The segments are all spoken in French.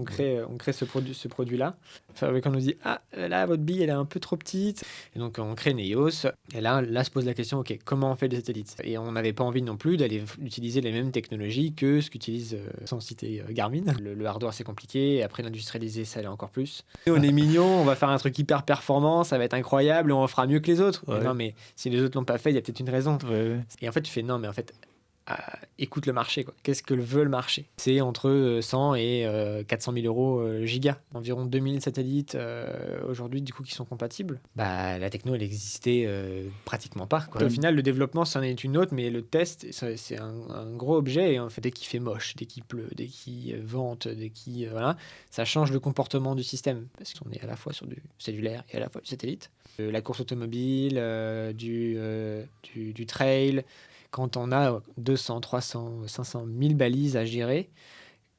crée ce produit-là. Fabricant nous dit ah là votre bille elle est un peu trop petite et donc on crée Neios et là se pose la question ok comment on fait des satellites et on n'avait pas envie non plus d'aller utiliser les mêmes technologies que ce qu'utilise sans citer Garmin. Le hardware c'est compliqué et après l'industrialiser ça l'est encore plus. Et on est mignon, on va faire un truc hyper performant, ça va être incroyable, on fera mieux que les autres. Ouais. Non mais si les autres l'ont pas fait il y a peut-être une raison. Ouais. Et en fait tu fais non mais en fait écoute le marché, quoi. Qu'est-ce que veut le marché? C'est entre 100 et 400 000 euros giga. Environ 2000 satellites aujourd'hui, du coup, qui sont compatibles. Bah, la techno, elle existait pratiquement pas, quoi. Au final, le développement, c'en est une autre, mais le test, c'est un gros objet. Et en fait, dès qu'il fait moche, dès qu'il pleut, dès qu'il vente, dès qu'il... voilà, ça change le comportement du système. Parce qu'on est à la fois sur du cellulaire et à la fois du satellite. La course automobile, du trail... Quand on a 200, 300, 500, 1000 balises à gérer,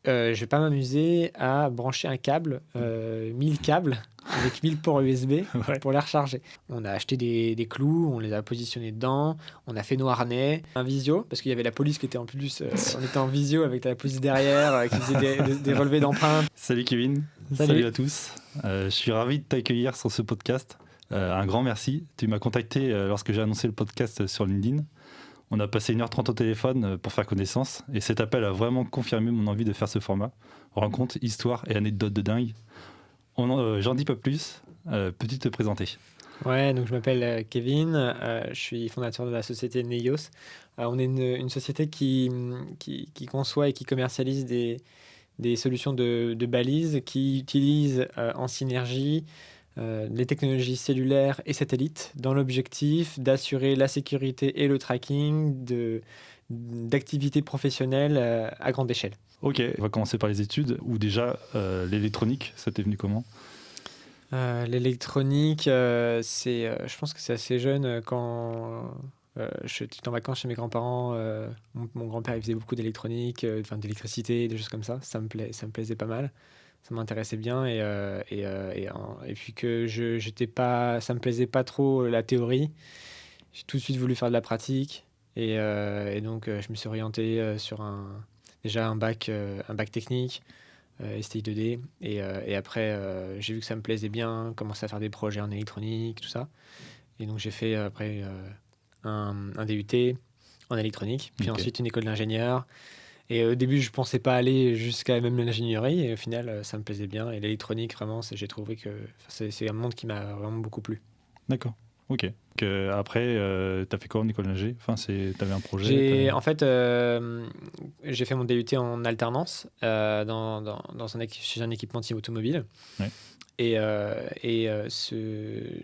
je vais pas m'amuser à brancher un câble, 1000 câbles avec 1000 ports USB pour les recharger. On a acheté des clous, on les a positionnés dedans, on a fait nos harnais, un visio, parce qu'il y avait la police qui était en plus, on était en visio avec la police derrière qui faisait des relevés d'empreintes. Salut Kevin, salut à tous. Je suis ravi de t'accueillir sur ce podcast. Un grand merci. Tu m'as contacté lorsque j'ai annoncé le podcast sur LinkedIn. On a passé 1h30 au téléphone pour faire connaissance et cet appel a vraiment confirmé mon envie de faire ce format. Rencontres, histoires et anecdotes de dingue. J'en dis pas plus. Peux-tu te présenter ? Ouais, donc je m'appelle Kevin, je suis fondateur de la société Neios. On est une société qui conçoit et qui commercialise des solutions de balises qui utilisent en synergie les technologies cellulaires et satellites dans l'objectif d'assurer la sécurité et le tracking d'activités professionnelles à grande échelle. Ok, on va commencer par les études, ou déjà l'électronique, ça t'est venu comment ? L'électronique, je pense que c'est assez jeune quand j'étais en vacances chez mes grands-parents. Mon grand-père il faisait beaucoup d'électronique, d'électricité, des choses comme ça. Ça me plaisait pas mal. Ça m'intéressait bien et puis que ça me plaisait pas trop la théorie. J'ai tout de suite voulu faire de la pratique et donc je me suis orienté sur déjà un bac technique, STI 2D et après j'ai vu que ça me plaisait bien, commencer à faire des projets en électronique, tout ça. Et donc j'ai fait après un DUT en électronique, puis ensuite une école d'ingénieur. Et au début, je pensais pas aller jusqu'à même l'ingénierie, et au final, ça me plaisait bien. Et l'électronique, vraiment, j'ai trouvé que c'est un monde qui m'a vraiment beaucoup plu. D'accord, ok. Donc, après, tu as fait quoi en école d'ingé ? Enfin, t'avais un projet ? En fait, j'ai fait mon DUT en alternance chez un équipementier automobile. Ouais.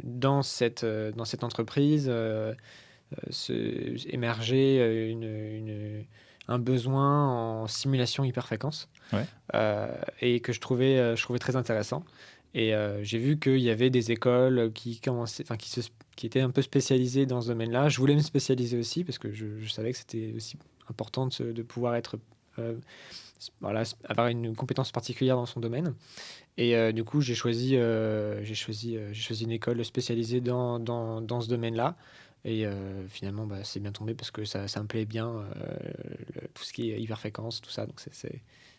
Dans cette entreprise, émergeait un besoin en simulation hyperfréquence et que je trouvais très intéressant. Et j'ai vu qu'il y avait des écoles qui étaient un peu spécialisées dans ce domaine-là. Je voulais me spécialiser aussi parce que je savais que c'était aussi important de pouvoir avoir une compétence particulière dans son domaine. Et du coup, j'ai choisi une école spécialisée dans ce domaine-là. Et finalement, c'est bien tombé parce que ça me plaît bien, tout ce qui est hyperfréquence, tout ça. Donc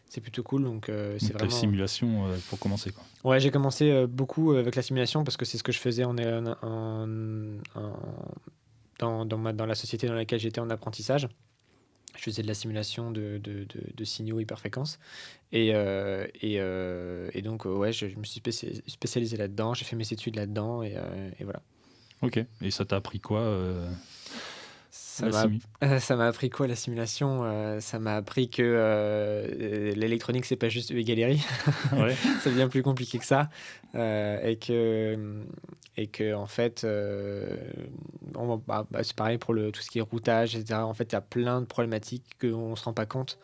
c'est plutôt cool. Donc c'est vraiment... la simulation pour commencer, quoi. Ouais, j'ai commencé beaucoup avec la simulation parce que c'est ce que je faisais dans la société dans laquelle j'étais en apprentissage. Je faisais de la simulation de signaux hyperfréquence. Et donc, je me suis spécialisé là-dedans. J'ai fait mes études là-dedans et voilà. Ok. Et ça t'a appris quoi Ça m'a appris quoi la simulation? Ça m'a appris que l'électronique, c'est pas juste E égale RI. Ouais. C'est bien plus compliqué que ça. Et que en fait, c'est pareil pour tout ce qui est routage, etc. En fait, il y a plein de problématiques qu'on ne se rend pas compte.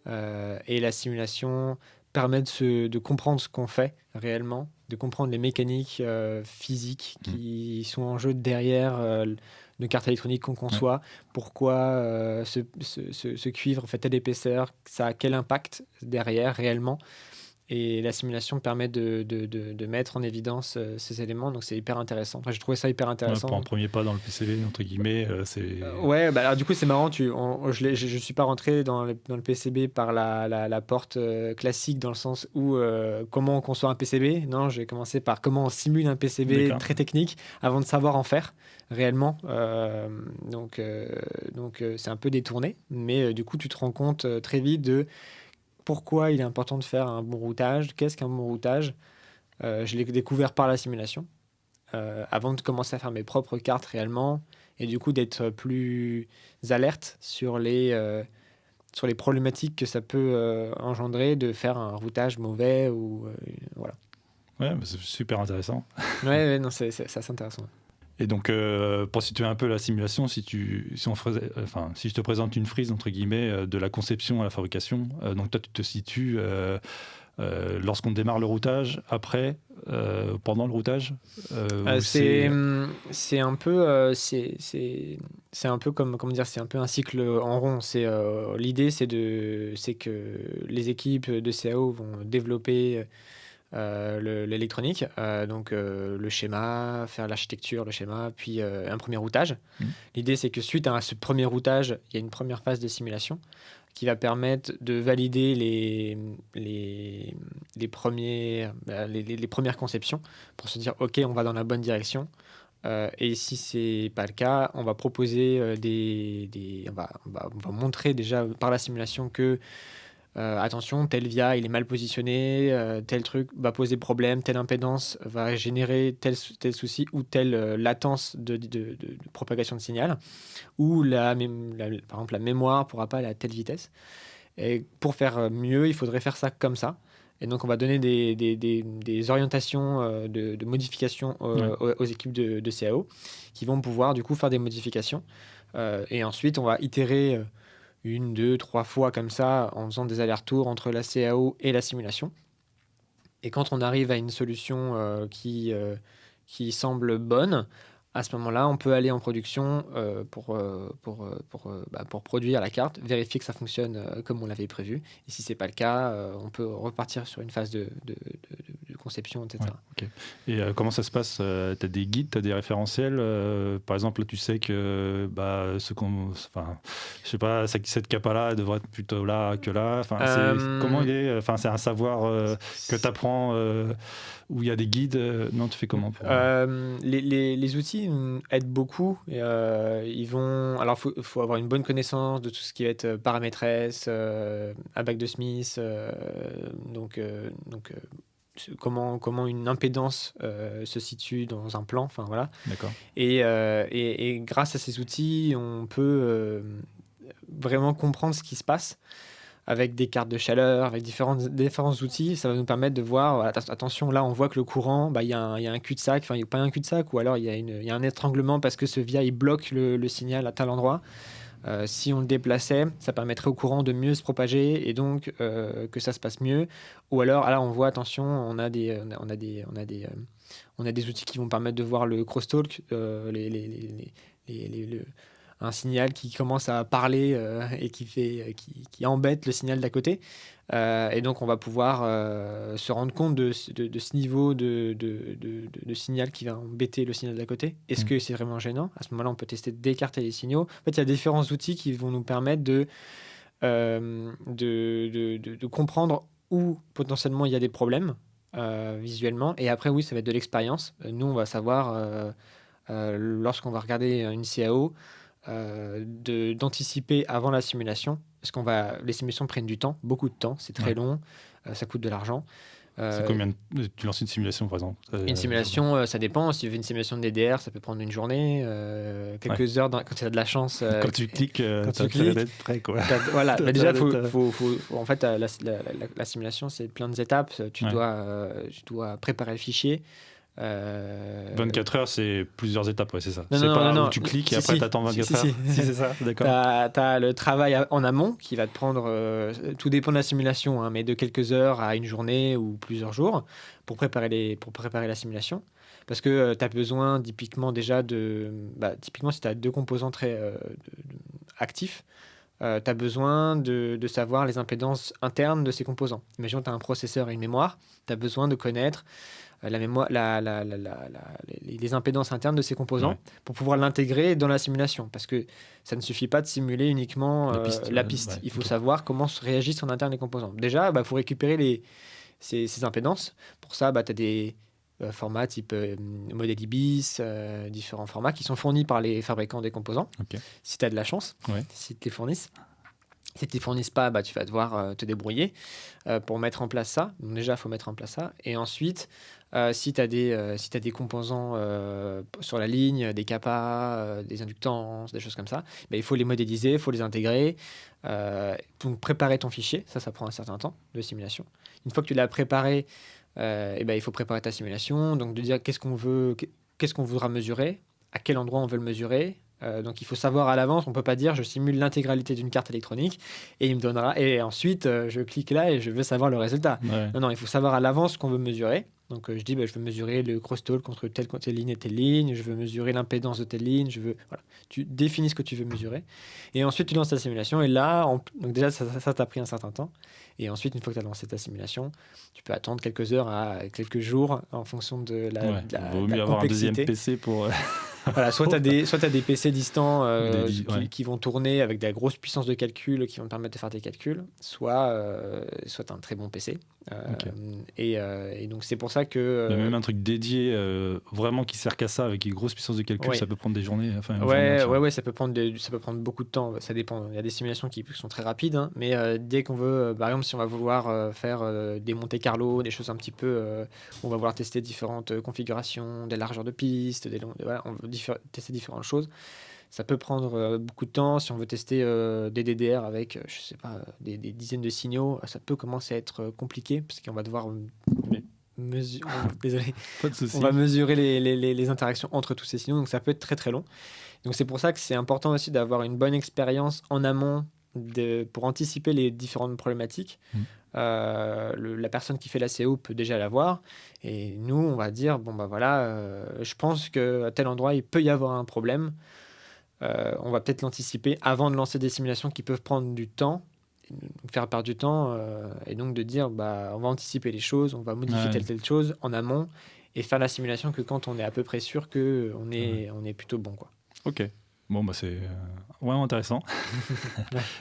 Et la simulation permet de comprendre ce qu'on fait réellement, de comprendre les mécaniques physiques qui sont en jeu derrière nos cartes électroniques qu'on conçoit, pourquoi ce cuivre fait telle épaisseur, ça a quel impact derrière réellement. Et la simulation permet de mettre en évidence ces éléments, donc c'est hyper intéressant. Enfin, j'ai trouvé ça hyper intéressant. Pour un premier pas dans le PCB, entre guillemets, c'est... Ouais, bah alors du coup c'est marrant, je suis pas rentré dans le PCB par la porte classique, dans le sens où comment on conçoit un PCB. Non, j'ai commencé par comment on simule un PCB très technique avant de savoir en faire réellement. Donc c'est un peu détourné, mais du coup tu te rends compte très vite de pourquoi il est important de faire un bon routage, qu'est-ce qu'un bon routage. Je l'ai découvert par la simulation, avant de commencer à faire mes propres cartes réellement, et du coup d'être plus alerte sur les problématiques que ça peut engendrer de faire un routage mauvais, ou voilà. Ouais, c'est super intéressant. Ouais, non, c'est assez intéressant. Et donc, pour situer un peu la simulation, si je te présente une frise, entre guillemets, de la conception à la fabrication, donc toi, tu te situes lorsqu'on démarre le routage, après, pendant le routage c'est un peu c'est un peu comme comment dire, c'est un peu un cycle en rond. L'idée, c'est que les équipes de CAO vont développer l'électronique, donc le schéma, faire l'architecture, le schéma, puis un premier routage. L'idée, c'est que suite à ce premier routage, il y a une première phase de simulation qui va permettre de valider les premières conceptions, pour se dire ok, on va dans la bonne direction. Et si c'est pas le cas, on va proposer on va montrer déjà par la simulation que attention, tel via il est mal positionné, tel truc va poser problème, telle impédance va générer tel souci, ou telle latence de propagation de signal, ou par exemple la mémoire pourra pas aller à telle vitesse. Et pour faire mieux, il faudrait faire ça comme ça. Et donc on va donner des orientations de modification aux équipes de CAO, qui vont pouvoir du coup faire des modifications. Et ensuite on va itérer 1, 2, 3 fois comme ça, en faisant des allers-retours entre la CAO et la simulation. Et quand on arrive à une solution qui semble bonne, à ce moment-là, on peut aller en production pour produire la carte, vérifier que ça fonctionne comme on l'avait prévu. Et si ce n'est pas le cas, on peut repartir sur une phase de conception, etc. Ouais, okay. Et comment ça se passe? Tu as des guides, tu as des référentiels? Par exemple, tu sais que je sais pas, cette capa-là devrait être plutôt là que là. Comment il est? C'est un savoir que tu apprends où il y a des guides. Non, tu fais comment les outils aident beaucoup. Alors, faut avoir une bonne connaissance de tout ce qui va être paramétresse, ABAC de Smith, comment une impédance se situe dans un plan. Enfin voilà. D'accord. Et grâce à ces outils, on peut vraiment comprendre ce qui se passe avec des cartes de chaleur, avec différents outils. Ça va nous permettre de voir, attention, là on voit que le courant, il y a un cul-de-sac, enfin il n'y a pas un cul-de-sac, ou alors il y a un étranglement parce que ce via il bloque le signal à tel endroit. Si on le déplaçait, ça permettrait au courant de mieux se propager, et donc que ça se passe mieux. Ou alors, là on voit, attention, on a des outils qui vont permettre de voir le crosstalk, un signal qui commence à parler et qui embête le signal d'à côté. Et donc, on va pouvoir se rendre compte de ce niveau de signal qui va embêter le signal d'à côté. Est-ce que c'est vraiment gênant? À ce moment-là, on peut tester d'écarter les signaux. En fait, il y a différents outils qui vont nous permettre de comprendre où potentiellement il y a des problèmes visuellement. Et après, oui, ça va être de l'expérience. Nous, on va savoir, lorsqu'on va regarder une CAO, d'anticiper avant la simulation, parce les simulations prennent du temps, beaucoup de temps, c'est très long, ça coûte de l'argent. C'est combien tu lances une simulation, par exemple? Une simulation, ça dépend. Si tu veux une simulation de DDR, ça peut prendre une journée, quelques heures quand tu as de la chance. Quand tu cliques, tu as intérêt d'être prêt, quoi. Voilà, mais déjà, en fait, la simulation, c'est plein d'étapes. Tu dois préparer le fichier. 24 heures, c'est plusieurs étapes, c'est ça. Non, où tu cliques et après tu attends 24 heures. Si, c'est ça, d'accord. Tu as le travail en amont qui va te prendre, tout dépend de la simulation, hein, mais de quelques heures à une journée ou plusieurs jours pour préparer la simulation. Parce que tu as besoin typiquement déjà typiquement si tu as deux composants très actifs, tu as besoin de savoir les impédances internes de ces composants. Imaginons que tu as un processeur et une mémoire, tu as besoin de connaître la mémoire, les impédances internes de ces composants pour pouvoir l'intégrer dans la simulation. Parce que ça ne suffit pas de simuler uniquement la piste. Il faut savoir comment se réagissent en interne les composants. Déjà, il faut récupérer ces impédances. Pour ça, tu as des formats type Model IBIS, différents formats qui sont fournis par les fabricants des composants. Si tu as de la chance, s'ils te les fournissent. Si tu ne les fournisses pas, tu vas devoir te débrouiller pour mettre en place ça. Donc déjà, il faut mettre en place ça. Et ensuite, si tu as des composants sur la ligne, des capas, des inductances, des choses comme ça, il faut les modéliser, il faut les intégrer. Donc préparer ton fichier, ça prend un certain temps de simulation. Une fois que tu l'as préparé, il faut préparer ta simulation. Donc de dire qu'est-ce qu'on voudra mesurer, à quel endroit on veut le mesurer. Donc il faut savoir à l'avance, on ne peut pas dire je simule l'intégralité d'une carte électronique et il me donnera, et ensuite je clique là et je veux savoir le résultat. Non, il faut savoir à l'avance ce qu'on veut mesurer. Donc je dis je veux mesurer le crosstalk contre telle ligne et telle ligne, je veux mesurer l'impédance de telle ligne, voilà. Tu définis ce que tu veux mesurer et ensuite tu lances ta simulation et là, donc déjà ça t'a pris un certain temps et ensuite une fois que tu as lancé ta simulation, tu peux attendre quelques heures à quelques jours en fonction de la vaut mieux avoir un deuxième PC pour... Voilà, soit tu as des PC distants qui vont tourner avec des grosses puissances de calcul qui vont te permettre de faire tes calculs, soit tu as un très bon PC. Et donc c'est pour ça que... Il y a même un truc dédié vraiment qui sert qu'à ça, avec une grosse puissance de calcul, ça peut prendre des journées. Ça peut prendre beaucoup de temps, ça dépend. Il y a des simulations qui sont très rapides, mais dès qu'on veut, par exemple si on va vouloir faire des Monte Carlo, des choses un petit peu, on va vouloir tester différentes configurations, des largeurs de piste, on veut tester différentes choses. Ça peut prendre beaucoup de temps. Si on veut tester des DDR avec, je sais pas, des dizaines de signaux, ça peut commencer à être compliqué parce qu'on va devoir désolé, on va mesurer les interactions entre tous ces signaux. Donc ça peut être très très long. Donc c'est pour ça que c'est important aussi d'avoir une bonne expérience en amont pour anticiper les différentes problématiques. La personne qui fait la CO peut déjà l'avoir et nous on va dire je pense qu'à tel endroit il peut y avoir un problème, on va peut-être l'anticiper avant de lancer des simulations qui peuvent prendre du temps, faire perdre du temps, et donc de dire on va anticiper les choses, on va modifier telle chose en amont et faire la simulation que quand on est à peu près sûr qu'on est plutôt bon, quoi. Ok. Bon, c'est vraiment intéressant.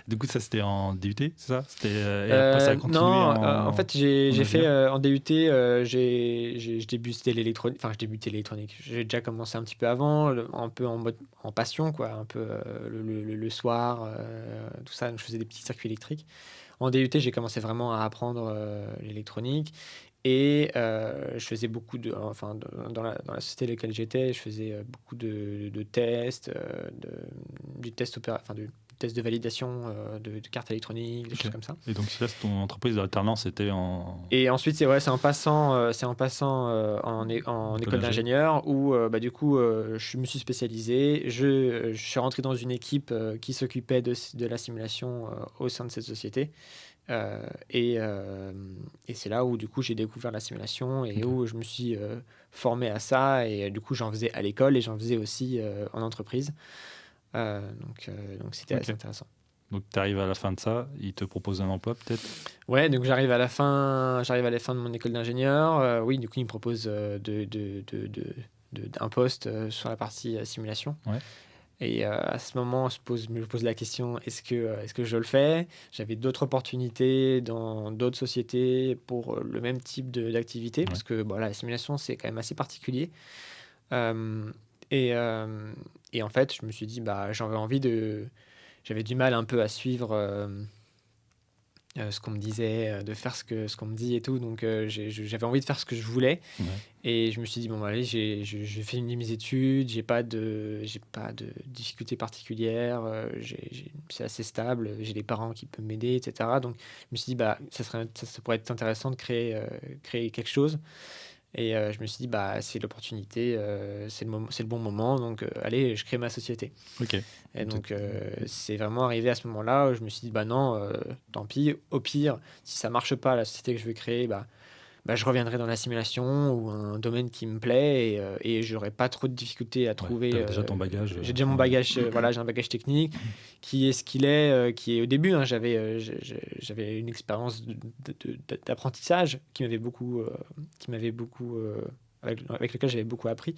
Du coup, ça, c'était en DUT, c'est ça? Et après, ça a continué en fait, j'ai fait en DUT, j'ai débuté l'électronique. Enfin, j'ai déjà commencé un petit peu avant, un peu en passion, quoi, un peu le soir, tout ça. Donc, je faisais des petits circuits électriques. En DUT, j'ai commencé vraiment à apprendre l'électronique. Et je faisais beaucoup dans la société dans laquelle j'étais, je faisais beaucoup de tests, du test de validation de cartes électroniques, des choses comme ça. Et donc là, ton entreprise d'alternance était en... Et ensuite, c'est en passant en école d'ingénieur où du coup, je me suis spécialisé. Je suis rentré dans une équipe qui s'occupait de la simulation au sein de cette société. Et c'est là où du coup j'ai découvert la simulation et où je me suis formé à ça, et du coup j'en faisais à l'école et j'en faisais aussi en entreprise, donc c'était assez intéressant. Donc tu arrives à la fin de ça, ils te proposent un emploi peut-être? Ouais, donc j'arrive à la fin de mon école d'ingénieur, oui, du coup ils me proposent un poste sur la partie simulation. Et à ce moment, je me pose la question, est-ce que je le fais? J'avais d'autres opportunités dans d'autres sociétés pour le même type d'activité, parce que la simulation, c'est quand même assez particulier. Et en fait, je me suis dit, j'avais du mal un peu à suivre ce qu'on me disait, de faire ce qu'on me dit et tout. Donc, j'avais envie de faire ce que je voulais. Et je me suis dit, allez, j'ai fait mes études, j'ai pas de difficultés particulières, c'est assez stable, j'ai des parents qui peuvent m'aider, etc. Donc, je me suis dit, ça pourrait être intéressant de créer quelque chose. Et je me suis dit, c'est l'opportunité, c'est le bon moment, donc allez, je crée ma société. Et donc, c'est vraiment arrivé à ce moment-là où je me suis dit, non, tant pis, au pire, si ça marche pas, la société que je veux créer, je reviendrai dans la simulation ou un domaine qui me plaît et j'aurai pas trop de difficultés à trouver. T'as déjà ton bagage. J'ai déjà mon bagage, voilà, j'ai un bagage technique qui est ce qu'il est, qui est au début. Hein, j'avais une expérience d'apprentissage qui m'avait beaucoup, avec lequel j'avais beaucoup appris.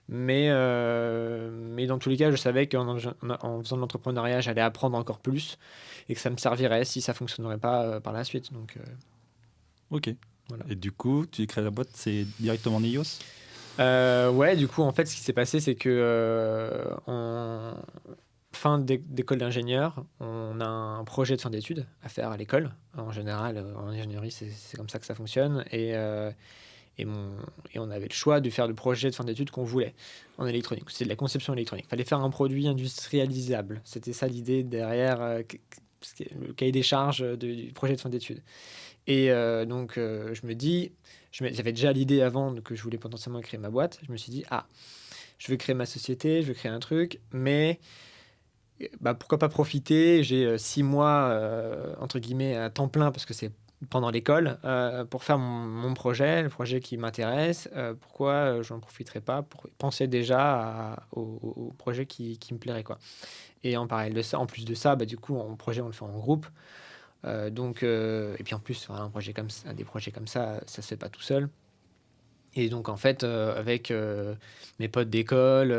Mais dans tous les cas, je savais qu'en faisant de l'entrepreneuriat, j'allais apprendre encore plus et que ça me servirait si ça fonctionnerait pas par la suite. Donc, ok. Voilà. Et du coup, tu crées la boîte, c'est directement Neos ? Ouais, du coup, en fait, ce qui s'est passé, c'est que en fin d'école d'ingénieur, on a un projet de fin d'études à faire à l'école. En général, en ingénierie, c'est comme ça que ça fonctionne. Et on avait le choix de faire le projet de fin d'études qu'on voulait en électronique. C'est de la conception électronique. Il fallait faire un produit industrialisable. C'était ça l'idée derrière le cahier des charges du projet de fin d'études. Et donc, je me dis, j'avais déjà l'idée avant que je voulais potentiellement créer ma boîte. Je me suis dit, je veux créer ma société, je veux créer un truc, mais pourquoi pas profiter. J'ai 6 mois, entre guillemets, à temps plein, parce que c'est pendant l'école, pour faire mon projet, le projet qui m'intéresse. Pourquoi je n'en profiterais pas pour penser déjà au projet qui me plairait, quoi. Et en parallèle de ça, en plus de ça, du coup, mon projet, on le fait en groupe. Et puis en plus, un projet comme ça, des projets comme ça se fait pas tout seul. Et donc en fait, avec mes potes d'école,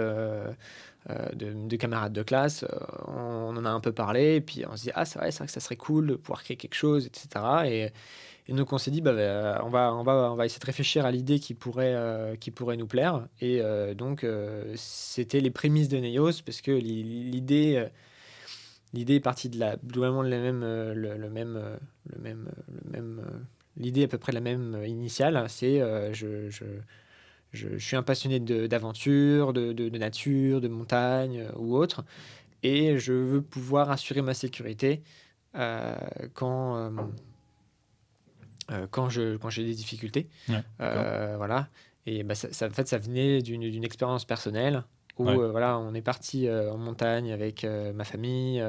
de camarades de classe, on en a un peu parlé. Et puis on se dit, c'est vrai que ça serait cool de pouvoir créer quelque chose, etc. Et donc on s'est dit, on va essayer de réfléchir à l'idée qui pourrait nous plaire. Et donc c'était les prémices de Neos, parce que l'idée est partie de globalement l'idée est à peu près la même initiale. C'est je suis un passionné d'aventure, de nature, de montagne ou autre, et je veux pouvoir assurer ma sécurité quand j'ai des difficultés. Ouais, voilà. Et en fait, ça venait d'une expérience personnelle où voilà, on est parti en montagne avec ma famille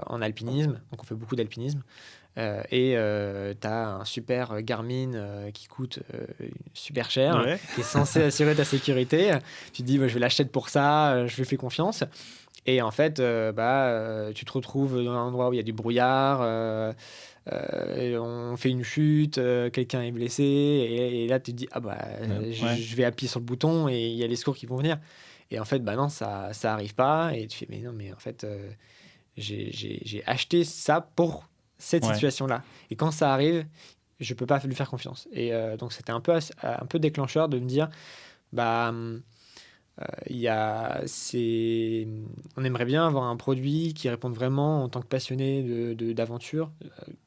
en alpinisme, donc on fait beaucoup d'alpinisme. Et tu as un super Garmin qui coûte super cher, qui est censé assurer ta sécurité. Tu te dis, je vais l'acheter pour ça, je lui fais confiance. Et en fait, tu te retrouves dans un endroit où il y a du brouillard, on fait une chute, quelqu'un est blessé, et là tu te dis, je vais appuyer sur le bouton et il y a les secours qui vont venir. Et en fait, non, ça arrive pas. Et tu fais, mais non, mais en fait, j'ai acheté ça pour cette situation-là. Et quand ça arrive, je peux pas lui faire confiance. Et donc c'était un peu déclencheur de me dire, on aimerait bien avoir un produit qui réponde vraiment en tant que passionné d'aventure,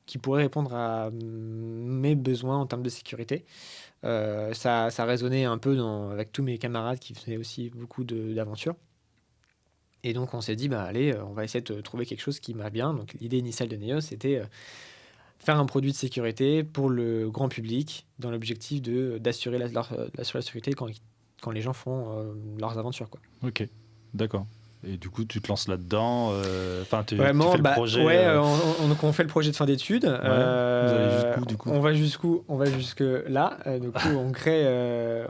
qui pourrait répondre à mes besoins en termes de sécurité. Ça résonnait un peu avec tous mes camarades qui faisaient aussi beaucoup d'aventures. Et donc on s'est dit, allez, on va essayer de trouver quelque chose qui m'a bien. Donc l'idée initiale de Neos, c'était faire un produit de sécurité pour le grand public, dans l'objectif d'assurer la sécurité quand les gens font leurs aventures, quoi. Ok, d'accord. Et du coup, tu te lances là-dedans. Tu fais le projet. On fait le projet de fin d'études. Vous allez jusqu'où, du coup ? On va jusque là. Du coup, on crée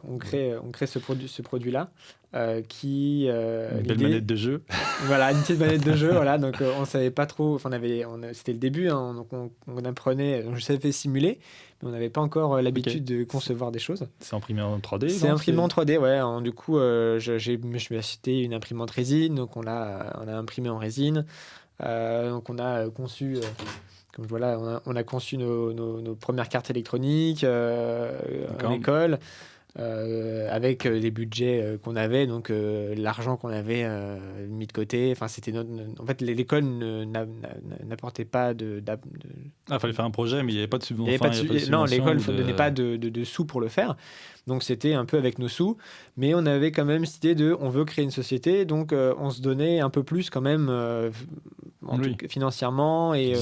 ce produit-là. Qui une belle manette de jeu. Voilà, une petite manette de jeu. Voilà, donc on savait pas trop. C'était le début, hein, donc on apprenait. Donc je savais simuler, mais on n'avait pas encore l'habitude de concevoir des choses. C'est imprimé en 3D. C'est imprimé en 3D, ouais. Du coup, je me suis acheté une imprimante résine, donc on a imprimé en résine. Donc on a conçu. Comme voilà, on a conçu nos premières cartes électroniques en école. Avec les budgets qu'on avait, donc l'argent qu'on avait mis de côté. Enfin, en fait, l'école n'apportait pas fallait faire un projet, mais il n'y avait pas de subvention. Non, l'école ne donnait pas de sous pour le faire. Donc, c'était un peu avec nos sous. Mais on avait quand même cette idée on veut créer une société. Donc, on se donnait un peu plus quand même financièrement. Et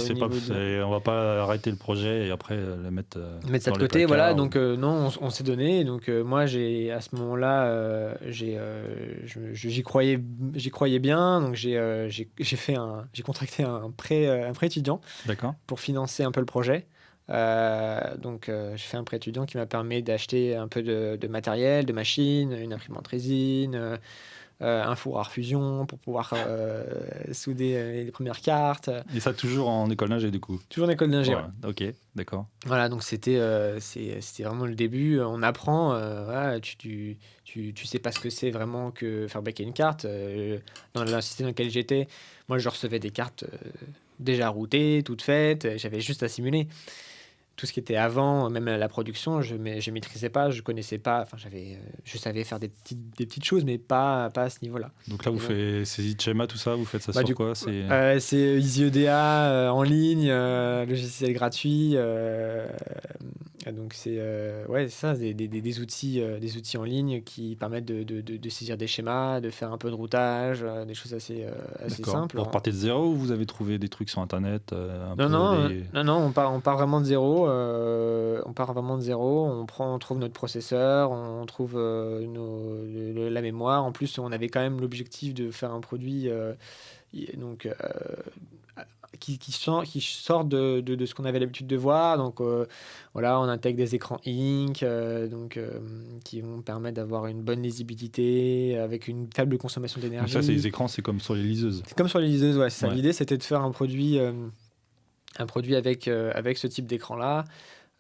on va pas arrêter le projet et après le mettre ça de côté. Voilà, donc non, on s'est donné. Donc, moi, à ce moment-là, j'y croyais bien. Donc, j'ai contracté un prêt étudiant pour financer un peu le projet. Donc, j'ai fait un prêt étudiant qui m'a permis d'acheter un peu de matériel, de machines, une imprimante résine, un four à fusion pour pouvoir souder les premières cartes. Et ça, toujours en école d'ingé, du coup. Toujours en école d'ingé, ouais. Ok, d'accord. Voilà, donc c'était vraiment le début. On apprend, voilà, tu sais pas ce que c'est vraiment que fabriquer une carte. Dans la société dans laquelle j'étais, moi je recevais des cartes déjà routées, toutes faites. J'avais juste à simuler. Tout ce qui était avant, même la production, je maîtrisais pas, je connaissais pas. Enfin, je savais faire des petites choses, mais pas à ce niveau-là. Donc là, vous faites saisie de schéma, tout ça, vous faites ça sur quoi? C'est EasyEDA en ligne, logiciel gratuit. Donc c'est ça, des outils en ligne qui permettent de saisir des schémas, de faire un peu de routage, des choses assez simples. Vous repartez de zéro ou vous avez trouvé des trucs sur Internet Non, on part vraiment de zéro. On trouve notre processeur, on trouve la mémoire. En plus, on avait quand même l'objectif de faire un produit donc qui sort de ce qu'on avait l'habitude de voir. Donc voilà, on intègre des écrans Ink qui vont permettre d'avoir une bonne lisibilité avec une faible consommation Donc d'énergie. ça, c'est les écrans, c'est comme sur les liseuses. C'est comme sur les liseuses, ouais, c'est ça. Ouais. L'idée, c'était de faire un produit avec ce type d'écran-là,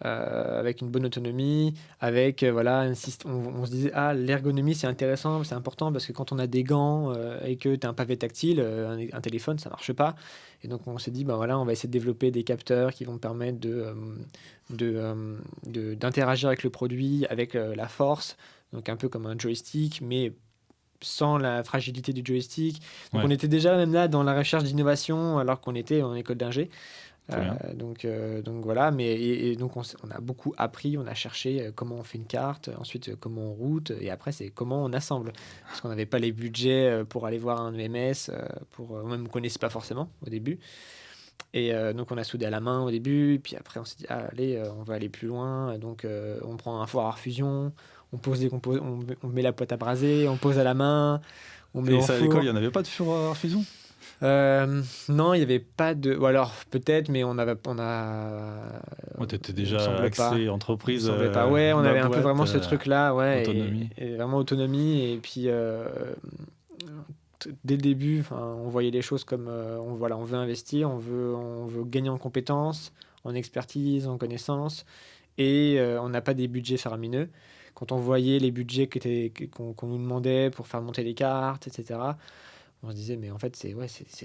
avec une bonne autonomie, avec on se disait l'ergonomie c'est intéressant, c'est important parce que quand on a des gants et que tu as un pavé tactile, un téléphone ça marche pas. Et donc on s'est dit on va essayer de développer des capteurs qui vont permettre d'interagir avec le produit, avec la force, donc un peu comme un joystick, mais sans la fragilité du joystick. Donc on était déjà même là dans la recherche d'innovation alors qu'on était en école d'ingé. Donc voilà, donc on a beaucoup appris, on a cherché comment on fait une carte, ensuite comment on route, et après c'est comment on assemble. Parce qu'on n'avait pas les budgets pour aller voir un EMS, même on ne connaissait pas forcément au début. Et donc on a soudé à la main au début, puis après on s'est dit allez, on va aller plus loin. Donc on prend un four à fusion, on pose on met la boîte à braser, on pose à la main, on met et au ça, four. à l'école, il n'y en avait pas de four à fusion? Non, il n'y avait pas de. Ou alors peut-être, mais on a. T'étais déjà axé entreprise. Pas. Ouais, on avait un peu vraiment ce truc-là, ouais. Autonomie. Et vraiment autonomie. Et puis dès le début, on voyait les choses comme on veut investir, on veut gagner en compétences, en expertise, en connaissances, et on n'a pas des budgets faramineux. Quand on voyait les budgets qu'on nous demandait pour faire monter les cartes, etc. On se disait, mais en fait, c'est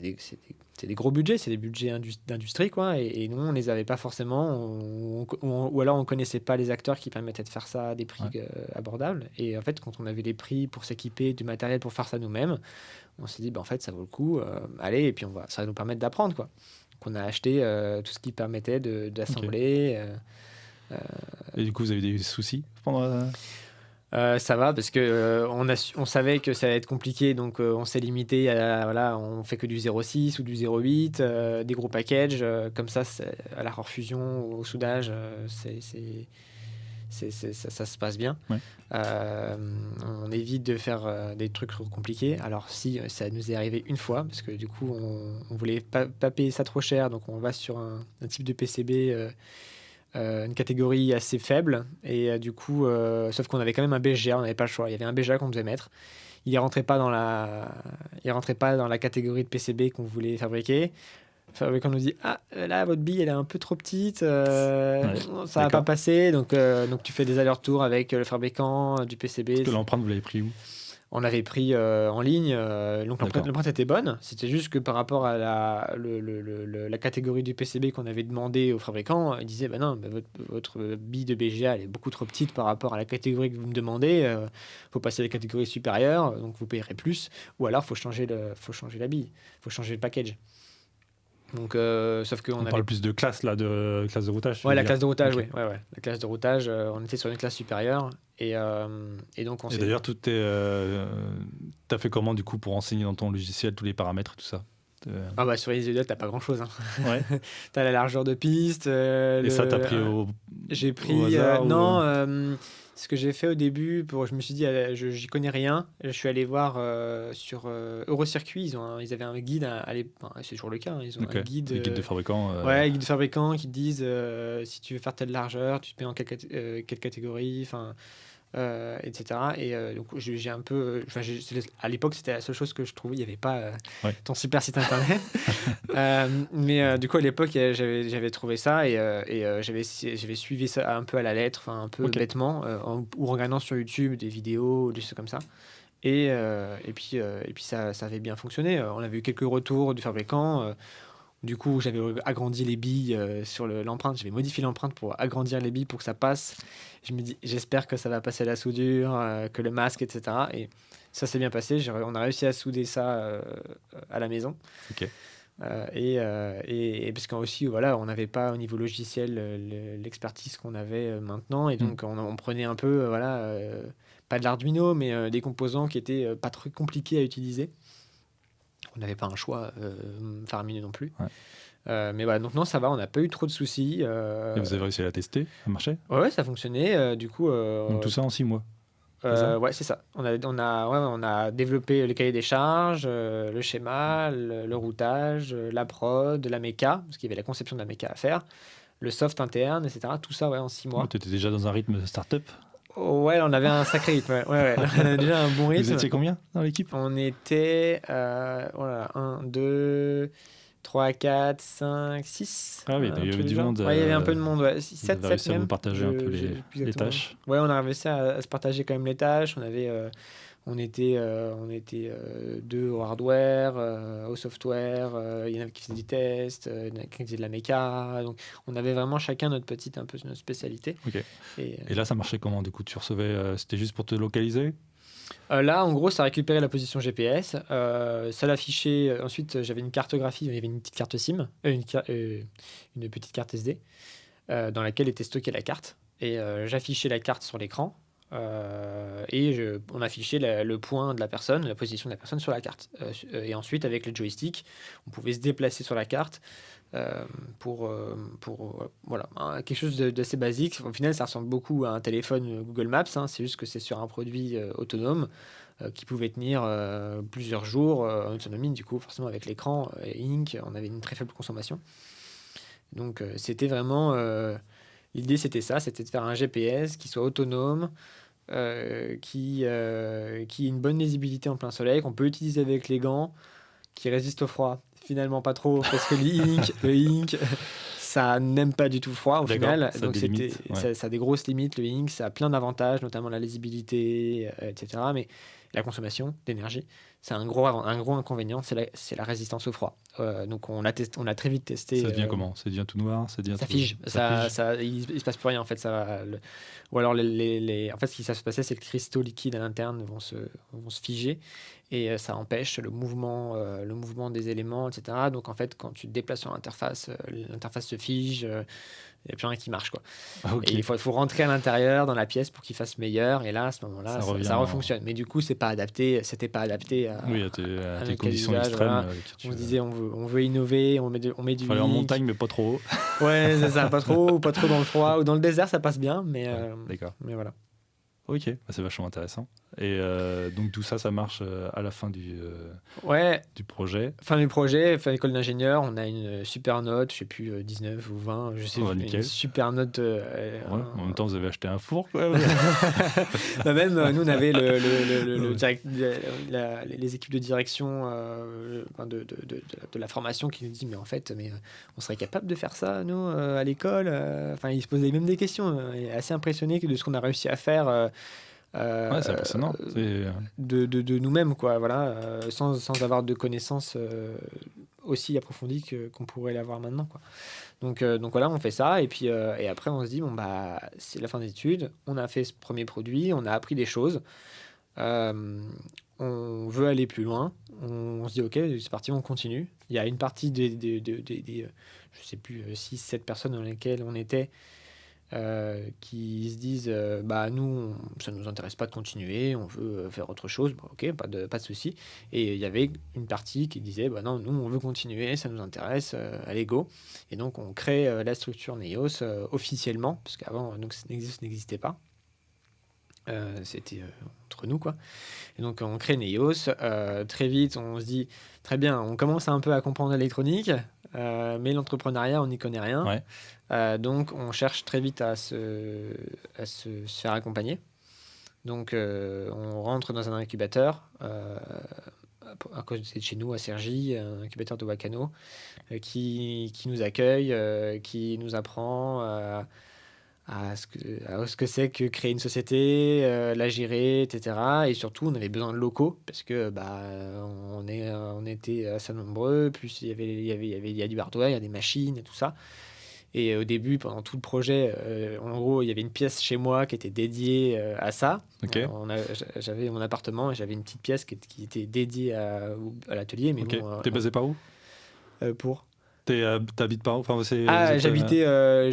des gros budgets, c'est des budgets d'industrie, quoi. Et nous, on les avait pas forcément, ou alors on connaissait pas les acteurs qui permettaient de faire ça à des prix abordables. Et en fait, quand on avait les prix pour s'équiper du matériel pour faire ça nous-mêmes, on s'est dit, en fait, ça vaut le coup, allez, et puis ça va nous permettre d'apprendre, quoi. Donc, on a acheté tout ce qui permettait d'assembler. Et du coup, vous avez des soucis pendant ça va parce que on savait que ça allait être compliqué, donc on s'est limité à on fait que du 0,6 ou du 0,8, des gros packages comme ça à la refusion ou au soudage, ça se passe bien. Ouais. On évite de faire des trucs trop compliqués. Alors si ça nous est arrivé une fois parce que du coup on voulait pas payer ça trop cher, donc on va sur un type de PCB. Une catégorie assez faible et du coup sauf qu'on avait quand même un BGA, on n'avait pas le choix, il y avait un BGA qu'on devait mettre, il rentrait pas dans la catégorie de PCB qu'on voulait fabriquer. Le fabricant nous dit là votre bille elle est un peu trop petite, ça va pas passer, donc tu fais des allers-retours avec le fabricant du PCB. Parce que l'empreinte vous l'avez pris où? On l'avait pris en ligne, donc l'empreinte était bonne. C'était juste que par rapport à la catégorie du PCB qu'on avait demandé au fabricant, il disait non, votre bille de BGA elle est beaucoup trop petite par rapport à la catégorie que vous me demandez. Faut passer à la catégorie supérieure, donc vous payerez plus. Ou alors faut changer la bille, faut changer le package. Donc, sauf qu'on parle plus de classe là, de classe de routage. Ouais, la classe de routage, okay. Ouais. La classe de routage, on était sur une classe supérieure et donc d'ailleurs, t'as fait comment du coup pour enseigner dans ton logiciel tous les paramètres et tout ça? Ah bah sur les idoles, t'as pas grand-chose. Hein. Ouais. T'as la largeur de piste. Et ça, t'as pris J'ai au pris... hasard non, ce que j'ai fait au début, je me suis dit, j'y connais rien. Je suis allé voir sur Eurocircuit, ils avaient un guide, c'est toujours le cas, hein, ils ont Ok. un guide... Les guides de fabricants. Ouais, guide de fabricants qui te disent si tu veux faire telle largeur, tu te mets en quelle catégorie, enfin... etc. Et donc j'ai un peu, à l'époque c'était la seule chose que je trouvais, il n'y avait pas ton super site internet. Mais du coup à l'époque j'avais trouvé ça et j'avais suivi ça un peu à la lettre, enfin un peu bêtement, ou en regardant sur YouTube des vidéos, des choses comme ça. Et puis ça avait bien fonctionné. On avait eu quelques retours du fabricant. Du coup, j'avais agrandi les billes sur l'empreinte. J'avais modifié l'empreinte pour agrandir les billes pour que ça passe. Je me dis, j'espère que ça va passer la soudure, que le masque, etc. Et ça s'est bien passé. On a réussi à souder ça à la maison. Ok. Et parce qu'aussi, voilà, on n'avait pas au niveau logiciel l'expertise qu'on avait maintenant. Et donc, on prenait un peu, pas de l'Arduino, mais des composants qui étaient pas trop compliqués à utiliser. On n'avait pas un choix faramineux non plus. Ouais. Mais voilà, donc non, ça va, on n'a pas eu trop de soucis. Et vous avez réussi à la tester? Ça marchait? Ouais, ça fonctionnait. Du coup, Donc tout ça en 6 mois? ouais, c'est ça. On a développé le cahier des charges, le schéma, le routage, la prod, la méca, parce qu'il y avait la conception de la méca à faire, le soft interne, etc. Tout ça, ouais, en 6 mois. Tu étais déjà dans un rythme de start-up? Ouais, on avait un sacré rythme. Ouais. On avait déjà un bon rythme. Vous étiez combien dans l'équipe? On était 1, 2, 3, 4, 5, 6. Ah oui, il y avait du monde. Ouais, il y avait un peu de monde, ouais. 6, 7, 7 réussi à même. vous partager un peu les tâches. Ouais, on a réussi à se partager quand même les tâches. On était 2 au hardware, au software. Il y en avait qui faisaient des tests, il y en avait qui faisaient de la méca. Donc, on avait vraiment chacun notre spécialité. Ok. Et là, ça marchait comment? Du coup, tu recevais, c'était juste pour te localiser? Là, en gros, ça récupérait la position GPS, ça l'affichait. Ensuite, j'avais une cartographie, il y avait une petite carte SIM, une petite carte SD, dans laquelle était stockée la carte. Et j'affichais la carte sur l'écran, on affichait le point de la personne, la position de la personne sur la carte. Et ensuite, avec le joystick, on pouvait se déplacer sur la carte pour voilà, quelque chose d'assez basique. Au final, ça ressemble beaucoup à un téléphone Google Maps, hein. C'est juste que c'est sur un produit autonome qui pouvait tenir plusieurs jours en autonomie. Du coup, forcément, avec l'écran et Ink, on avait une très faible consommation. Donc, c'était vraiment... l'idée, c'était ça, c'était de faire un GPS qui soit autonome, qui ait une bonne lisibilité en plein soleil, qu'on peut utiliser avec les gants, qui résiste au froid. Finalement pas trop, parce que le ink, ça n'aime pas du tout le froid au final. Ça Donc ça a des grosses limites. Le ink, ça a plein d'avantages, notamment la lisibilité, etc. Mais la consommation d'énergie, c'est un gros inconvénient, c'est la résistance au froid. Donc on a très vite testé. Ça devient comment? Ça devient tout noir? Ça fige. Il se passe plus rien en fait. Ou alors en fait ce qui va se passer, c'est que les cristaux liquides à l'interne vont se figer et ça empêche le mouvement des éléments, etc. Donc en fait quand tu te déplaces sur l'interface se fige. Il n'y a plus rien qui marche, quoi. Okay. Et il faut rentrer à l'intérieur dans la pièce pour qu'il fasse meilleur. Et là, à ce moment-là, ça refonctionne. Mais du coup, c'était pas adapté à tes conditions extrêmes. Voilà. On se disait, on veut innover, on met du fallait en montagne, mais pas trop haut. Ouais, c'est ça, pas trop dans le froid. Ou dans le désert, ça passe bien. Mais, d'accord. Mais voilà. Ok, c'est vachement intéressant. Et donc tout ça marche à la fin du projet. Fin du projet, fin d'école d'ingénieur, on a une super note, je sais plus 19 ou 20, je sais plus, une super note. En même temps, vous avez acheté un four, quoi. Même nous, on avait les équipes de direction de la formation qui nous disent mais en fait, on serait capable de faire ça, nous, à l'école. Enfin, ils se posaient même des questions. Assez impressionnés de ce qu'on a réussi à faire. C'est impressionnant. De nous-mêmes, quoi, voilà, sans avoir de connaissances aussi approfondies qu'on pourrait l'avoir maintenant, quoi. Donc voilà, on fait ça et puis et après on se dit bon bah c'est la fin des études, on a fait ce premier produit, on a appris des choses, on veut aller plus loin, on se dit ok c'est parti, on continue. Il y a une partie des je sais plus 6-7 personnes dans lesquelles on était qui se disent bah nous ça nous intéresse pas de continuer, on veut faire autre chose. Bon, ok, pas de souci. Et il y avait une partie qui disait bah non, nous on veut continuer, ça nous intéresse, allez go. Et donc on crée la structure Neos officiellement, parce qu'avant donc ça n'existait pas. C'était entre nous quoi. Et donc on crée Neos. Très vite on se dit très bien, on commence un peu à comprendre l'électronique, mais l'entrepreneuriat on n'y connaît rien. Ouais. Donc on cherche très vite à se faire accompagner. Donc on rentre dans un incubateur à cause de chez nous à Cergy, un incubateur de Wakano, qui nous accueille, qui nous apprend à ce que c'est que créer une société, la gérer, etc. Et surtout, on avait besoin de locaux parce que bah, on était assez nombreux. Plus il y a du hardware, il y a des machines et tout ça. Et au début, pendant tout le projet, en gros, il y avait une pièce chez moi qui était dédiée à ça. Ok. J'avais mon appartement et j'avais une petite pièce qui était dédiée à l'atelier. Mais Ok. bon, T'es basé par où? pour... T'habites par où? Enfin, j'habitais à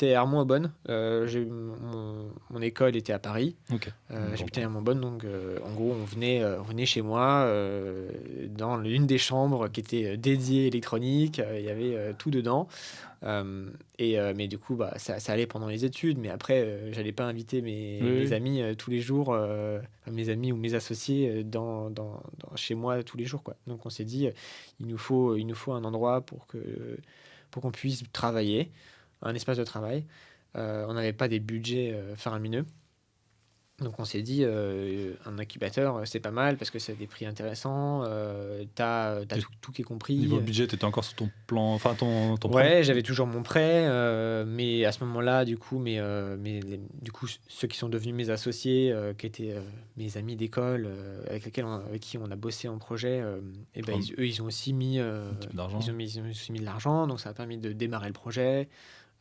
Hermont-Aubonne. Mon école était à Paris. Ok. J'habitais à Hermont-Aubonne, donc en gros, on venait chez moi dans l'une des chambres qui était dédiée électronique. Il y avait tout dedans. Mais du coup, bah, ça allait pendant les études. Mais après, j'allais pas inviter mes amis tous les jours, mes amis ou mes associés chez moi tous les jours, quoi. Donc on s'est dit, il nous faut un endroit pour qu'on puisse travailler, un espace de travail. On n'avait pas des budgets faramineux. Donc on s'est dit, un incubateur, c'est pas mal parce que c'est des prix intéressants, t'as tout qui est compris. Niveau budget, t'étais encore sur ton plan, enfin ton prêt? Ouais, j'avais toujours mon prêt, mais à ce moment-là, du coup, ceux qui sont devenus mes associés, qui étaient mes amis d'école, avec qui on a bossé en projet, et ben, ils ont aussi mis, d'argent. ils ont aussi mis de l'argent, donc ça a permis de démarrer le projet,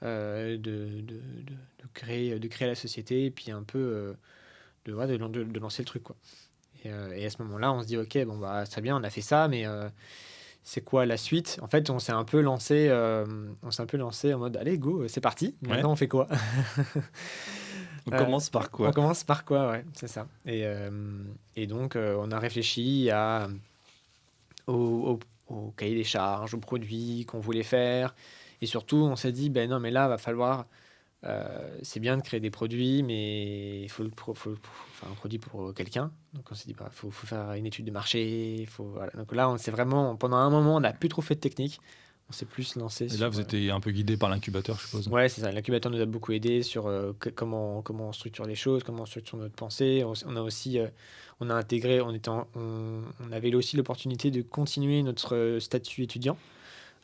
de créer la société, et puis un peu de lancer le truc, quoi. Et à ce moment-là, on se dit, ok, bon bah c'est bien, on a fait ça, mais c'est quoi la suite? En fait, on s'est un peu lancé en mode, allez, go, c'est parti. Maintenant, on fait quoi? On commence par quoi? On commence par quoi, ouais, c'est ça. Et donc, on a réfléchi au cahier des charges, aux produits qu'on voulait faire. Et surtout, on s'est dit, ben non, mais là, va falloir. C'est bien de créer des produits, mais il faut faire un produit pour quelqu'un. Donc on s'est dit, bah, faut faire une étude de marché. Voilà. Donc là, pendant un moment, on n'a plus trop fait de technique. On s'est plus lancé Et là, vous étiez un peu guidé par l'incubateur, je suppose. Ouais, c'est ça. L'incubateur nous a beaucoup aidé sur comment on structure les choses, comment on structure notre pensée. On a aussi, on a intégré, on avait aussi l'opportunité de continuer notre statut étudiant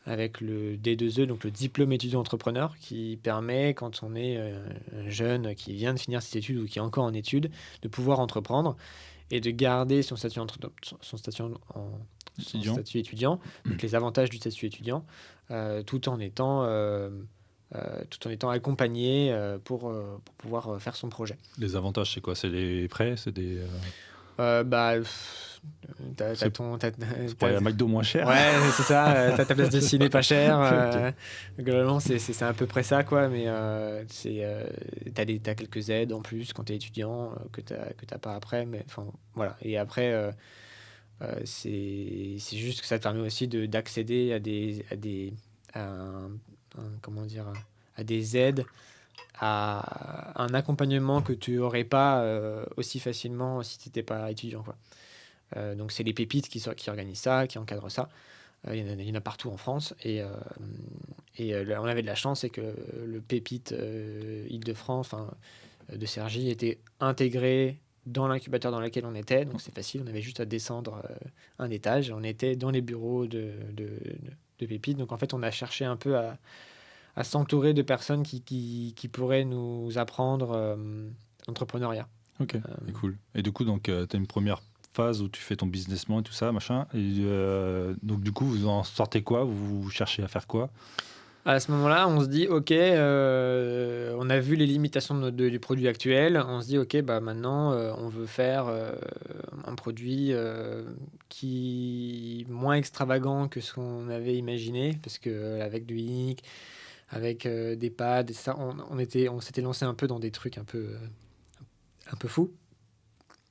avec le D2E, donc le diplôme étudiant entrepreneur, qui permet, quand on est un jeune qui vient de finir ses études ou qui est encore en études, de pouvoir entreprendre et de garder son statut étudiant, donc les avantages du statut étudiant, tout en étant accompagné pour pouvoir faire son projet. Les avantages, c'est quoi? C'est les prêts? C'est des. T'as ton. Pour aller à McDo moins cher. Ouais, c'est ça. T'as ta place de ciné pas chère. Ok. Globalement, c'est à peu près ça, quoi. Mais t'as quelques aides en plus quand t'es étudiant que t'as pas après. Mais enfin, voilà. Et après, c'est juste que ça te permet aussi d'accéder comment dire, à des aides, à un accompagnement que tu aurais pas aussi facilement si tu n'étais pas étudiant, quoi. Donc c'est les pépites qui organisent ça, qui encadrent ça. Il y en a partout en France. On avait de la chance, c'est que le pépite Île-de-France, de Cergy, était intégré dans l'incubateur dans lequel on était. Donc c'est facile, on avait juste à descendre un étage. On était dans les bureaux de pépites. Donc en fait, on a cherché un peu à s'entourer de personnes qui pourraient nous apprendre l'entrepreneuriat. Ok, c'est cool. Et du coup, donc, tu as une première phase où tu fais ton business plan et tout ça, machin. Et donc, du coup, vous en sortez quoi? Vous cherchez à faire quoi? À ce moment-là, on se dit, ok, on a vu les limitations du produit actuel. On se dit, ok, bah maintenant, on veut faire un produit qui moins extravagant que ce qu'on avait imaginé, parce que avec du unique, avec des pads, et ça. On s'était lancé un peu dans des trucs un peu fous.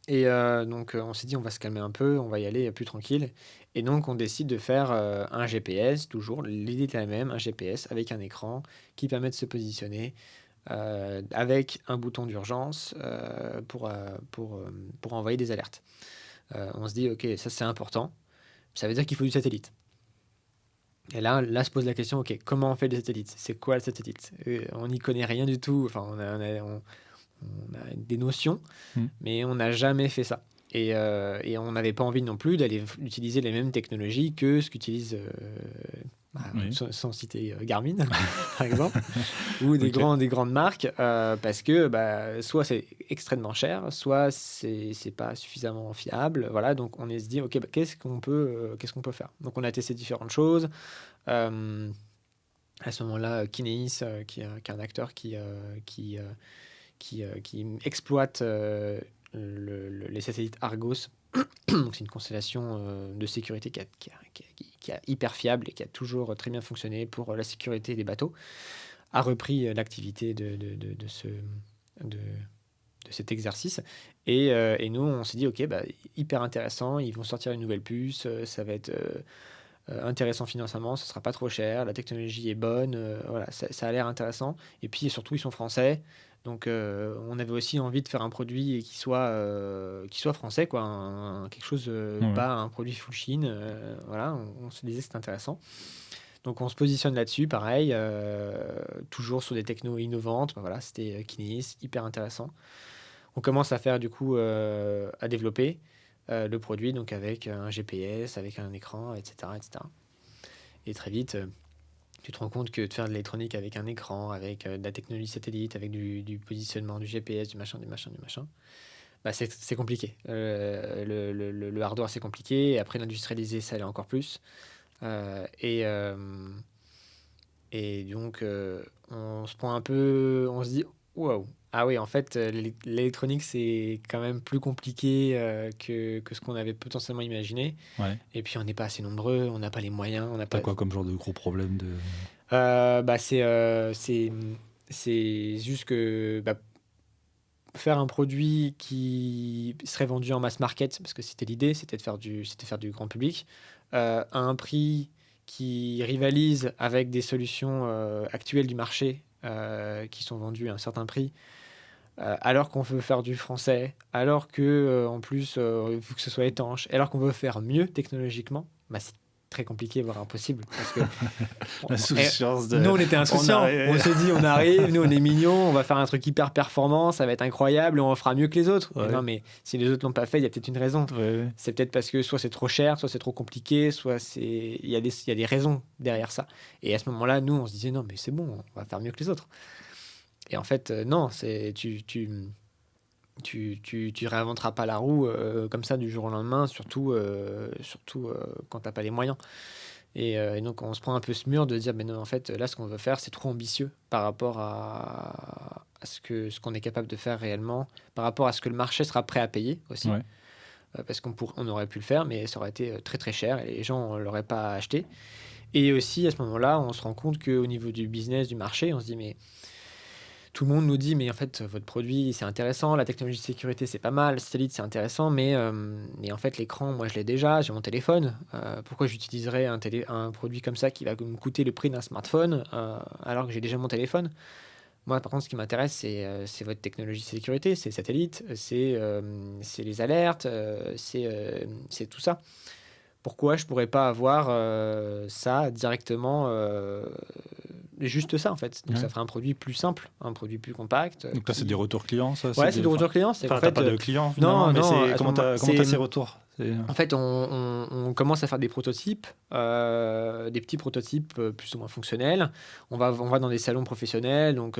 Et donc, on s'est dit, on va se calmer un peu, on va y aller plus tranquille. Et donc, on décide de faire un GPS, toujours. L'idée était la même, un GPS avec un écran qui permet de se positionner, avec un bouton d'urgence pour envoyer des alertes. On se dit, OK, ça c'est important. Ça veut dire qu'il faut du satellite. Et là se pose la question, OK, comment on fait le satellite? C'est quoi le satellite? On n'y connaît rien du tout. Enfin, on a des notions, mais on n'a jamais fait ça. Et on n'avait pas envie non plus d'aller utiliser les mêmes technologies que ce qu'utilisent, sans citer Garmin, par exemple, ou des grandes marques, parce que soit c'est extrêmement cher, soit c'est pas suffisamment fiable. Voilà, donc on se dit, OK, qu'est-ce qu'on peut faire? Donc on a testé différentes choses. À ce moment-là, Kineis, qui est un acteur qui exploite les satellites Argos. Donc c'est une constellation de sécurité qui est hyper fiable et qui a toujours très bien fonctionné pour la sécurité des bateaux, a repris l'activité de cet exercice. Et nous, on s'est dit, OK, hyper intéressant, ils vont sortir une nouvelle puce, ça va être intéressant financièrement, ce sera pas trop cher, la technologie est bonne, voilà, ça a l'air intéressant. Et puis surtout, ils sont français. Donc, on avait aussi envie de faire un produit qui soit français, quoi, quelque chose, pas un produit full Chine. Voilà, on se disait que c'était intéressant. Donc, on se positionne là-dessus, pareil, toujours sur des technos innovantes. Voilà, c'était Kineis, hyper intéressant. On commence à faire, du coup, à développer le produit, donc avec un GPS, avec un écran, etc., etc. Et très vite, tu te rends compte que de faire de l'électronique avec un écran, avec de la technologie satellite, avec du positionnement, du GPS, du machin, c'est compliqué. Le hardware, c'est compliqué. Et après, l'industrialiser, ça l'est encore plus. Et donc, on se prend un peu... On se dit, waouh, ah oui, en fait, l'électronique, c'est quand même plus compliqué que ce qu'on avait potentiellement imaginé. Ouais. Et puis, on n'est pas assez nombreux, on n'a pas les moyens. T'as quoi comme genre de gros problème de... C'est juste que faire un produit qui serait vendu en mass market, parce que c'était l'idée, c'était de faire du grand public, à un prix qui rivalise avec des solutions actuelles du marché qui sont vendues à un certain prix, alors qu'on veut faire du français, alors que en plus il faut que ce soit étanche, alors qu'on veut faire mieux technologiquement, c'est très compliqué, voire impossible. Parce que L'insouciance de... Nous, on était insouciants. On s'est dit, on arrive, nous, on est mignons, on va faire un truc hyper performant, ça va être incroyable, et on fera mieux que les autres. Ouais. Mais non, mais si les autres l'ont pas fait, il y a peut-être une raison. Ouais. C'est peut-être parce que soit c'est trop cher, soit c'est trop compliqué, soit il y a des raisons derrière ça. Et à ce moment-là, nous, on se disait, non, mais c'est bon, on va faire mieux que les autres. Et en fait, non, tu réinventeras pas la roue comme ça du jour au lendemain, surtout quand t'as pas les moyens. Et donc on se prend un peu ce mur de dire, mais non, en fait, là, ce qu'on veut faire, c'est trop ambitieux par rapport à ce qu'on est capable de faire réellement, par rapport à ce que le marché sera prêt à payer aussi. Ouais. Parce on aurait pu le faire, mais ça aurait été très très cher et les gens ne l'auraient pas acheté. Et aussi, à ce moment-là, on se rend compte qu'au niveau du business, du marché, on se dit, mais tout le monde nous dit, mais en fait, votre produit, c'est intéressant, la technologie de sécurité, c'est pas mal, le satellite, c'est intéressant, mais en fait, l'écran, moi, je l'ai déjà, j'ai mon téléphone. Pourquoi j'utiliserais un produit comme ça qui va me coûter le prix d'un smartphone alors que j'ai déjà mon téléphone? Moi, par contre, ce qui m'intéresse, c'est votre technologie de sécurité, c'est le satellite, c'est les alertes, c'est tout ça. Pourquoi je pourrais pas avoir ça directement, juste ça en fait. Donc ça ferait un produit plus simple, un produit plus compact. Donc là, c'est des retours clients, ça? Ouais, c'est des retours clients. Enfin, t'as pas de clients finalement, mais comment t'as ces retours? En fait, on commence à faire des prototypes, des petits prototypes plus ou moins fonctionnels. On va dans des salons professionnels, donc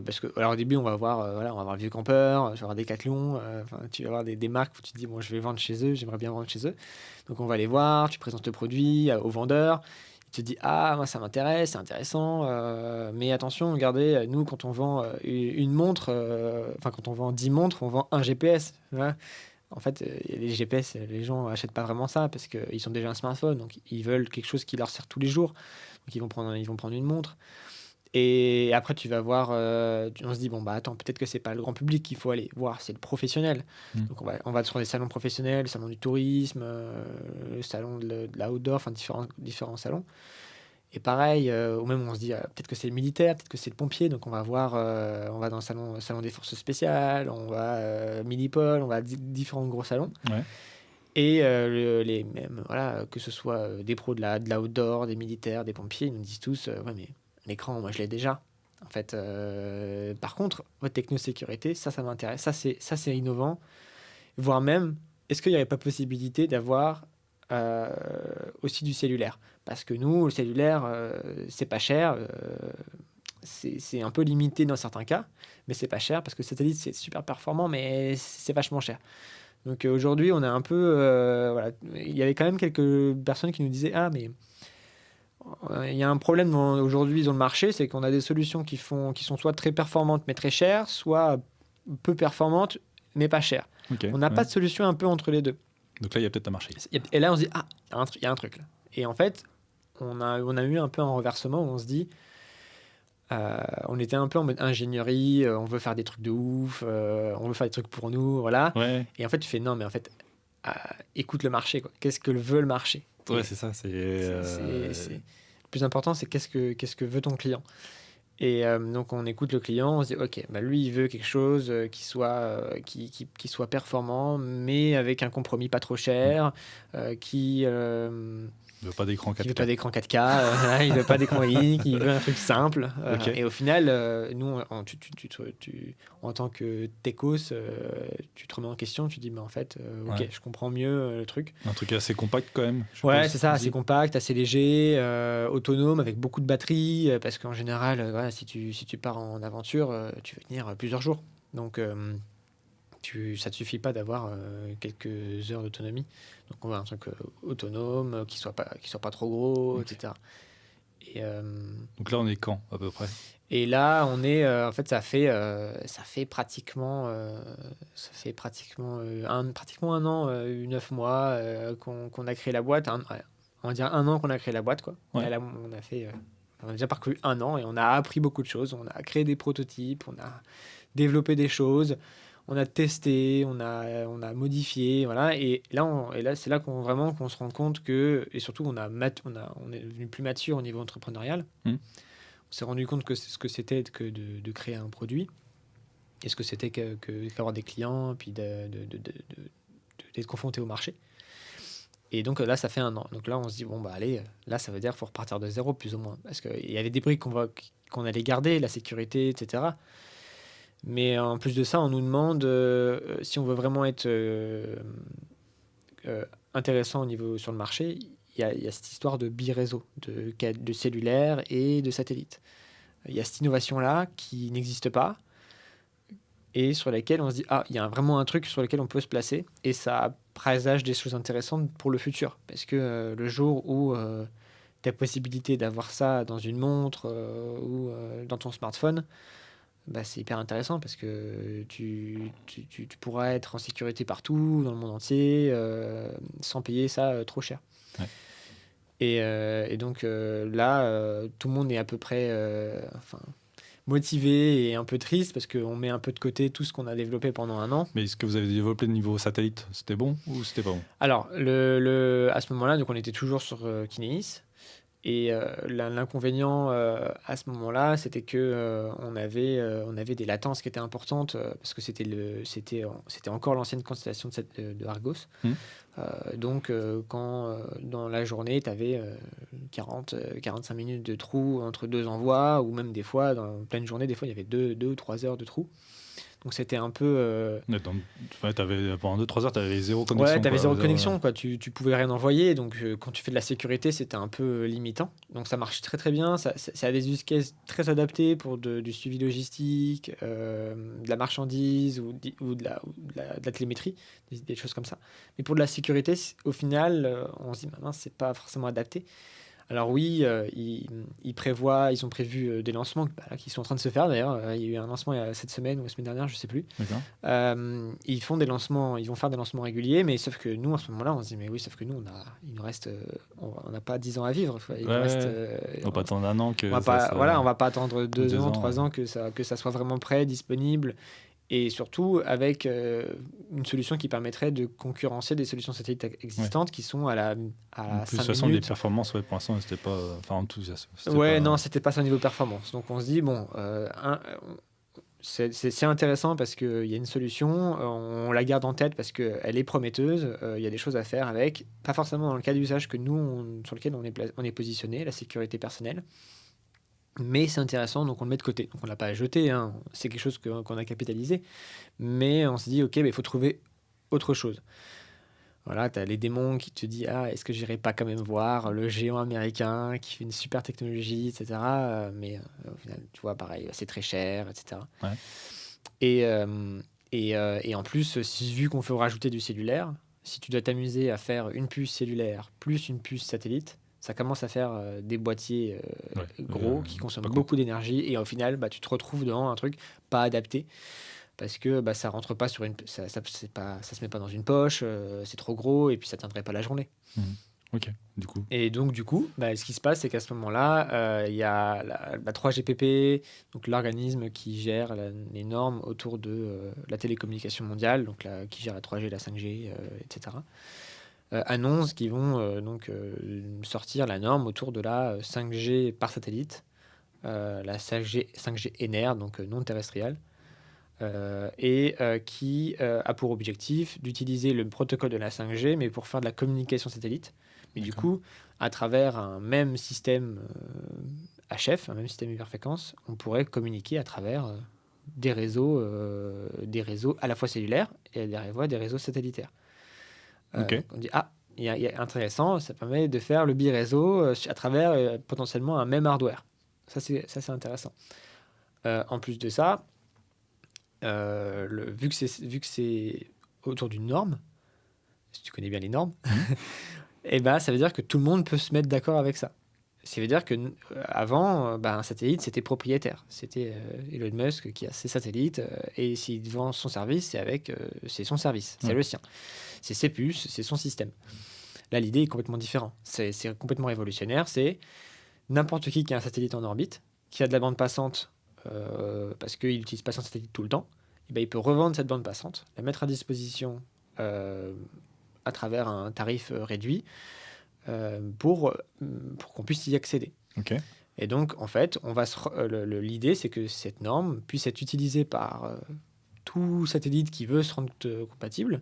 parce que alors au début on va voir Vieux Campeur, je vais voir Decathlon, tu vas voir des marques où tu te dis bon, je vais vendre chez eux, j'aimerais bien vendre chez eux. Donc on va les voir, tu présentes le produit au vendeur. Tu te dis ah moi ça m'intéresse, c'est intéressant, mais attention, regardez, nous quand on vend une montre, quand on vend 10 montres, on vend un GPS. Voilà. En fait, les GPS, les gens n'achètent pas vraiment ça parce qu'ils ont déjà un smartphone, donc ils veulent quelque chose qui leur sert tous les jours. Donc ils vont prendre une montre. Et après, tu vas voir, on se dit, bon, bah attends, peut-être que c'est pas le grand public qu'il faut aller voir, c'est le professionnel. Donc on va sur des salons professionnels, le salon du tourisme, le salon de l'outdoor, enfin différents salons. Et pareil, ou même on se dit, peut-être que c'est le militaire, peut-être que c'est le pompier, donc on va voir, on va dans le salon des forces spéciales, on va Minipol, on va à différents gros salons. Ouais. Et même, voilà, que ce soit des pros de l'outdoor, des militaires, des pompiers, ils nous disent tous, ouais, mais l'écran, moi je l'ai déjà. En fait, par contre, votre technosécurité, ça m'intéresse, ça c'est innovant. Voire même, est-ce qu'il n'y aurait pas possibilité d'avoir aussi du cellulaire? Parce que nous, le cellulaire, c'est pas cher, c'est un peu limité dans certains cas, mais c'est pas cher parce que le satellite, c'est super performant, mais c'est vachement cher. Donc aujourd'hui, on a un peu... voilà, il y avait quand même quelques personnes qui nous disaient, ah, mais il y a un problème aujourd'hui dans le marché, c'est qu'on a des solutions qui sont soit très performantes mais très chères, soit peu performantes mais pas chères. Okay, on n'a pas de solution un peu entre les deux. Donc là, il y a peut-être un marché. Et là, on se dit, ah, il y a un truc là. Et en fait, on a eu un peu un renversement où on se dit, on était un peu en mode ingénierie, on veut faire des trucs de ouf, on veut faire des trucs pour nous, voilà. Ouais. Et en fait, tu fais, non, mais en fait, écoute le marché, quoi. Qu'est-ce que veut le marché? Ouais, c'est ça. Le plus important, c'est qu'est-ce que veut ton client. Et donc, on écoute le client, on se dit, OK, bah lui, il veut quelque chose qui soit performant, mais avec un compromis pas trop cher, qui il veut pas d'écran 4K. Il veut pas d'écran 4K, il veut pas d'écran unique, il veut un truc simple. Okay. Et au final, nous, en tant que techos, tu te remets en question, tu te dis, mais en fait, OK, je comprends mieux le truc. Un truc assez compact quand même. Ouais, c'est ça, assez compact, assez léger, autonome, avec beaucoup de batterie, parce qu'en général, voilà, si tu pars en aventure, tu veux tenir plusieurs jours. Donc, ça te suffit pas d'avoir quelques heures d'autonomie. Donc on veut un truc autonome, qui soit pas trop gros, etc. Et, donc là, on est quand à peu près? Et là, on est, en fait, ça fait pratiquement un an, 9 mois qu'on a créé la boîte. On va dire un an qu'on a créé la boîte, quoi. Ouais. Et là, on a déjà parcouru un an et on a appris beaucoup de choses. On a créé des prototypes, on a développé des choses. On a testé, on a modifié, voilà. Et là, c'est là qu'on se rend compte que, et surtout, on est devenu plus mature au niveau entrepreneurial. On s'est rendu compte que ce que c'était que de créer un produit, et ce que c'était qu'avoir des clients, puis d'être confronté au marché. Et donc là, ça fait un an. Donc là, on se dit, bon, bah allez, là, ça veut dire qu'il faut repartir de zéro, plus ou moins. Parce qu'il y avait des briques qu'on allait garder, la sécurité, etc. Mais en plus de ça, on nous demande, si on veut vraiment être intéressant sur le marché, il y a cette histoire de bi-réseau, de cellulaire et de satellite. Il y a cette innovation-là qui n'existe pas et sur laquelle on se dit, ah, il y a vraiment un truc sur lequel on peut se placer et ça présage des choses intéressantes pour le futur. Parce que le jour où tu as possibilité d'avoir ça dans une montre ou dans ton smartphone, bah, c'est hyper intéressant parce que tu pourras être en sécurité partout, dans le monde entier, sans payer ça trop cher. Ouais. Et donc là, tout le monde est à peu près motivé et un peu triste parce qu'on met un peu de côté tout ce qu'on a développé pendant un an. Mais ce que vous avez développé niveau satellite, c'était bon ou c'était pas bon? Alors, à ce moment-là, donc on était toujours sur Kinéis. Et l'inconvénient à ce moment-là, c'était que on avait des latences qui étaient importantes parce que c'était encore l'ancienne constellation de Argos. Donc, quand dans la journée, tu avais 40-45 minutes de trou entre deux envois, ou même des fois, dans pleine journée, des fois, il y avait 2 ou 3 heures de trou. Donc c'était un peu... pendant 2-3 heures, tu avais zéro connexion. Ouais, tu avais zéro connexion, quoi. Tu pouvais rien envoyer. Donc quand tu fais de la sécurité, c'était un peu limitant. Donc ça marche très très bien. Ça a des use cases très adaptés pour du suivi logistique, de la marchandise ou de la télémétrie, des choses comme ça. Mais pour de la sécurité, au final, on se dit, mince, c'est pas forcément adapté. Alors oui, ils ont prévu des lancements qui sont en train de se faire d'ailleurs. Il y a eu un lancement cette semaine ou la semaine dernière, je sais plus. D'accord. Ils vont faire des lancements réguliers, mais sauf que nous, à ce moment-là, on se dit, mais oui, sauf que nous, il nous reste, on n'a pas 10 ans à vivre. Il nous reste, On va pas attendre un an que on va ça pas, soit- voilà, on va pas attendre 2 ans, 3 ouais. ans que ça soit vraiment prêt, disponible. Et surtout avec une solution qui permettrait de concurrencer des solutions satellites existantes qui sont à En plus, de 5 toute façon, les minutes. performances, pour l'instant, c'était pas. Enfin, en tout, Non, c'était pas ça au niveau performance. Donc on se dit, bon, c'est intéressant parce qu'il y a une solution, on la garde en tête parce qu'elle est prometteuse, il y a des choses à faire avec, pas forcément dans le cas d'usage que nous, sur lequel on est positionné, la sécurité personnelle. Mais c'est intéressant, donc on le met de côté. Donc on ne l'a pas jeté, hein. C'est quelque chose qu'on a capitalisé. Mais on se dit, ok, il faut trouver autre chose. Voilà, tu as les démons qui te disent, ah, est-ce que j'irai pas quand même voir le géant américain qui fait une super technologie, etc. Mais au final, tu vois, pareil, c'est très cher, etc. Ouais. Et en plus, vu qu'on faut rajouter du cellulaire, si tu dois t'amuser à faire une puce cellulaire plus une puce satellite, ça commence à faire des boîtiers gros qui consomment beaucoup d'énergie et au final tu te retrouves dans un truc pas adapté parce que ça rentre pas sur ça se met pas dans une poche, c'est trop gros et puis ça tiendrait pas la journée. Ok, du coup. Et donc du coup, ce qui se passe, c'est qu'à ce moment-là, il y a la 3GPP, donc l'organisme qui gère les normes autour de la télécommunication mondiale, donc qui gère la 3G, la 5G, etc. Annonce qu'ils vont sortir la norme autour de la 5G par satellite, la 5G NR, donc non terrestrielle, qui a pour objectif d'utiliser le protocole de la 5G, mais pour faire de la communication satellite. Mais du coup, à travers un même système HF, un même système hyperfréquence, on pourrait communiquer à travers des réseaux à la fois cellulaires et à la fois des réseaux satellitaires. Donc on dit, il y a intéressant, ça permet de faire le bi-réseau à travers potentiellement un même hardware. Ça, c'est intéressant. En plus de ça, vu que c'est autour d'une norme, si tu connais bien les normes, et ça veut dire que tout le monde peut se mettre d'accord avec ça. Ça veut dire que avant, un satellite, c'était propriétaire. C'était Elon Musk qui a ses satellites, et s'il vend son service, c'est son service, c'est le sien. C'est ses puces, c'est son système. Là, l'idée est complètement différente. C'est complètement révolutionnaire. C'est n'importe qui a un satellite en orbite, qui a de la bande passante, parce qu'il n'utilise pas son satellite tout le temps, et il peut revendre cette bande passante, la mettre à disposition à travers un tarif réduit pour qu'on puisse y accéder. Okay. Et donc, en fait, l'idée, c'est que cette norme puisse être utilisée par tout satellite qui veut se rendre compatible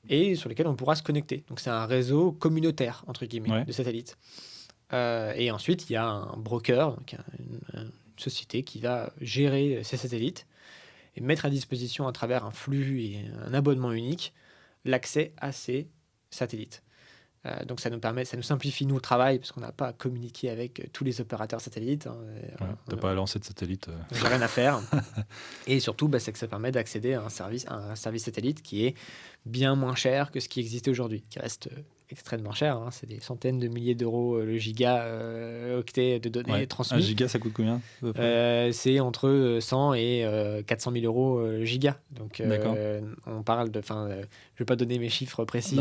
et sur lequel on pourra se connecter. Donc, c'est un réseau communautaire, entre guillemets, de satellites. Et ensuite, il y a un broker, donc une société qui va gérer ces satellites et mettre à disposition à travers un flux et un abonnement unique l'accès à ces satellites. Donc ça nous simplifie nous le travail parce qu'on n'a pas à communiquer avec tous les opérateurs satellites. T'as pas à lancer de satellite. J'ai rien à faire. Et surtout, c'est que ça permet d'accéder à un service satellite qui est bien moins cher que ce qui existait aujourd'hui, qui reste extrêmement cher. Hein. C'est des centaines de milliers d'euros le giga-octet de données transmises. Un giga, ça coûte combien c'est entre 100 et 400 000 euros le giga. Donc, on parle de... je ne vais pas donner mes chiffres précis.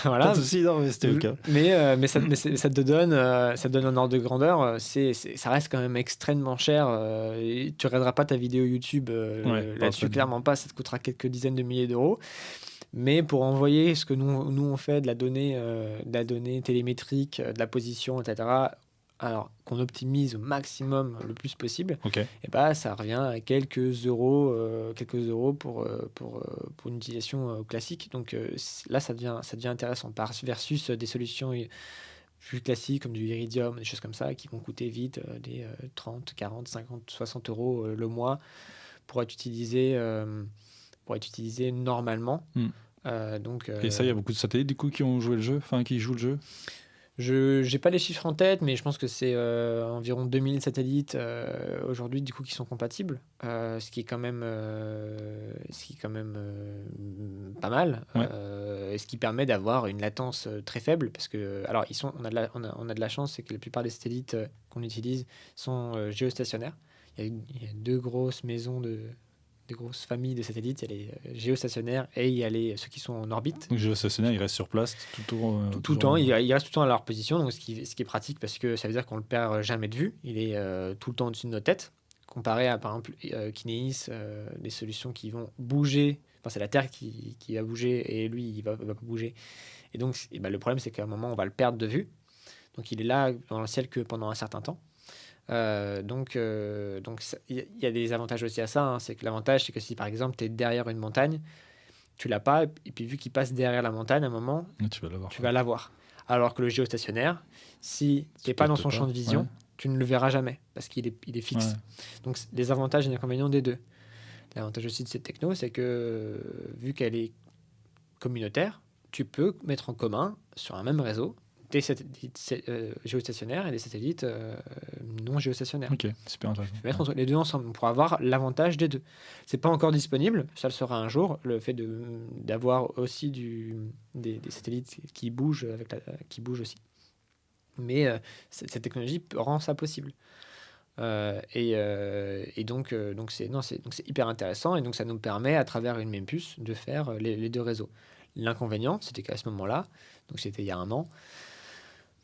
Voilà. Pas de souci, non, mais c'était le cas. Mais ça te donne un ordre de grandeur. Ça reste quand même extrêmement cher. Tu ne regarderas pas ta vidéo YouTube là-dessus, clairement pas. Ça te coûtera quelques dizaines de milliers d'euros. Mais pour envoyer ce que nous on fait de la donnée télémétrique, de la position, etc., alors qu'on optimise au maximum le plus possible, et ça revient à quelques euros pour une utilisation classique. Donc là, ça devient intéressant versus des solutions plus classiques comme du Iridium, des choses comme ça, qui vont coûter vite des 30, 40, 50, 60 euros le mois pour être utilisé normalement. Et ça, il y a beaucoup de satellites du coup qui ont joué le jeu, qui jouent le jeu. Je n'ai pas les chiffres en tête, mais je pense que c'est environ 2000 satellites aujourd'hui du coup qui sont compatibles, ce qui est quand même, pas mal, Ouais. et ce qui permet d'avoir une latence très faible parce que alors on a de la chance, c'est que la plupart des satellites qu'on utilise sont géostationnaires. Il y a deux grosses des grosses familles de satellites. Il y a les géostationnaires et il y a ceux qui sont en orbite. Donc géostationnaire, il reste sur place Tout le temps, il reste tout le temps à leur position, donc ce qui est pratique parce que ça veut dire qu'on le perd jamais de vue. Il est tout le temps au-dessus de nos têtes, comparé à par exemple Kinéis, des solutions qui vont bouger. Enfin, c'est la Terre qui va bouger et lui, il va pas bouger. Et donc, le problème, c'est qu'à un moment, on va le perdre de vue. Donc, il est là dans le ciel que pendant un certain temps. Donc, il y a des avantages aussi à ça. Hein. C'est que l'avantage, c'est que si par exemple, tu es derrière une montagne, tu l'as pas, et puis vu qu'il passe derrière la montagne, à un moment, tu vas l'avoir. Alors que le géostationnaire, si tu n'es pas dans son champ de vision, tu ne le verras jamais, parce qu'il est fixe. Ouais. Donc les avantages et les inconvénients des deux. L'avantage aussi de cette techno, c'est que vu qu'elle est communautaire, tu peux mettre en commun sur un même réseau des satellites géostationnaires et des satellites non géostationnaires. Ok, super intéressant. Tu peux mettre les deux ensemble pour avoir l'avantage des deux. C'est pas encore disponible, ça le sera un jour. Le fait d'avoir aussi des satellites qui bougent qui bougent aussi. Mais cette technologie rend ça possible. Et donc c'est hyper intéressant et donc ça nous permet à travers une même puce de faire les deux réseaux. L'inconvénient, c'était qu'à ce moment-là, donc c'était il y a un an,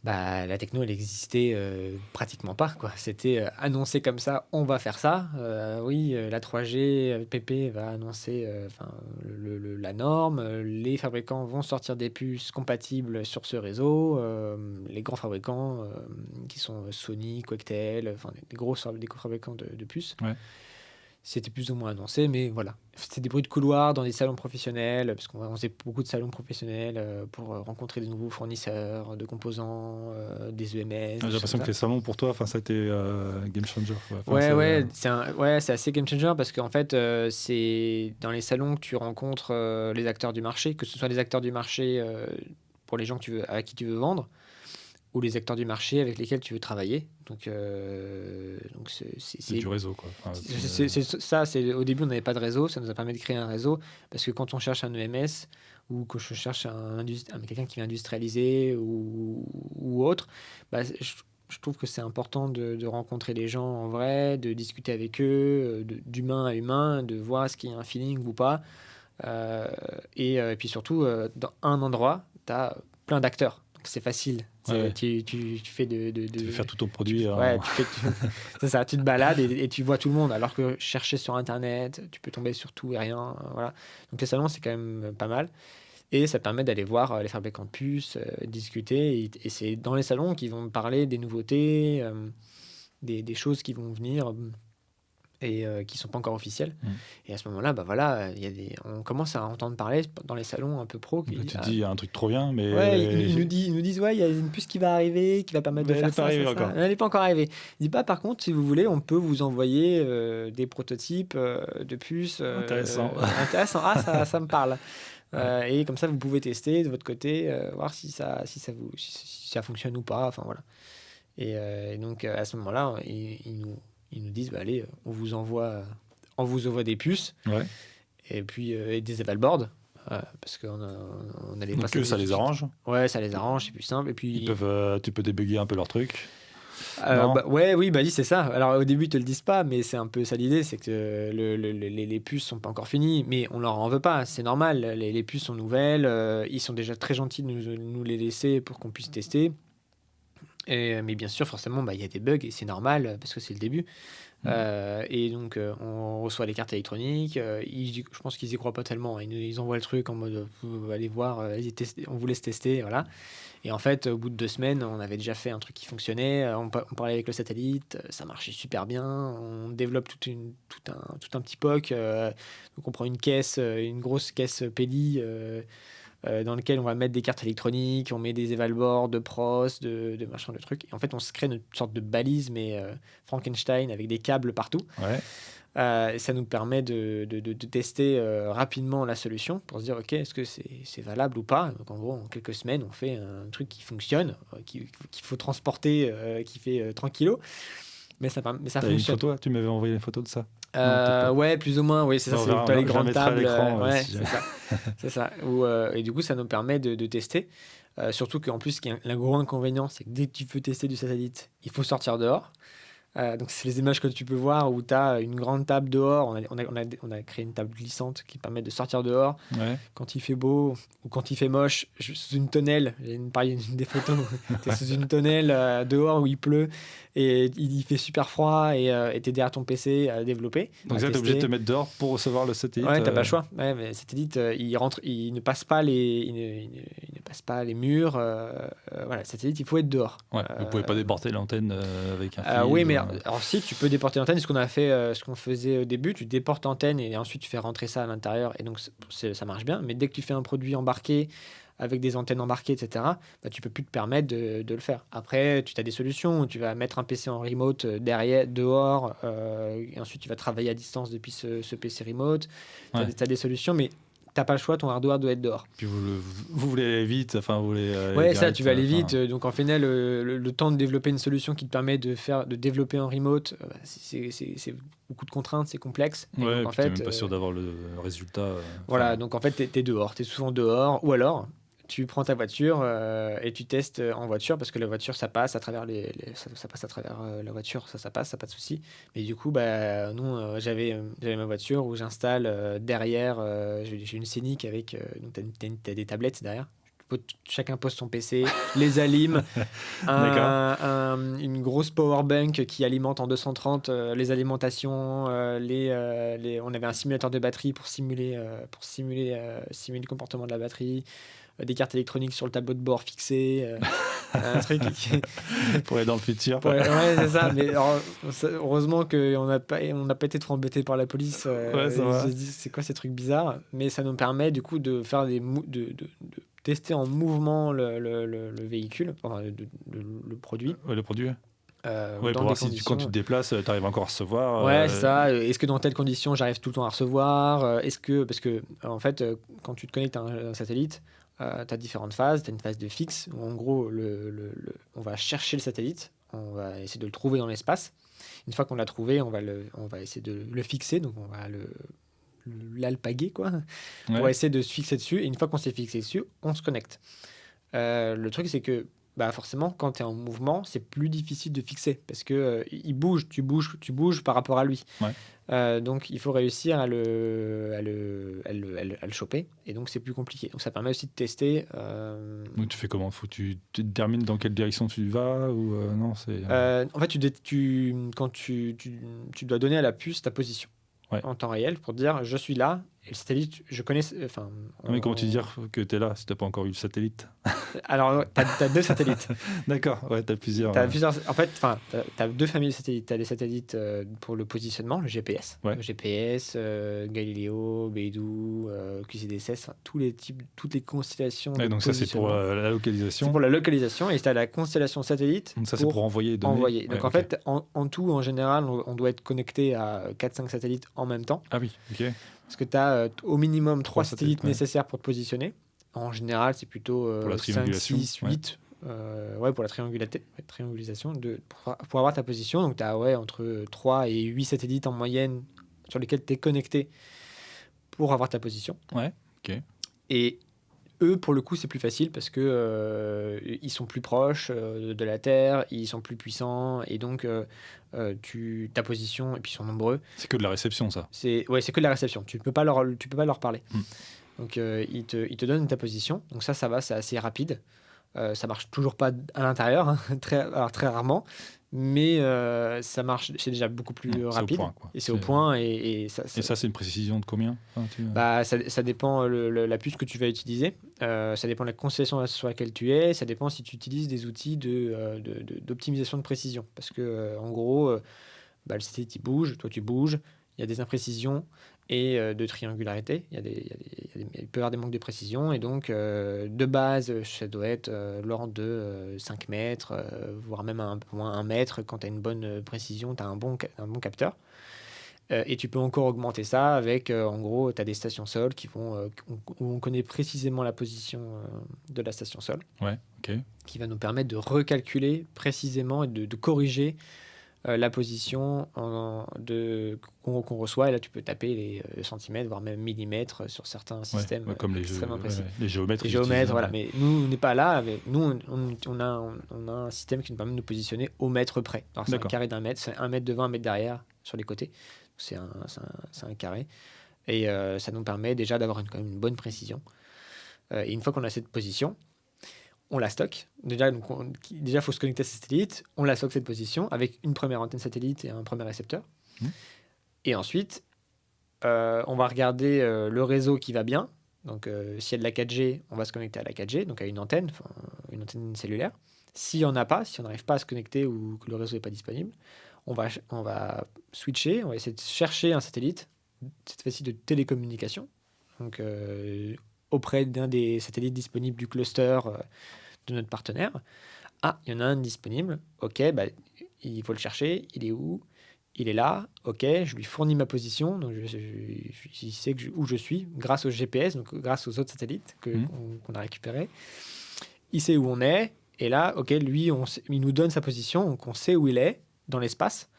la techno, elle existait pratiquement pas, quoi. C'était annoncé comme ça, on va faire ça. Oui, la 3G PP va annoncer la norme. Les fabricants vont sortir des puces compatibles sur ce réseau. Les grands fabricants qui sont Sony, Quectel, des gros fabricants de puces. Ouais. C'était plus ou moins annoncé, mais voilà. C'était des bruits de couloir dans des salons professionnels, parce qu'on faisait beaucoup de salons professionnels pour rencontrer des nouveaux fournisseurs de composants, des EMS. J'ai l'impression que les salons, pour toi, ça a été game changer. C'est assez game changer, parce qu'en fait, c'est dans les salons que tu rencontres les acteurs du marché, que ce soit les acteurs du marché pour les gens à qui tu veux vendre, ou les acteurs du marché avec lesquels tu veux travailler. Donc c'est du réseau, quoi. Au début, on n'avait pas de réseau. Ça nous a permis de créer un réseau. Parce que quand on cherche un EMS ou que je cherche quelqu'un qui veut industrialiser ou autre, je trouve que c'est important de rencontrer les gens en vrai, de discuter avec eux, d'humain à humain, de voir ce qu'il y a un feeling ou pas. Et puis surtout, dans un endroit, tu as plein d'acteurs. C'est facile. Ouais. Tu fais tu veux faire tout ton produit. C'est ça, tu te balades et tu vois tout le monde. Alors que chercher sur Internet, tu peux tomber sur tout et rien. Voilà. Donc les salons, c'est quand même pas mal. Et ça permet d'aller voir les fabricants de puces, discuter. Et c'est dans les salons qu'ils vont parler des nouveautés, des choses qui vont venir et qui ne sont pas encore officielles. Et à ce moment-là, on commence à entendre parler dans les salons un peu pro. Tu te dis, il y a un truc trop bien, mais... Ouais, ils nous disent, il y a une puce qui va arriver, qui va permettre de faire ça. Elle n'est pas encore arrivée. Ils disent, par contre, si vous voulez, on peut vous envoyer des prototypes de puces. Intéressant. Ah, ça me parle. Et comme ça, vous pouvez tester de votre côté, voir si ça fonctionne ou pas. Enfin, voilà. Et donc, à ce moment-là, ils nous disent, allez, on vous envoie des puces, et puis des evalboards, parce qu'on a les donc ça les arrange. Ouais, ça les arrange, c'est plus simple. Et puis tu peux débugger un peu leur truc. Oui, c'est ça. Alors au début, ils te le disent pas, mais c'est un peu ça l'idée, c'est que les puces sont pas encore finies, mais on leur en veut pas, c'est normal. Les puces sont nouvelles, ils sont déjà très gentils de nous les laisser pour qu'on puisse tester. Mais bien sûr, forcément, il y a des bugs et c'est normal parce que c'est le début. Et donc, on reçoit les cartes électroniques. Je pense qu'ils y croient pas tellement. Ils envoient le truc en mode allez voir, on vous laisse tester. Voilà. Et en fait, au bout de 2 semaines, on avait déjà fait un truc qui fonctionnait. On parlait avec le satellite, ça marchait super bien. On développe tout un petit POC. Donc, on prend une grosse caisse Peli. Dans lequel on va mettre des cartes électroniques, on met des evalboards de pros, de machin, de trucs. Et en fait, on se crée une sorte de balise, mais Frankenstein, avec des câbles partout. Ouais. Et ça nous permet de tester rapidement la solution pour se dire, OK, est-ce que c'est valable ou pas? Donc, en gros, en quelques semaines, on fait un truc qui fonctionne, qu'il faut transporter, qui fait 30 kilos, mais ça T'as une fonctionne. photo, tu m'avais envoyé une photo de ça? Non, peut-être pas. Ouais, plus ou moins, oui, c'est ça, On c'est verra, tu as les je la grandes mettrai à tables. l'écran, Ouais, si c'est jamais. ça. C'est ça. Et du coup, ça nous permet de tester. Surtout qu'en plus, le gros inconvénient, c'est que dès que tu veux tester du satellite, il faut sortir dehors. Donc, c'est les images que tu peux voir où tu as une grande table dehors. On a créé une table glissante qui permet de sortir dehors Ouais. quand il fait beau ou quand il fait moche, sous une tonnelle. J'ai pareil, des photos où tu es sous une tonnelle dehors où il pleut et il fait super froid et tu es derrière ton PC à développer. Donc à ça, t'es obligé de te tester. mettre dehors pour recevoir le satellite. Ouais, t'as pas le choix. Ouais, mais le satellite, il ne passe pas il ne passe pas les murs. Voilà, le satellite, il faut être dehors. Ouais, vous pouvez pas déporter l'antenne avec un fil. Oui, mais alors si tu peux déporter l'antenne, ce qu'on a fait, ce qu'on faisait au début, tu déportes l'antenne et ensuite tu fais rentrer ça à l'intérieur et donc ça marche bien. Mais dès que tu fais un produit embarqué avec des antennes embarquées, etc., bah, tu peux plus te permettre de le faire. Après, tu as des solutions où tu vas mettre un PC en remote derrière, dehors, et ensuite tu vas travailler à distance depuis ce PC remote. Tu as, Ouais. des solutions, mais t'as pas le choix, ton hardware doit être dehors. Puis vous voulez aller vite, enfin vous voulez aller Ouais, ça, direct, tu vas aller vite. enfin, Donc, en final, le temps de développer une solution qui te permet de développer en remote, c'est beaucoup de contraintes, c'est complexe. Et ouais, donc, et en puis t'es fait, même pas sûr d'avoir le résultat. voilà, Enfin, donc en fait, t'es dehors, t'es souvent dehors, ou alors tu prends ta voiture et tu testes en voiture parce que la voiture ça passe à travers ça passe à travers la voiture, ça passe, ça pas de souci. Mais du coup, bah nous, j'avais ma voiture où j'installe derrière, j'ai une Scénic avec donc t'as des tablettes derrière. Chacun pose son PC, les allume, D'accord. une grosse power bank qui alimente en 230 les alimentations, on avait un simulateur de batterie pour simuler le comportement de la batterie, des cartes électroniques sur le tableau de bord fixé, un truc qui... Pour aller dans le futur. Ouais, c'est ça, mais alors, heureusement qu'on n'a pas été trop embêté par la police, Ouais, ça ils se va. disent c'est quoi ces trucs bizarres, mais ça nous permet du coup de faire de tester en mouvement le véhicule, enfin, le produit, Ouais, le produit. Ouais, dans pour des voir si quand tu te conditions. déplaces, tu arrives encore à recevoir. Ouais, c'est ça. Est-ce que dans telles conditions, j'arrive tout le temps à recevoir? Parce que, en fait, quand tu te connectes à un satellite, tu as différentes phases. Tu as une phase de fixe, où en gros, on va chercher le satellite, on va essayer de le trouver dans l'espace. Une fois qu'on l'a trouvé, on va essayer de le fixer, donc on va l'alpaguer, quoi, pour Ouais. essayer de se fixer dessus. Et une fois qu'on s'est fixé dessus, on se connecte. Le truc, c'est que bah forcément, quand tu es en mouvement, c'est plus difficile de fixer parce que il bouge, tu bouges par rapport à lui. Ouais. Donc, il faut réussir à le choper et donc c'est plus compliqué. Donc, ça permet aussi de tester. Donc tu fais comment? Faut que tu détermines dans quelle direction tu vas ou non, c'est. En fait, quand tu dois donner à la puce ta position Ouais. en temps réel pour dire je suis là et le satellite, je connais. Enfin, Non, mais comment tu dis que tu es là si tu n'as pas encore eu le satellite? alors, tu as deux satellites. D'accord, ouais, tu as plusieurs. En fait, t'as deux familles de satellites. Tu as des satellites pour le positionnement, le GPS. Ouais. Le GPS, Galileo, Beidou, QCD16, enfin, toutes les constellations Ouais, de donc ça, c'est pour positionnement. la localisation. C'est pour la localisation et tu as la constellation satellite Donc ça, c'est pour envoyer les données. envoyer. Donc Ouais, en ok. fait, en tout, en général, on doit être connecté à 4-5 satellites en même temps. Ah oui, ok. Parce que tu as au minimum 3 satellites ouais. nécessaires pour te positionner. En général, c'est plutôt Pour la 5, triangulation, 6, ouais. 8. Ouais, pour la triangulisation, pour avoir ta position. Donc, tu as entre 3 et 8 satellites en moyenne sur lesquels tu es connecté pour avoir ta position. Ouais, ok. Et eux, pour le coup, c'est plus facile parce que ils sont plus proches de la Terre, ils sont plus puissants, et donc ta position, et puis ils sont nombreux. C'est que de la réception, ça. C'est que de la réception. Tu peux pas leur parler. Mm. Donc ils te donnent ta position. Donc ça va, c'est assez rapide. Ça marche toujours pas à l'intérieur, hein, très rarement, mais ça marche. C'est déjà beaucoup plus C'est au rapide point, quoi. et c'est au point et ça. Et ça, c'est une précision de combien? Enfin, Bah, ça dépend la puce que tu vas utiliser. Ça dépend de la constellation sur laquelle tu es. Ça dépend si tu utilises des outils d'optimisation de précision. Parce que, en gros, bah, le satellite il bouge, toi tu bouges, il y a des imprécisions et de triangularité. Il peut y avoir des manques de précision. Et donc, de base, ça doit être l'ordre de 5 mètres, voire même moins 1 mètre. Quand tu as une bonne précision, tu as un bon capteur. Et tu peux encore augmenter ça avec, en gros, tu as des stations sol où on connaît précisément la position de la station sol, Ouais, ok. qui va nous permettre de recalculer précisément et de corriger la position qu'on reçoit. Et là, tu peux taper les centimètres, voire même millimètres sur certains systèmes comme les extrêmement précis. Les géomètres. Les géomètres, voilà. Mais nous, on n'est pas là. Nous, on a un système qui nous permet de nous positionner au mètre près. Alors, c'est un carré d'1 mètre, c'est 1 mètre devant, 1 mètre derrière sur les côtés. C'est un carré. Et ça nous permet déjà d'avoir quand même une bonne précision. Et une fois qu'on a cette position, on la stocke. Déjà, il faut se connecter à ce satellite. On la stocke cette position avec une première antenne satellite et un premier récepteur. Et ensuite, on va regarder le réseau qui va bien. Donc, s'il y a de la 4G, on va se connecter à la 4G, donc à une antenne cellulaire. S'il n'y en a pas, si on n'arrive pas à se connecter ou que le réseau n'est pas disponible, on va switcher, on va essayer de chercher un satellite, cette fois-ci de télécommunication, donc auprès d'un des satellites disponibles du cluster de notre partenaire. Ah, il y en a un disponible, ok, il faut le chercher, il est où ? Il est là, ok, je lui fournis ma position, donc il sait où je suis grâce au GPS, donc grâce aux autres satellites qu'on a récupérés. Il sait où on est, et là, ok, lui, il nous donne sa position, donc on sait où il est dans l'espace.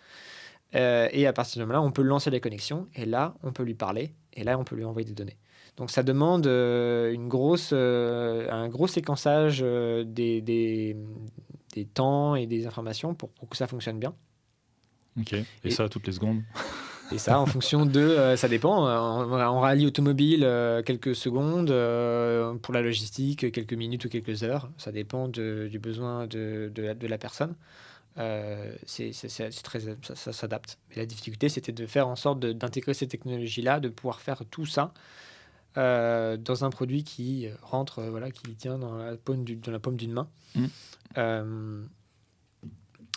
Et à partir de là, on peut lancer les connexions, et là, on peut lui parler, et là, on peut lui envoyer des données. Donc ça demande un gros séquençage des temps et des informations pour que ça fonctionne bien. Ok, et ça toutes les secondes. Et ça, en fonction de... ça dépend. En rallye automobile, quelques secondes. Pour la logistique, quelques minutes ou quelques heures. Ça dépend du besoin de la personne. Ça s'adapte. Mais la difficulté, c'était de faire en sorte d'intégrer ces technologies-là, de pouvoir faire tout ça dans un produit qui rentre, qui tient dans la paume d'une main.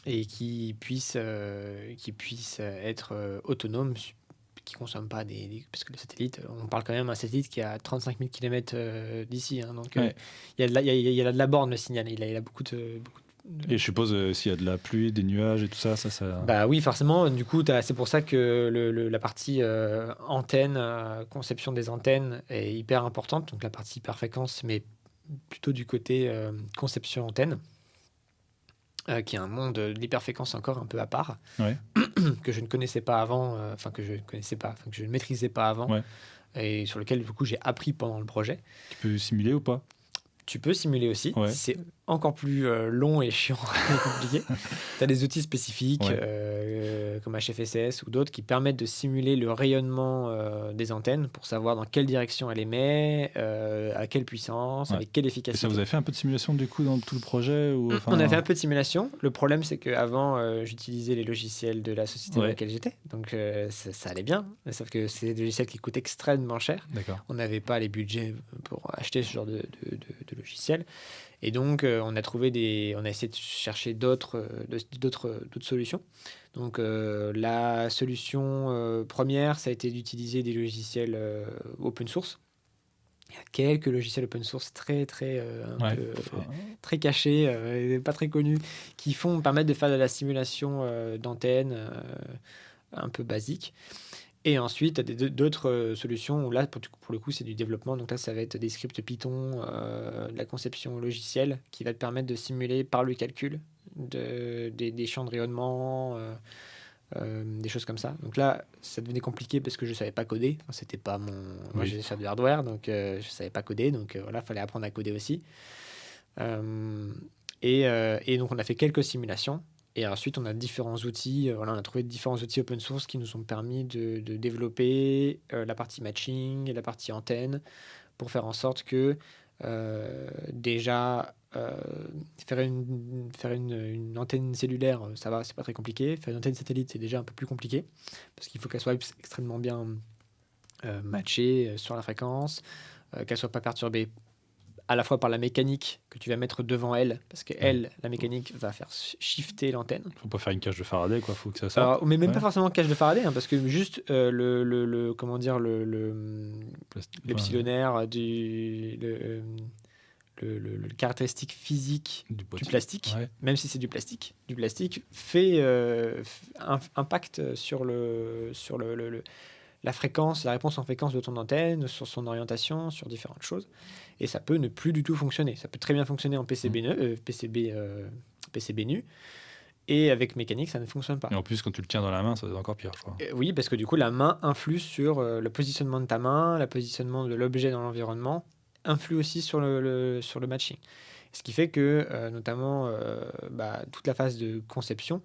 Et qui puisse être autonome, qui ne consomme pas parce que le satellite, on parle quand même d'un satellite qui est à 35 000 km d'ici, hein, donc il y a de la borne, le signal, il a beaucoup de... Et je suppose s'il y a de la pluie, des nuages et tout ça... Bah oui, forcément, du coup, c'est pour ça que la partie antenne, conception des antennes est hyper importante, donc la partie hyperfréquence, mais plutôt du côté conception antenne. Qui est un monde de l'hyperfréquence encore un peu à part, que je ne connaissais pas avant, que je ne maîtrisais pas avant, et sur lequel, du coup, j'ai appris pendant le projet. Tu peux simuler ou pas ? Tu peux simuler aussi, c'est encore plus long et chiant et compliqué. Tu as des outils spécifiques comme HFSS ou d'autres qui permettent de simuler le rayonnement des antennes pour savoir dans quelle direction elle émet, à quelle puissance, avec quelle efficacité. Et ça, vous avez fait un peu de simulation du coup dans tout le projet ou, On a fait un peu de simulation. Le problème, c'est qu'avant, j'utilisais les logiciels de la société dans laquelle j'étais, donc ça allait bien, sauf que c'est des logiciels qui coûtent extrêmement cher. D'accord. On n'avait pas les budgets pour acheter ce genre de logiciel. Et donc, on a essayé de chercher d'autres solutions. Donc, la solution première, ça a été d'utiliser des logiciels open source. Il y a quelques logiciels open source très cachés, pas très connus, qui permettent de faire de la simulation d'antennes un peu basique. Et ensuite, tu as d'autres solutions où là, pour le coup, c'est du développement. Donc là, ça va être des scripts Python, de la conception logicielle qui va te permettre de simuler par le calcul des champs de rayonnement, des choses comme ça. Donc là, ça devenait compliqué parce que je ne savais pas coder. Enfin, c'était pas Moi, je faire du hardware, donc je ne savais pas coder. Donc voilà, il fallait apprendre à coder aussi. Et donc, on a fait quelques simulations. Et ensuite, on a différents outils. On a trouvé différents outils open source qui nous ont permis de développer la partie matching et la partie antenne pour faire en sorte que déjà faire une antenne cellulaire, ça va, c'est pas très compliqué. Faire une antenne satellite, c'est déjà un peu plus compliqué parce qu'il faut qu'elle soit extrêmement bien matchée sur la fréquence, qu'elle soit pas perturbée à la fois par la mécanique que tu vas mettre devant elle, parce que la mécanique va faire shifter l'antenne. Faut pas faire une cage de Faraday, quoi. Faut que ça sorte. Mais même pas forcément cage de Faraday, parce que juste le epsilonaire le caractéristique physique du plastique, ouais. même si c'est du plastique fait impact sur la fréquence, la réponse en fréquence de ton antenne, sur son orientation, sur différentes choses. Et ça peut ne plus du tout fonctionner. Ça peut très bien fonctionner en PCB nu. Et avec mécanique, ça ne fonctionne pas. Et en plus, quand tu le tiens dans la main, ça va être encore pire, je crois. Oui, parce que du coup, la main influe sur le positionnement de ta main, le positionnement de l'objet dans l'environnement, influe aussi sur le matching. Ce qui fait que, notamment, toute la phase de conception,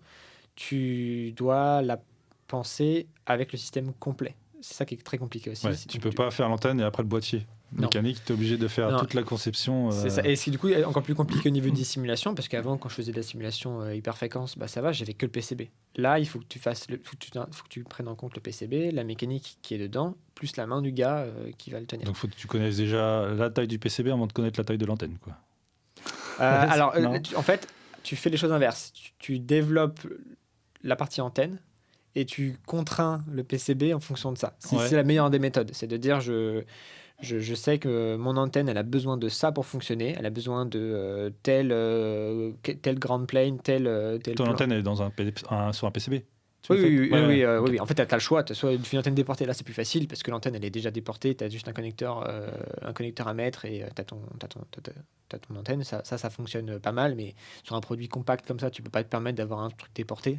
tu dois la penser avec le système complet. C'est ça qui est très compliqué aussi. Ouais, tu peux pas faire l'antenne et après le boîtier. Mécanique, tu es obligé de faire toute la conception. C'est ça. Et ce qui du coup est encore plus compliqué au niveau des simulations, parce qu'avant, quand je faisais de la simulation hyperfréquence, ça va, j'avais que le PCB. Là, il faut que tu prennes en compte le PCB, la mécanique qui est dedans, plus la main du gars qui va le tenir. Donc il faut que tu connaisses déjà la taille du PCB avant de connaître la taille de l'antenne, quoi. En fait, tu fais les choses inverses. Tu développes la partie antenne et tu contrains le PCB en fonction de ça. C'est la meilleure des méthodes. C'est de dire, je sais que mon antenne, elle a besoin de ça pour fonctionner. Elle a besoin de tel ground plane, tel Ton plan. antenne, elle est sur un PCB. Oui. En fait, tu as le choix. Soit tu fais une antenne déportée, là, c'est plus facile parce que l'antenne, elle est déjà déportée. Tu as juste un connecteur à mettre et tu as ton antenne. Ça fonctionne pas mal. Mais sur un produit compact comme ça, tu peux pas te permettre d'avoir un truc déporté.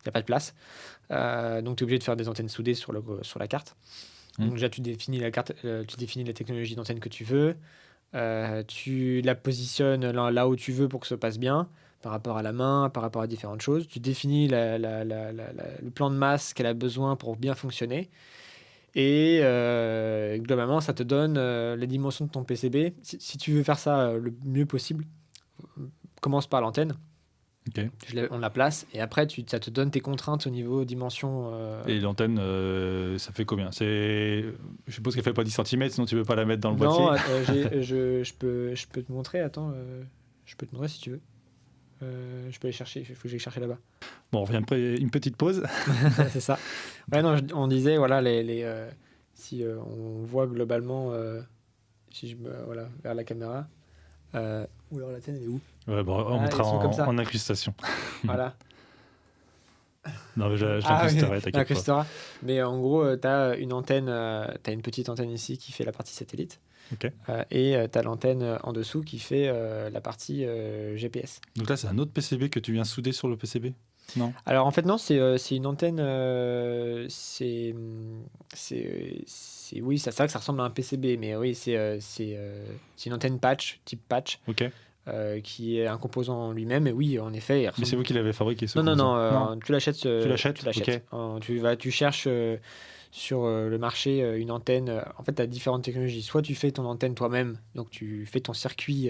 Il n'y a pas de place. Donc, tu es obligé de faire des antennes soudées sur la carte. Donc, déjà, tu définis la technologie d'antenne que tu veux. Tu la positionnes là où tu veux pour que ça passe bien, par rapport à la main, par rapport à différentes choses. Tu définis le plan de masse qu'elle a besoin pour bien fonctionner. Et globalement, ça te donne les dimensions de ton PCB. Si tu veux faire ça le mieux possible, commence par l'antenne. Okay. On la place et après ça te donne tes contraintes au niveau dimension. Et l'antenne, ça fait combien? Je suppose qu'elle fait pas 10 cm, sinon tu peux pas la mettre dans le boîtier. Non, je peux te montrer. Attends, je peux te montrer si tu veux. Je peux aller chercher. Il faut que j'aille chercher là-bas. Bon, on revient après une petite pause. C'est ça. Ouais, non, on disait voilà si on voit globalement si je me vers la caméra. Ou alors l'antenne elle est où? Ouais, bon, on mettra en incrustation. Voilà. Non, mais je l'incrusterai, t'inquiète pas. Mais en gros, tu as une antenne, tu as une petite antenne ici qui fait la partie satellite. Okay. Et tu as l'antenne en dessous qui fait la partie GPS. Donc là, c'est un autre PCB que tu viens souder sur le PCB? Non. Alors en fait, non, c'est une antenne. Oui, c'est vrai que ça ressemble à un PCB, mais oui, c'est une antenne type patch. Ok. Qui est un composant en lui-même, et oui, en effet. Mais c'est vous qui l'avez fabriqué, ce composant. Non, tu l'achètes. Tu l'achètes. Okay. Tu cherches sur le marché une antenne. En fait, tu as différentes technologies. Soit tu fais ton antenne toi-même, donc tu fais ton circuit,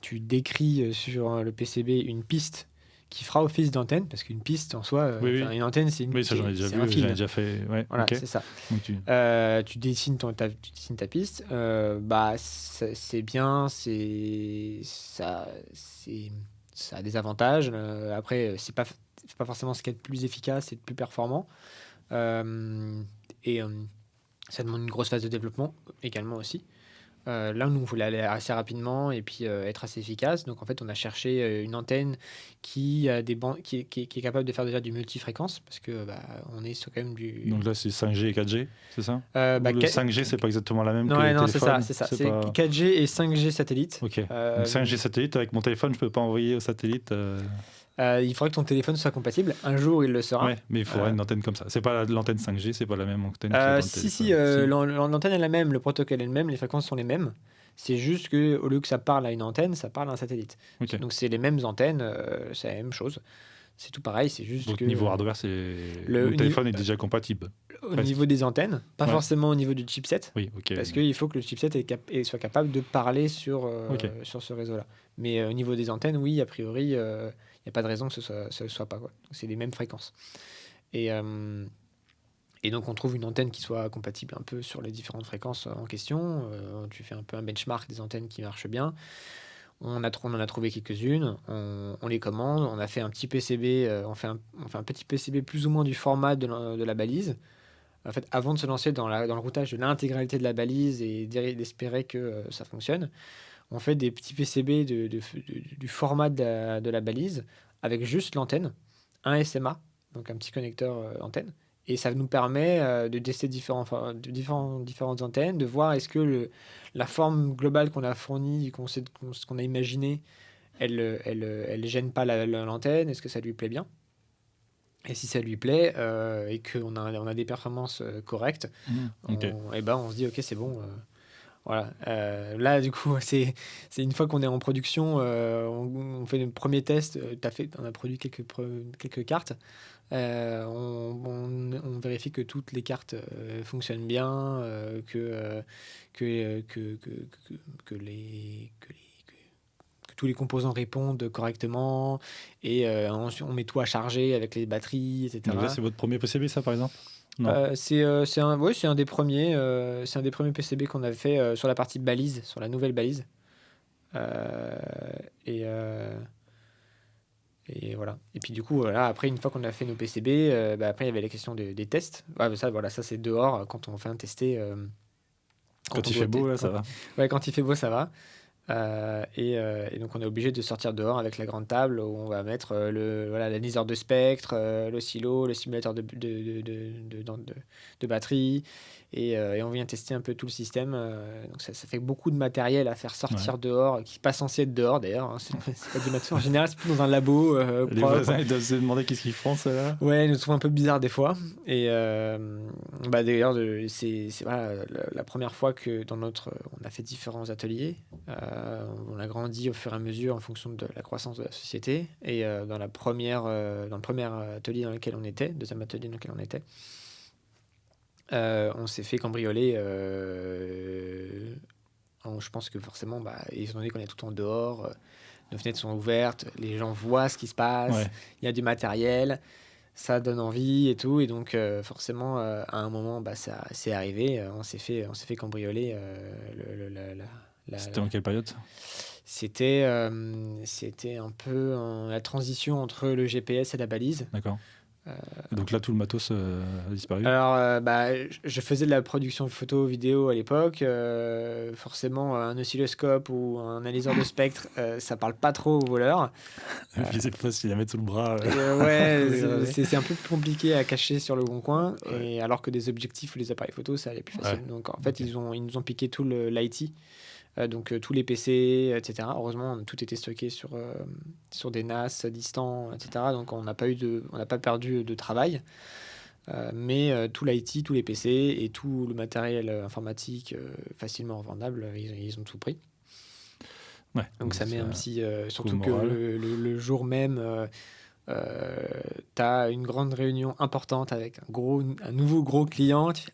tu décris sur le PCB une piste qui fera office d'antenne, parce qu'une piste en soi, une antenne, c'est une. Oui, ça j'en ai déjà vu, j'en ai déjà fait. Ouais, voilà, okay. c'est ça. Donc, tu dessines ta piste. C'est bien, ça a des avantages. Après, c'est pas forcément ce qui est le plus efficace et le plus performant. Ça demande une grosse phase de développement également aussi. Là, nous, on voulait aller assez rapidement et puis être assez efficace. Donc, en fait, on a cherché une antenne qui a qui est capable de faire déjà du multifréquence, parce que on est sur quand même du. Donc là, c'est 5G et 4G, c'est ça? Le 5G, c'est pas exactement la même que les téléphones. Non, c'est ça. C'est 4G et 5G satellite. Ok. Donc 5G satellite, avec mon téléphone, je peux pas envoyer au satellite. Il faudrait que ton téléphone soit compatible. Un jour, il le sera. Ouais, mais il faudrait une antenne comme ça. C'est pas l'antenne 5G, c'est pas la même antenne que dans le téléphone. Si, l'antenne est la même, le protocole est le même, les fréquences sont les mêmes. C'est juste que au lieu que ça parle à une antenne, ça parle à un satellite. Okay. Donc c'est les mêmes antennes, c'est la même chose. C'est tout pareil, c'est juste donc, que... niveau hardware, le téléphone est déjà compatible. Au niveau des antennes, pas forcément au niveau du chipset. Oui, ok. Parce qu'il faut que le chipset soit capable de parler sur ce réseau-là. Mais au niveau des antennes, oui, a priori, il n'y a pas de raison que ça ne soit pas. Quoi. C'est les mêmes fréquences. Et donc, on trouve une antenne qui soit compatible un peu sur les différentes fréquences en question. Tu fais un peu un benchmark des antennes qui marchent bien. On en a trouvé quelques-unes. On les commande. On a fait un petit PCB. On fait un petit PCB plus ou moins du format de la balise. En fait, avant de se lancer dans le routage de l'intégralité de la balise et d'espérer que ça fonctionne, on fait des petits PCB du format de la balise avec juste l'antenne, un SMA, donc un petit connecteur antenne. Et ça nous permet de tester différentes antennes, de voir est-ce que la forme globale qu'on a fournie, qu'on a imaginée, elle gêne pas l'antenne, est-ce que ça lui plaît bien? Et si ça lui plaît et qu'on a des performances correctes, Ok. on se dit ok, c'est bon. Voilà. Là, du coup, c'est une fois qu'on est en production, on fait le premier test. On a produit quelques cartes. On vérifie que toutes les cartes fonctionnent bien, que tous les composants répondent correctement, et ensuite on met tout à charger avec les batteries, etc. Donc là, c'est votre premier PCB, ça, par exemple? Non. C'est un des premiers PCB qu'on avait fait sur la partie balise, sur la nouvelle balise. Euh, et, euh, et voilà. Et puis du coup, voilà, après, une fois qu'on a fait nos PCB, après, il y avait la question des tests. Ça c'est dehors, quand on vient tester. Quand il fait beau, là, ça va. Ouais, quand il fait beau, ça va. Et donc, on est obligé de sortir dehors avec la grande table où on va mettre l'analyseur de spectre, l'oscillo, le simulateur de batterie. Et on vient tester un peu tout le système. Donc, ça fait beaucoup de matériel à faire sortir dehors, qui n'est pas censé être dehors d'ailleurs. Hein. C'est pas du matériel. En général, c'est plus dans un labo. Les voisins, ils doivent se demander qu'est-ce qu'ils font, ça là. Ouais, ils nous trouvent un peu bizarre des fois. Et d'ailleurs, c'est voilà, la première fois que on a fait différents ateliers. On a grandi au fur et à mesure en fonction de la croissance de la société. Et dans le premier atelier dans lequel on était, deuxième atelier dans lequel on était, on s'est fait cambrioler. Je pense que forcément, étant donné qu'on est tout le temps dehors, nos fenêtres sont ouvertes, les gens voient ce qui se passe, il y a du matériel, ça donne envie et tout. Et donc, forcément, à un moment, ça c'est arrivé. On s'est fait cambrioler. C'était en quelle période? C'était un peu la transition entre le GPS et la balise. D'accord. Donc là, tout le matos a disparu. Alors, je faisais de la production photo, vidéo à l'époque. Forcément, un oscilloscope ou un analyseur de spectre, ça parle pas trop aux voleurs. Je sais pas s'il la met sous le bras. C'est un peu plus compliqué à cacher sur le bon coin. Et alors que des objectifs ou des appareils photo, ça allait plus facile. Donc en fait, ils nous ont piqué tout l'IT. Donc tous les PC, etc. Heureusement, tout était stocké sur des NAS distants, etc. Donc on n'a pas perdu de travail. Mais tout l'IT, tous les PC et tout le matériel informatique facilement revendable, ils ont tout pris. Ouais, donc ça met un petit... surtout que moral. le jour même, tu as une grande réunion importante avec un nouveau gros client. Tu fais,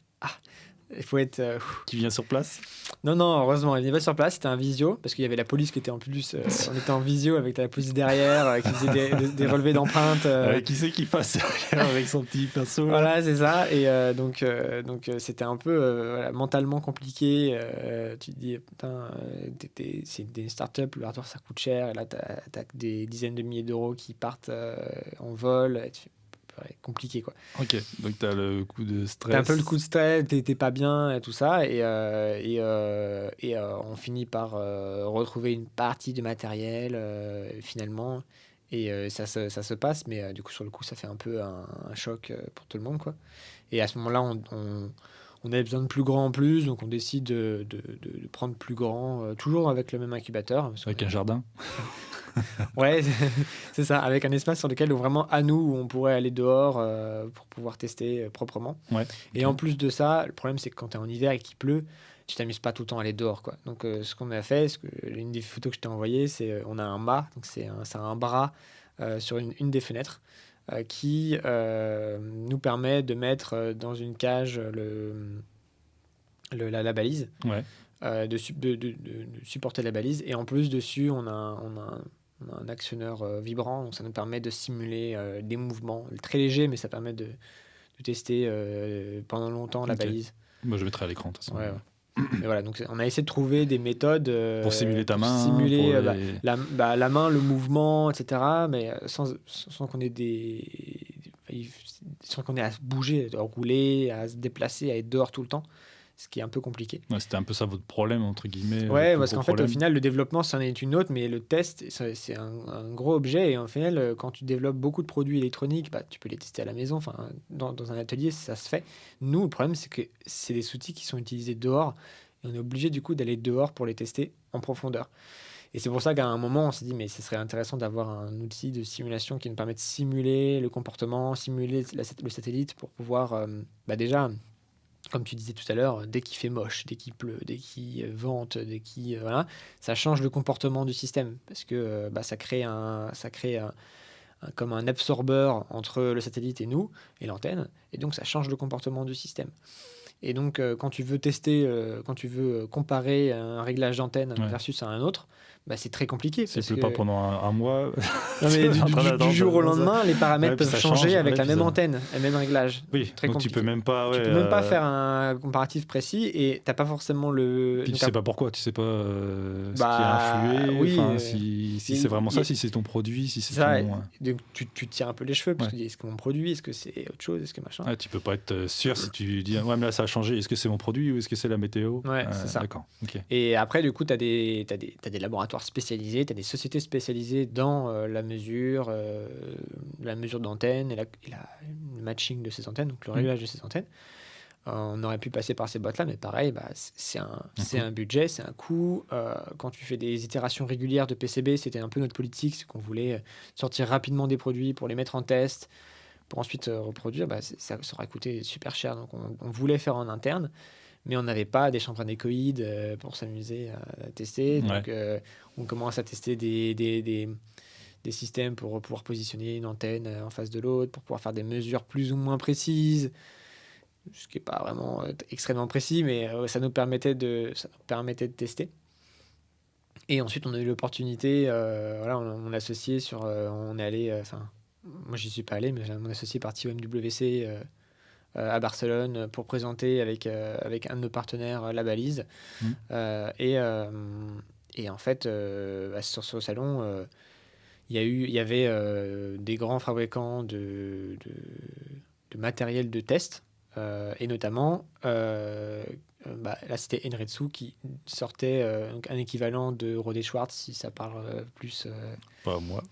il faut être... Qui vient sur place? Non, heureusement, il n'est pas sur place, c'était un visio, parce qu'il y avait la police qui était en plus... on était en visio avec la police derrière, qui faisait des relevés d'empreintes. Qui c'est qui passe derrière avec son petit perso? Voilà, c'est ça. Et donc c'était un peu mentalement compliqué. Tu te dis, putain, c'est une start-up, le hardware ça coûte cher, et là, t'as des dizaines de milliers d'euros qui partent en vol. Et tu fais, compliqué, quoi. Ok, donc t'as le coup de stress. T'as un peu le coup de stress, t'es pas bien et tout ça. Et on finit par retrouver une partie du matériel finalement. Et ça se passe, mais du coup, sur le coup, ça fait un peu un choc pour tout le monde, quoi. Et à ce moment-là, on avait besoin de plus grand en plus, donc on décide de prendre plus grand, toujours avec le même incubateur. Avec un jardin. Ouais, c'est ça, avec un espace sur lequel vraiment à nous, où on pourrait aller dehors pour pouvoir tester proprement. Ouais, Et en plus de ça, le problème, c'est que quand tu es en hiver et qu'il pleut, tu t'amuses pas tout le temps à aller dehors, quoi. Donc ce qu'on a fait, une des photos que je t'ai envoyées, c'est on a un mât, donc c'est un bras sur une des fenêtres qui nous permet de mettre dans une cage la balise, de supporter la balise. Et en plus dessus, on a un actionneur vibrant, donc ça nous permet de simuler des mouvements très légers, mais ça permet de tester pendant longtemps la balise. Moi, je mettrai à l'écran de toute façon. Ouais. Et voilà, donc on a essayé de trouver des méthodes pour simuler ta main, simuler la main, le mouvement, etc. Mais sans qu'on ait sans qu'on ait à se bouger, à rouler, à se déplacer, à être dehors tout le temps, ce qui est un peu compliqué. Ouais, c'était un peu ça votre problème, entre guillemets. Ouais, parce qu'en fait, au final, le développement, c'en est une autre, mais le test, c'est un gros objet. Et en final, quand tu développes beaucoup de produits électroniques, bah, tu peux les tester à la maison. Enfin, dans un atelier, ça se fait. Nous, le problème, c'est que c'est des outils qui sont utilisés dehors. Et on est obligé, du coup, d'aller dehors pour les tester en profondeur. Et c'est pour ça qu'à un moment, on s'est dit, mais ce serait intéressant d'avoir un outil de simulation qui nous permet de simuler le comportement, simuler le satellite pour pouvoir, déjà, comme tu disais tout à l'heure, dès qu'il fait moche, dès qu'il pleut, dès qu'il vente, dès qu'il voilà, ça change le comportement du système parce que ça crée comme un absorbeur entre le satellite et nous et l'antenne, et donc ça change le comportement du système. Et donc quand tu veux tester, quand tu veux comparer un réglage d'antenne versus un autre, bah, c'est très compliqué. Ça ne pleut pas pendant un mois. Non, mais du jour au lendemain, les paramètres peuvent changer avec la même antenne, le même réglage. Oui, très donc compliqué. tu peux même pas. Tu peux même pas faire un comparatif précis et t'as pas forcément le. Puis tu sais pas pourquoi, tu sais pas ce qui a influé. Oui, si c'est vraiment ça, si c'est ton produit, si c'est ça. ton. Donc tu tires un peu les cheveux parce que tu dis est-ce que mon produit, est-ce que c'est autre chose, est-ce que machin. Tu peux pas être sûr si tu dis ouais mais là ça a changé. Est-ce que c'est mon produit ou est-ce que c'est la météo? Ouais, c'est ça. D'accord. Okay. Et après du coup t'as des laboratoires spécialisés, t'as des sociétés spécialisées dans la mesure d'antenne et le matching de ces antennes, donc le réglage de ces antennes. On aurait pu passer par ces boîtes-là, mais pareil, c'est un budget, c'est un coût. Quand tu fais des itérations régulières de PCB, c'était un peu notre politique, c'est qu'on voulait sortir rapidement des produits pour les mettre en test, pour ensuite reproduire. Ça aurait coûté super cher, donc on voulait faire en interne. Mais on n'avait pas des chambres anéchoïdes pour s'amuser à tester. Donc, on commence à tester des systèmes pour pouvoir positionner une antenne en face de l'autre, pour pouvoir faire des mesures plus ou moins précises, ce qui n'est pas vraiment extrêmement précis, mais ça nous permettait de tester. Et ensuite, on a eu l'opportunité, mon associé on est allé, moi j'y suis pas allé, mais mon associé est parti au MWC à Barcelone pour présenter avec un de nos partenaires la balise. Et en fait, sur ce salon, il y avait des grands fabricants de matériel de test, et notamment là c'était Enretsu qui sortait donc un équivalent de Rodé Schwartz, si ça parle plus. Pas moi.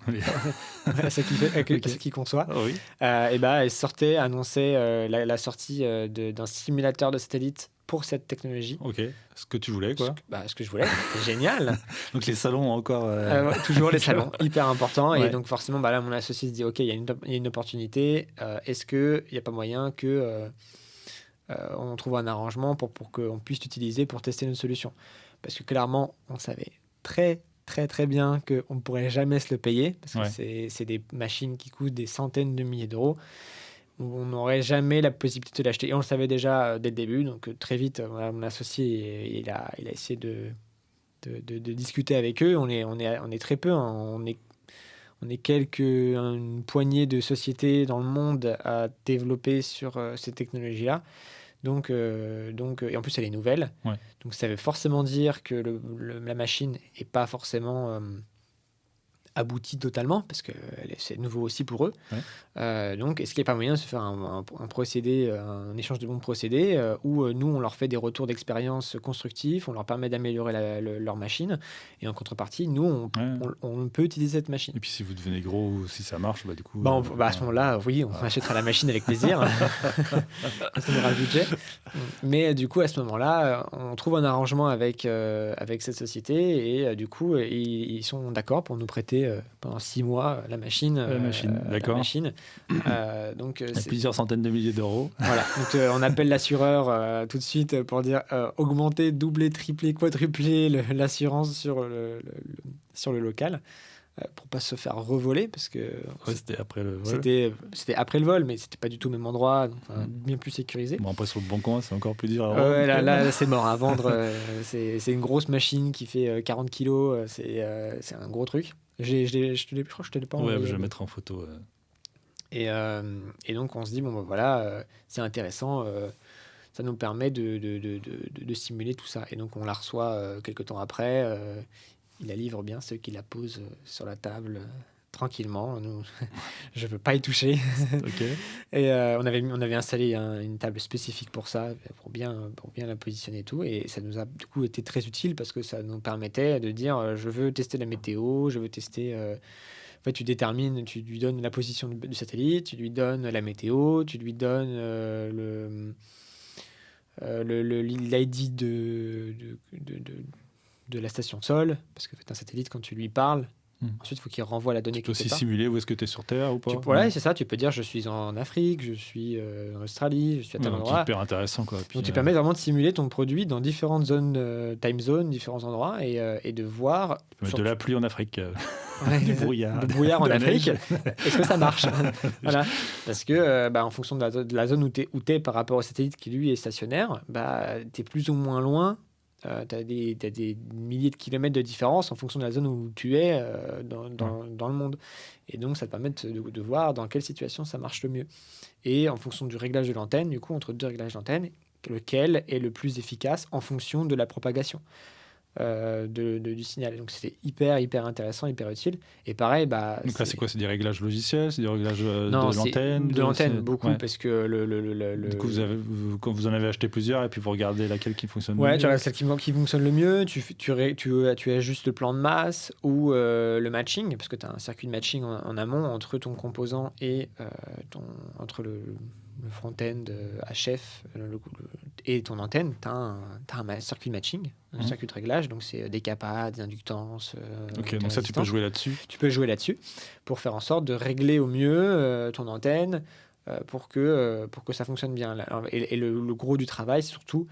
Ce qui conçoit. Oh, oui. Elle annonçait la sortie d'un simulateur de satellite pour cette technologie. Ok, ce que tu voulais, quoi. Ce que je voulais, c'est génial. Donc les salons encore. Toujours les salons, hyper important. Ouais. Et donc forcément, là, mon associé se dit, ok, il y a une opportunité. Est-ce qu'il n'y a pas moyen que on trouve un arrangement pour qu'on puisse l'utiliser pour tester notre solution? Parce que clairement, on savait très très bien qu'on ne pourrait jamais se le payer, parce que c'est des machines qui coûtent des centaines de milliers d'euros. On n'aurait jamais la possibilité de l'acheter. Et on le savait déjà dès le début, donc très vite, mon associé, il a essayé de discuter avec eux. On est très peu, hein. On est une poignée de sociétés dans le monde à développer sur ces technologies-là. Donc, et en plus, elle est nouvelle. Ouais. Donc, ça veut forcément dire que la machine n'est pas forcément aboutie totalement, parce que c'est nouveau aussi pour eux. Ouais. Donc, est-ce qu'il n'y a pas moyen de se faire un procédé, un échange de bons procédés, où nous, on leur fait des retours d'expérience constructifs, on leur permet d'améliorer leur machine, et en contrepartie, nous, on peut utiliser cette machine. Et puis, si vous devenez gros, ou si ça marche, du coup... à ce moment-là, oui, on achètera la machine avec plaisir, parce qu'on aura le budget. Mais du coup, à ce moment-là, on trouve un arrangement avec cette société, et du coup, ils sont d'accord pour nous prêter pendant 6 mois la machine. D'accord. Donc, c'est plusieurs centaines de milliers d'euros. Voilà. Donc, on appelle l'assureur tout de suite pour dire augmenter, doubler, tripler, quadrupler l'assurance sur le local, pour pas se faire revoler, parce que c'était après le vol. C'était après le vol, mais c'était pas du tout au même endroit, donc bien plus sécurisé. Bon, après sur le bon coin, c'est encore plus dur à vendre. Là c'est mort à vendre. C'est une grosse machine qui fait 40 kilos. C'est un gros truc. Je crois que je te l'ai pas envoyé. Ouais, je vais mettre en photo. Et donc on se dit c'est intéressant, ça nous permet de simuler tout ça. Et donc on la reçoit quelques temps après, il la livre bien, ceux qui la posent sur la table, tranquillement. Nous, je veux pas y toucher. Ok. Et on avait installé une table spécifique pour ça, pour bien la positionner et tout. Et ça nous a du coup été très utile parce que ça nous permettait de dire je veux tester la météo, je veux tester. En fait, tu lui donnes la position du satellite, tu lui donnes la météo, tu lui donnes l'ID de la station sol, parce que un satellite, quand tu lui parles, ensuite, il faut qu'il renvoie la donnée Tu peux quelque aussi part. simuler où est-ce que tu es sur Terre ou pas. Voilà, c'est ça. Tu peux dire je suis en Afrique, je suis en Australie, je suis à tel endroit. C'est hyper intéressant. Quoi. Puis, donc, tu permets vraiment de simuler ton produit dans différentes zones, time zones, différents endroits, et de voir... Tu peux mettre de la pluie en Afrique, du brouillard. Du brouillard en Afrique. Est-ce que ça marche? Voilà. Parce que, en fonction de la zone où tu es par rapport au satellite qui, lui, est stationnaire, tu es plus ou moins loin. Tu as des milliers de kilomètres de différence en fonction de la zone où tu es dans le monde. Et donc, ça te permet de voir dans quelle situation ça marche le mieux. Et en fonction du réglage de l'antenne, du coup, entre deux réglages d'antenne, lequel est le plus efficace en fonction de la propagation du signal. Donc, c'était hyper intéressant, hyper utile. Et pareil, donc là, c'est quoi? C'est des réglages logiciels? C'est des réglages de l'antenne? De l'antenne, beaucoup, ouais. parce que Du coup, quand vous en avez acheté plusieurs, et puis vous regardez laquelle qui fonctionne le mieux. Ouais, tu regardes celle qui fonctionne le mieux, tu ajustes le plan de masse ou le matching, parce que tu as un circuit de matching en amont entre ton composant et entre le front-end HF et ton antenne. Tu as un circuit de matching, un circuit de réglage, donc c'est des capas, des inductances. Ok, donc ça, tu peux jouer là-dessus. Tu peux jouer là-dessus pour faire en sorte de régler au mieux ton antenne pour que ça fonctionne bien. Et le gros du travail, surtout,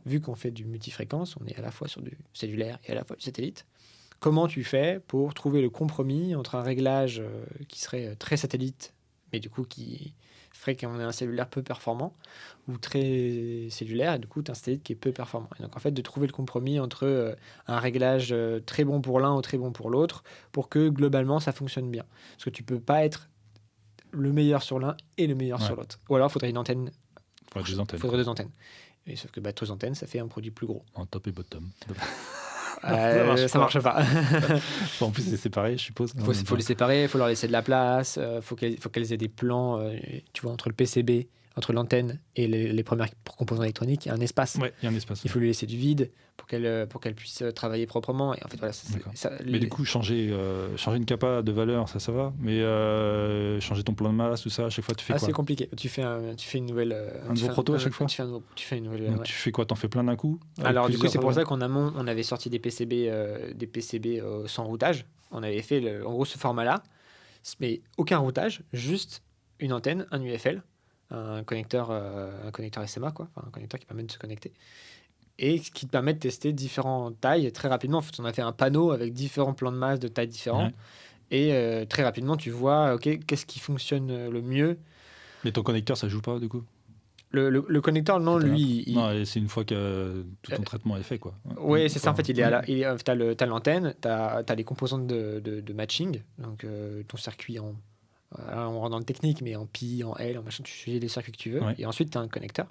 vu qu'on fait du multifréquence, on est à la fois sur du cellulaire et à la fois du satellite. Comment tu fais pour trouver le compromis entre un réglage qui serait très satellite, mais du coup qui ferait qu'on ait un cellulaire peu performant, ou très cellulaire, et du coup, tu as un satellite qui est peu performant. Et donc, en fait, de trouver le compromis entre un réglage très bon pour l'un ou très bon pour l'autre, pour que, globalement, ça fonctionne bien. Parce que tu peux pas être le meilleur sur l'un et le meilleur sur l'autre. Ou alors, il faudrait une antenne. Deux antennes. Faudrait deux antennes. Et sauf que deux antennes, ça fait un produit plus gros. En top et bottom. Ça marche pas. En plus, c'est séparé, je suppose. Il faut les séparer, il faut leur laisser de la place, faut qu'elles aient des plans, tu vois, entre le PCB, entre l'antenne et les premières composants électroniques, il y a un espace. Ouais, il y a un espace. Il faut lui laisser du vide pour qu'elle puisse travailler proprement. Et en fait, voilà, mais du coup, changer une capa de valeur, ça va. Mais changer ton plan de masse, tout ça, à chaque fois, tu fais quoi? C'est compliqué. Tu fais une nouvelle. Un nouveau proto à chaque fois. Tu fais une nouvelle. Donc, tu fais quoi? T'en fais plein d'un coup? Alors, du coup, c'est pour ça qu'en amont, on avait sorti des PCB sans routage. On avait fait, en gros, ce format-là, mais aucun routage, juste une antenne, un UFL, un connecteur SMA, quoi, un connecteur qui permet de se connecter. Et qui te permet de tester différentes tailles très rapidement. En fait, on a fait un panneau avec différents plans de masse de tailles différentes. Ouais. Et très rapidement, tu vois qu'est-ce qui fonctionne le mieux. Mais ton connecteur, ça joue pas, du coup? Le connecteur, non, lui... Non, c'est une fois que tout ton traitement est fait, quoi. Oui, c'est ça. En fait, t'as l'antenne, t'as les composantes de matching, donc ton circuit on rentre dans le technique, mais en pi, en L, en machin, tu choisis les circuits que tu veux. Ouais. Et ensuite, tu as un connecteur.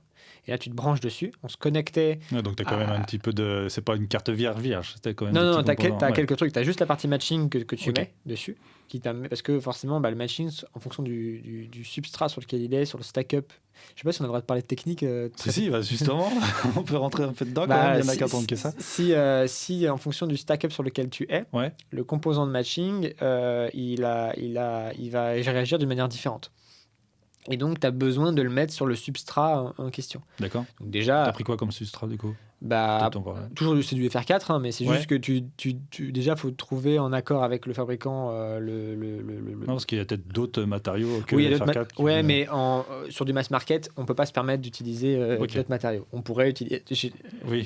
Et là, tu te branches dessus. On se connectait. Ouais, donc, tu as quand même un petit peu de. C'est pas une carte vierge. Quand même non, tu as quelques trucs. Tu as juste la partie matching que tu mets dessus. Parce que forcément, le matching, en fonction du substrat sur lequel il est, sur le stack-up. Je sais pas si on a le droit de parler de technique. Si, justement, on peut rentrer un peu dedans quand même. Il y en a qui attendent que ça. Si, en fonction du stack-up sur lequel tu es, le composant de matching, il va réagir d'une manière différente. Et donc, tu as besoin de le mettre sur le substrat en question. D'accord. Donc déjà, tu as pris quoi comme substrat, du coup? Toujours c'est du FR4, mais c'est juste que déjà, il faut trouver en accord avec le fabricant Non, parce qu'il y a peut-être d'autres matériaux que le FR4. mais sur du mass market, on ne peut pas se permettre d'utiliser d'autres matériaux. On pourrait utiliser...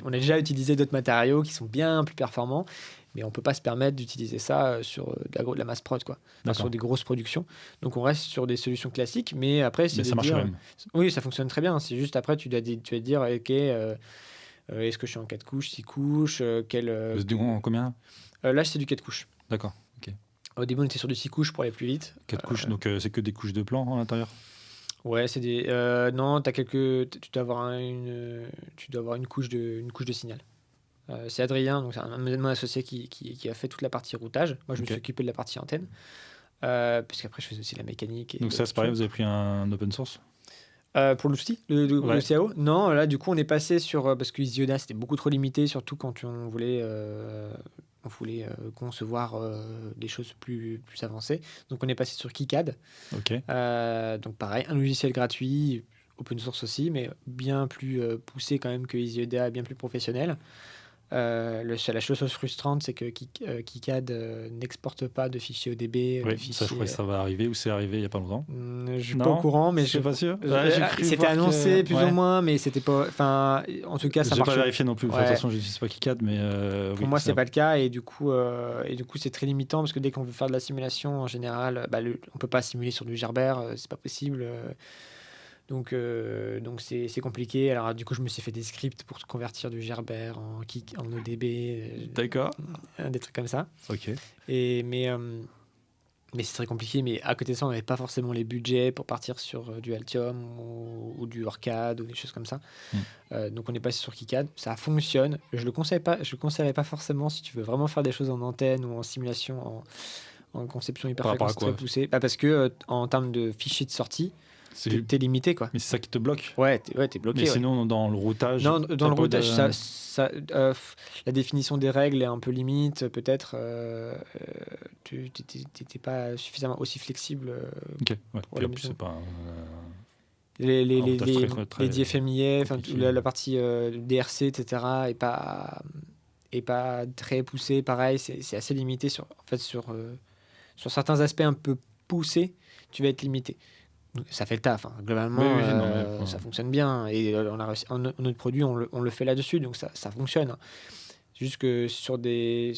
On a déjà utilisé d'autres matériaux qui sont bien plus performants, mais on ne peut pas se permettre d'utiliser ça sur de la masse prod, quoi. Enfin, sur des grosses productions. Donc, on reste sur des solutions classiques, mais après... Mais ça marche quand même. Oui, ça fonctionne très bien. C'est juste après, tu dois dire, OK... est-ce que je suis en 4 couches, 6 couches Vous êtes du en combien? Là, c'est du 4 couches. D'accord, ok. Au début, on était sur du 6 couches pour aller plus vite. 4 couches, donc c'est que des couches de plan à l'intérieur? Ouais, c'est des... non, tu dois avoir une couche de signal. C'est Adrien, donc c'est un associé qui a fait toute la partie routage. Moi, je me suis occupé de la partie antenne. puisqu'après je faisais aussi la mécanique. Donc ça, c'est pareil, vous avez pris un open source? Pour l'outil, le CAO? Non, là du coup on est passé sur, parce que Easy Yoda c'était beaucoup trop limité, surtout quand on voulait concevoir des choses plus avancées. Donc on est passé sur KiCad. Ok. Donc pareil, un logiciel gratuit, open source aussi, mais bien plus poussé quand même que Easy Yoda, bien plus professionnel. La chose frustrante, c'est que KiCad n'exporte pas de fichiers ODB. Oui, de fichiers, ça, je crois que ça va arriver, ou c'est arrivé il n'y a pas longtemps. je suis pas au courant, mais je suis pas sûr. c'était annoncé plus ou moins, mais c'était pas. Enfin, en tout cas, ça marche. J'ai pas vérifié non plus. Ouais. De toute façon, je n'utilise pas KiCad, mais pour moi, c'est pas le cas, et du coup, c'est très limitant parce que dès qu'on veut faire de la simulation, en général, on peut pas simuler sur du Gerber, c'est pas possible. Donc c'est compliqué. Alors du coup, je me suis fait des scripts pour convertir du Gerber en ODB. D'accord. Des trucs comme ça. Ok. Mais c'est très compliqué. Mais à côté de ça, on n'avait pas forcément les budgets pour partir sur du Altium ou du Orcad ou des choses comme ça. Donc on est passé sur KiCad. Ça fonctionne. Je le conseillerais pas forcément si tu veux vraiment faire des choses en antenne ou en simulation, en conception hyper fréquence très poussée. Parce que en termes de fichiers de sortie, t'es limité, quoi. Mais c'est ça qui te bloque. Ouais, t'es bloqué. Mais sinon, dans le routage. Non, dans le routage, la définition des règles est un peu limite, peut-être. Tu n'étais pas suffisamment aussi flexible. Ok, ouais. Pour en plus, c'est pas. Les DFMIA, la partie DRC, etc., est pas très poussée. Pareil, c'est assez limité sur certains aspects un peu poussés, tu vas être limité. Ça fait le taf, hein. Globalement, ça fonctionne bien, et on a réussi, notre produit on le fait là-dessus, donc ça fonctionne. Juste que sur des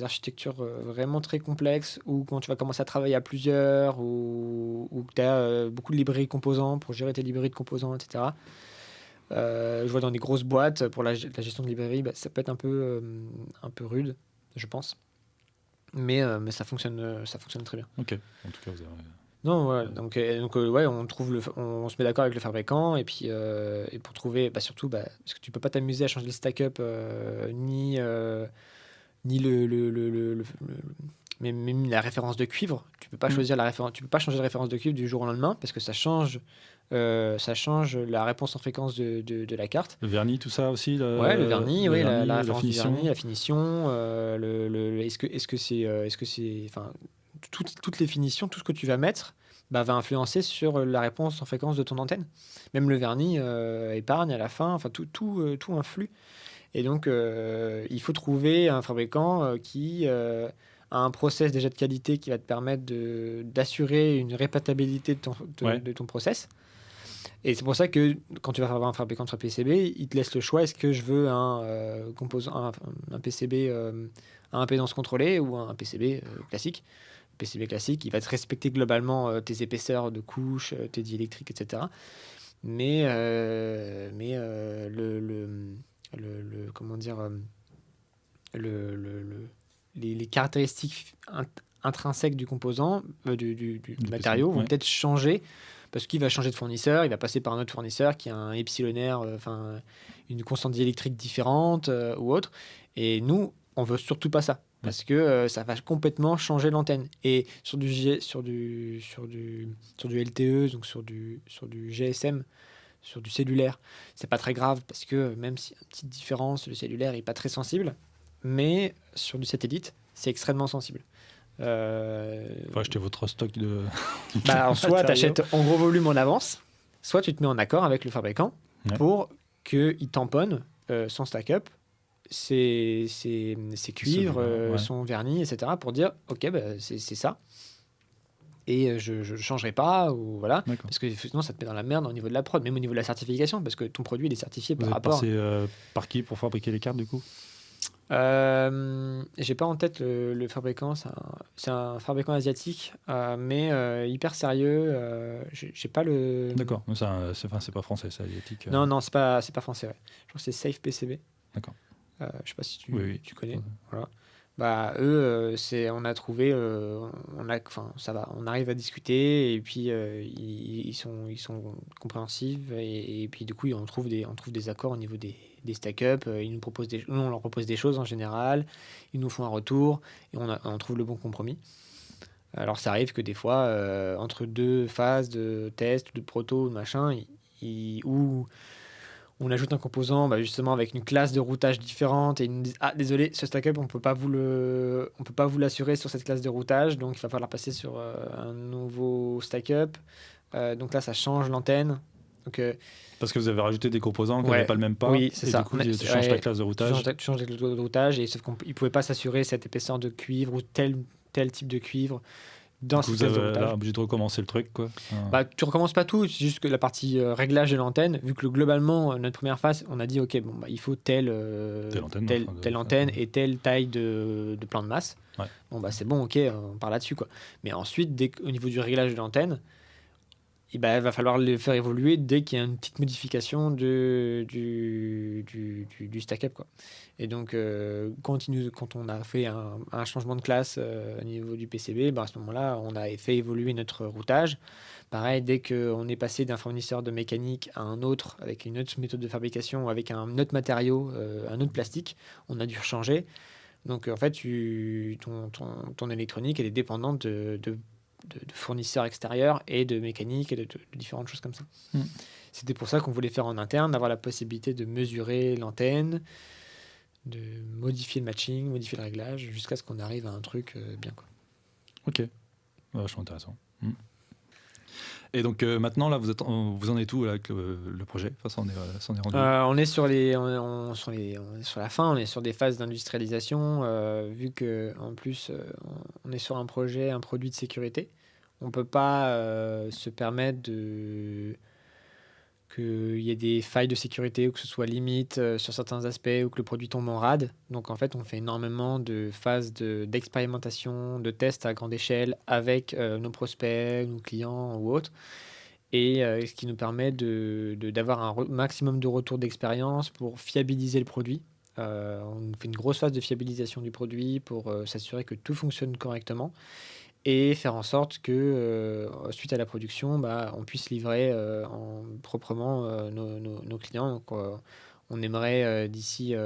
architectures vraiment très complexes, ou quand tu vas commencer à travailler à plusieurs, ou que tu as beaucoup de librairies composants pour gérer tes librairies de composants, etc. Je vois dans des grosses boîtes pour la gestion de librairies, ça peut être un peu rude, je pense, mais ça fonctionne très bien. Ok, en tout cas vous avez... Non, ouais, donc ouais, on se met d'accord avec le fabricant, et puis et pour trouver, surtout, parce que tu peux pas t'amuser à changer le stack-up, ni même la référence de cuivre. Tu peux pas choisir la référence, tu peux pas changer la référence de cuivre du jour au lendemain, parce que ça change la réponse en fréquence de la carte. Le vernis, tout ça aussi. Le vernis, la référence du vernis, la finition, est-ce que c'est, enfin, toutes les finitions, tout ce que tu vas mettre, va influencer sur la réponse en fréquence de ton antenne. Même le vernis épargne à la fin, enfin tout influe. Et donc il faut trouver un fabricant qui a un process déjà de qualité qui va te permettre d'assurer une répétabilité de ton process. Et c'est pour ça que quand tu vas avoir un fabricant de PCB, il te laisse le choix: est-ce que je veux un PCB à impédance contrôlée ou un PCB classique. PCB classique, il va te respecter globalement tes épaisseurs de couches, tes diélectriques, etc. Mais comment dire, les caractéristiques intrinsèques du composant, du matériau, vont peut-être changer, parce qu'il va changer de fournisseur, il va passer par un autre fournisseur qui a un epsilonaire, une constante diélectrique différente ou autre. Et nous, on veut surtout pas ça, parce que ça va complètement changer l'antenne. Et sur du LTE, donc sur du GSM, sur du cellulaire, c'est pas très grave, parce que même s'il y a une petite différence, le cellulaire est pas très sensible, mais sur du satellite, c'est extrêmement sensible. Faut acheter votre stock de... soit tu achètes en gros volume en avance, soit tu te mets en accord avec le fabricant pour qu'il tamponne son stack-up, ses cuivres, son vernis, etc., pour dire ok, c'est ça, et je ne changerai pas, ou voilà. Parce que sinon ça te met dans la merde au niveau de la prod, même au niveau de la certification, parce que ton produit il est certifié par rapport... Vous êtes passé par qui pour fabriquer les cartes, du coup? J'ai pas en tête le fabricant, c'est un fabricant asiatique, mais hyper sérieux. J'ai pas le... D'accord, c'est pas français, c'est asiatique. Non, c'est pas français. Ouais. Je crois que c'est Safe PCB. D'accord. Je sais pas si tu connais. Voilà. Eux, on a trouvé, ça va, on arrive à discuter, et puis ils sont compréhensifs, et puis du coup on trouve des accords au niveau des stack-up. Nous on leur propose des choses en général, ils nous font un retour, et on trouve le bon compromis. Alors ça arrive que des fois, entre deux phases de test, de proto, de machin, où on ajoute un composant justement avec une classe de routage différente et ils nous disent ah désolé ce stack-up on peut pas vous l'assurer sur cette classe de routage, donc il va falloir passer sur un nouveau stack-up. Donc là ça change l'antenne. Donc, parce que vous avez rajouté des composants qui n'avaient pas le même pas. Oui, c'est et ça. Du coup, tu changes ta classe de routage. Tu changes la classe de routage, et sauf qu'ils ne pouvaient pas s'assurer cette épaisseur de cuivre ou tel type de cuivre dans cette classe de routage. Là, obligé de recommencer le truc, quoi. Tu recommences pas tout, c'est juste que la partie réglage de l'antenne, vu que globalement, notre première phase, on a dit ok, il faut telle antenne et telle taille de plan de masse. Ouais. Bon, c'est bon, ok, on part là-dessus, quoi. Mais ensuite, au niveau du réglage de l'antenne, il va falloir le faire évoluer dès qu'il y a une petite modification du stack-up, quoi. Et donc, quand on a fait un changement de classe au niveau du PCB, à ce moment-là, on a fait évoluer notre routage. Pareil, dès qu'on est passé d'un fournisseur de mécanique à un autre, avec une autre méthode de fabrication, avec un autre matériau, un autre plastique, on a dû changer. Donc, en fait, ton électronique, elle est dépendante de fournisseurs extérieurs et de mécanique et de différentes choses comme ça. C'était pour ça qu'on voulait faire en interne, avoir la possibilité de mesurer l'antenne, de modifier le matching, modifier le réglage, jusqu'à ce qu'on arrive à un truc bien, quoi. Ok, vachement intéressant. Et donc maintenant, là, vous en êtes où là, avec le projet? Enfin, ça en est rendu. On est sur la fin, on est sur des phases d'industrialisation, vu que en plus on est sur un produit de sécurité. On peut pas se permettre qu'il y ait des failles de sécurité ou que ce soit limite sur certains aspects ou que le produit tombe en rade. Donc en fait, on fait énormément de phases d'expérimentation, de tests à grande échelle avec nos prospects, nos clients ou autres. Et ce qui nous permet d'avoir un maximum de retours d'expérience pour fiabiliser le produit. On fait une grosse phase de fiabilisation du produit pour s'assurer que tout fonctionne correctement et faire en sorte que, suite à la production, on puisse livrer proprement nos clients. Donc, on aimerait d'ici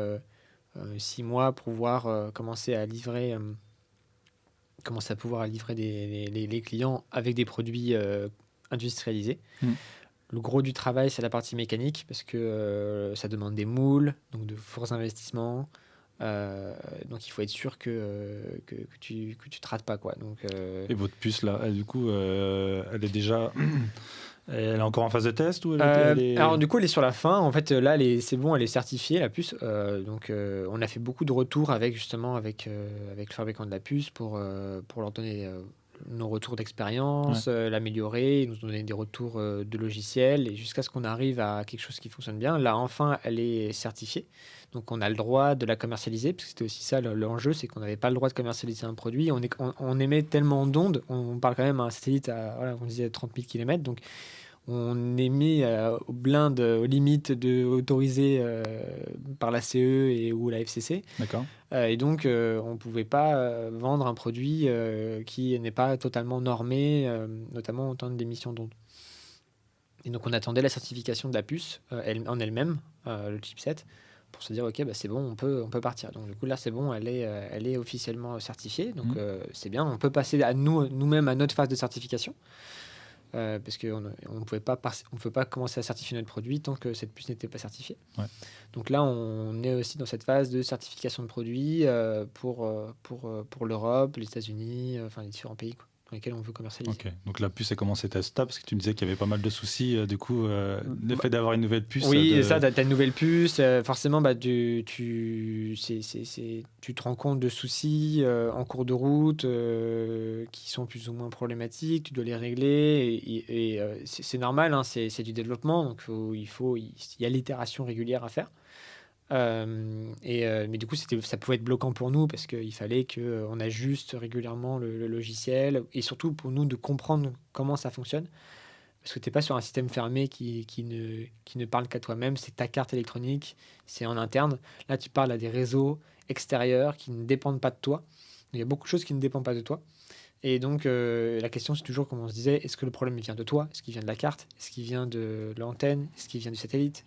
6 mois pouvoir commencer à pouvoir livrer les clients avec des produits industrialisés. Le gros du travail, c'est la partie mécanique, parce que ça demande des moules, donc de forts investissements. Donc il faut être sûr que tu te rates pas, quoi. Donc, Et votre puce là, du coup, elle est déjà, elle est encore en phase de test ou alors du coup elle est sur la fin. En fait là c'est bon, elle est certifiée, la puce. Donc on a fait beaucoup de retours avec le fabricant de la puce pour leur donner nos retours d'expérience, l'améliorer, nous donner des retours de logiciels, et jusqu'à ce qu'on arrive à quelque chose qui fonctionne bien. Là, enfin, elle est certifiée. Donc, on a le droit de la commercialiser, parce que c'était aussi ça l'enjeu, c'est qu'on n'avait pas le droit de commercialiser un produit. On émet tellement d'ondes, on parle quand même à un satellite à, on disait 30 000 km, donc on est mis aux limites autorisées par la CE ou la FCC. D'accord. Et donc, on ne pouvait pas vendre un produit qui n'est pas totalement normé, notamment en termes d'émissions d'ondes. Et donc, on attendait la certification de la puce en elle-même, le chipset, pour se dire, OK, c'est bon, on peut partir. Donc, du coup, là, c'est bon, elle est officiellement certifiée. Donc, c'est bien, on peut passer nous-mêmes à notre phase de certification. Parce qu'on ne pouvait pas commencer à certifier notre produit tant que cette puce n'était pas certifiée. Ouais. Donc là, on est aussi dans cette phase de certification de produit pour l'Europe, les États-Unis, les différents pays, quoi, dans lesquels on veut commercialiser. Ok, donc la puce a commencé à stable parce que tu me disais qu'il y avait pas mal de soucis. Du coup, le fait d'avoir une nouvelle puce. Oui, c'est ça, tu as une nouvelle puce. Forcément, tu te rends compte de soucis en cours de route qui sont plus ou moins problématiques. Tu dois les régler. Et c'est normal, hein, c'est du développement. Donc, il y a l'itération régulière à faire. Mais du coup, ça pouvait être bloquant pour nous parce qu'il fallait qu'on ajuste régulièrement le logiciel, et surtout pour nous de comprendre comment ça fonctionne. Parce que tu n'es pas sur un système fermé qui ne parle qu'à toi-même, c'est ta carte électronique, c'est en interne. Là, tu parles à des réseaux extérieurs qui ne dépendent pas de toi. Il y a beaucoup de choses qui ne dépendent pas de toi. Et donc, la question, c'est toujours, comme on se disait, est-ce que le problème il vient de toi? Est-ce qu'il vient de la carte? Est-ce qu'il vient de l'antenne? Est-ce qu'il vient du satellite?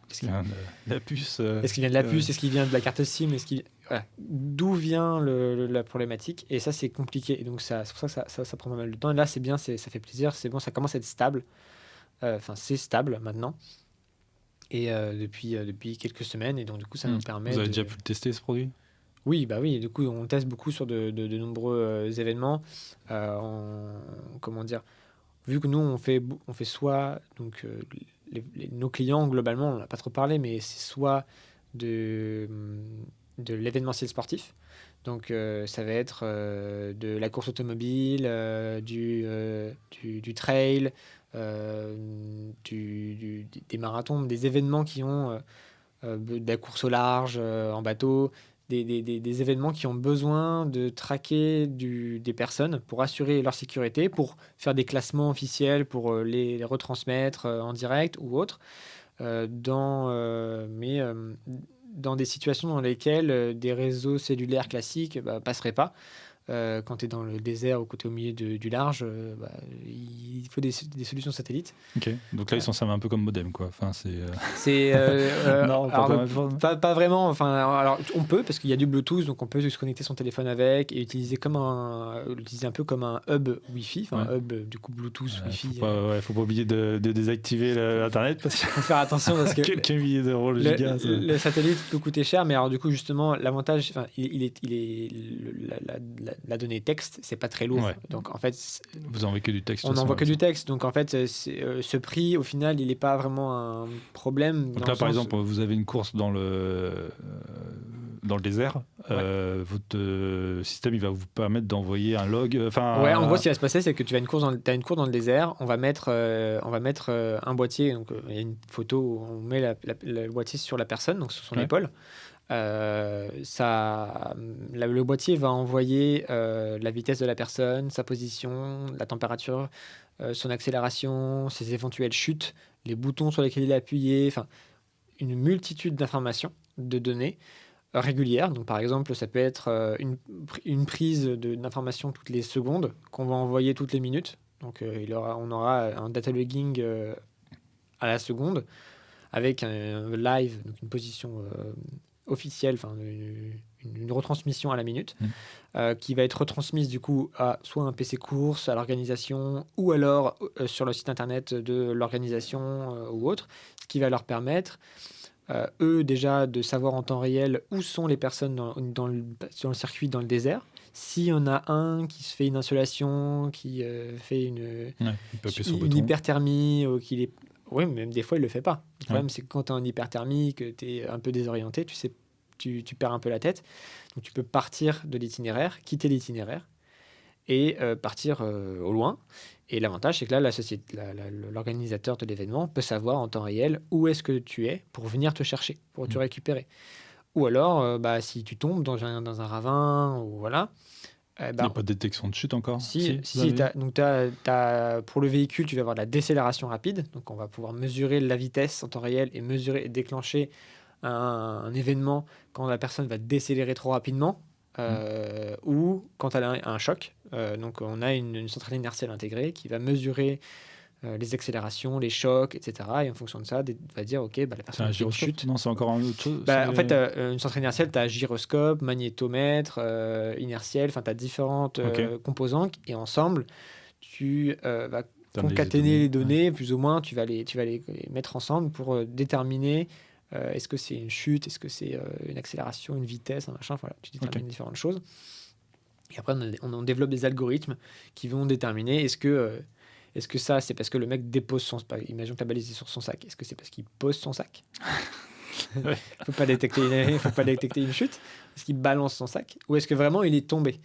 La puce. Est-ce qu'il vient de la puce? Est-ce qu'il vient de la carte SIM? Voilà. D'où vient la problématique? Et ça, c'est compliqué. Et donc, c'est pour ça que ça prend pas mal de temps. Et là, c'est bien, ça fait plaisir. C'est bon, ça commence à être stable. Enfin, c'est stable maintenant. Et depuis quelques semaines. Et donc, du coup, ça nous permet. Vous avez déjà pu le tester, ce produit? Oui, bah oui. Du coup, on teste beaucoup sur de nombreux événements. Comment dire? Vu que nous, on fait soit. Donc, nos clients, globalement, on n'a pas trop parlé, mais c'est soit de l'événementiel sportif. Donc, ça va être de la course automobile, du trail, des marathons, des événements qui ont de la course au large, en bateau, des événements qui ont besoin de traquer des personnes pour assurer leur sécurité, pour faire des classements officiels, pour les retransmettre en direct ou autre, mais dans des situations dans lesquelles des réseaux cellulaires classiques passeraient pas. Quand tu es dans le désert ou côté au milieu du large, il faut des solutions satellites. Ok, donc là ils s'en servent un peu comme modem, quoi. Enfin, c'est non, pas vraiment. Enfin, alors on peut, parce qu'il y a du Bluetooth, donc on peut se connecter son téléphone avec et utiliser un peu comme un hub Wi-Fi, enfin un hub du coup Bluetooth Wi-Fi. Faut pas oublier de désactiver l'internet parce qu'il faut faire attention parce que quelques milliers d'euros le giga. Le satellite peut coûter cher, mais alors du coup justement l'avantage, enfin, la donnée texte, c'est pas très lourd. Donc en fait, vous envoyez que du texte. On n'envoie que du texte, donc en fait, ce prix, au final, il n'est pas vraiment un problème. Donc là, par exemple, vous avez une course dans le désert, votre système, il va vous permettre d'envoyer un log. En gros, ce qui va se passer, c'est que tu as une course dans le désert, on va mettre un boîtier, donc il y a une photo où on met le boîtier sur la personne, donc sur son épaule. Le boîtier va envoyer la vitesse de la personne, sa position, la température, son accélération, ses éventuelles chutes, les boutons sur lesquels il est appuyé, enfin une multitude d'informations, de données régulières. Donc par exemple, ça peut être une prise d'informations toutes les secondes qu'on va envoyer toutes les minutes. Donc on aura un data logging à la seconde avec un live, donc une position officielle, enfin une retransmission à la minute, qui va être retransmise du coup à soit un PC course, à l'organisation, ou alors sur le site internet de l'organisation ou autre, ce qui va leur permettre, eux déjà, de savoir en temps réel où sont les personnes sur le circuit dans le désert. S'il y en a un qui se fait une insolation, qui fait une hyperthermie, ou qu'il est... Oui, même des fois, il ne le fait pas. Le problème, c'est que quand tu es en hyperthermie, que tu es un peu désorienté, tu perds un peu la tête. Donc, tu peux partir de l'itinéraire, quitter l'itinéraire et partir au loin. Et l'avantage, c'est que là, l'organisateur de l'événement peut savoir en temps réel où est-ce que tu es pour venir te chercher, pour te récupérer. Ou alors, si tu tombes dans un ravin, ou voilà... il n'y a pas de détection de chute encore? Si, pour le véhicule, tu vas avoir de la décélération rapide. Donc, on va pouvoir mesurer la vitesse en temps réel et mesurer et déclencher un événement quand la personne va décélérer trop rapidement ou quand elle a un choc. Donc, on a une centrale inertielle intégrée qui va mesurer les accélérations, les chocs, etc. Et en fonction de ça, on va dire, OK, la personne a une chute. Non, c'est encore un autre chose. En fait, une centrale inertielle, tu as gyroscope, magnétomètre, inertiel, enfin, tu as différentes composantes et ensemble, tu vas concaténer les données, plus ou moins, tu vas les mettre ensemble pour déterminer est-ce que c'est une chute, est-ce que c'est une accélération, une vitesse, un machin, voilà, tu détermines différentes choses. Et après, on développe des algorithmes qui vont déterminer est-ce que ça, c'est parce que le mec dépose son sac. Imagine que la balise est sur son sac. Est-ce que c'est parce qu'il pose son sac? Il ne faut pas détecter une chute. Est-ce qu'il balance son sac? Ou est-ce que vraiment il est tombé?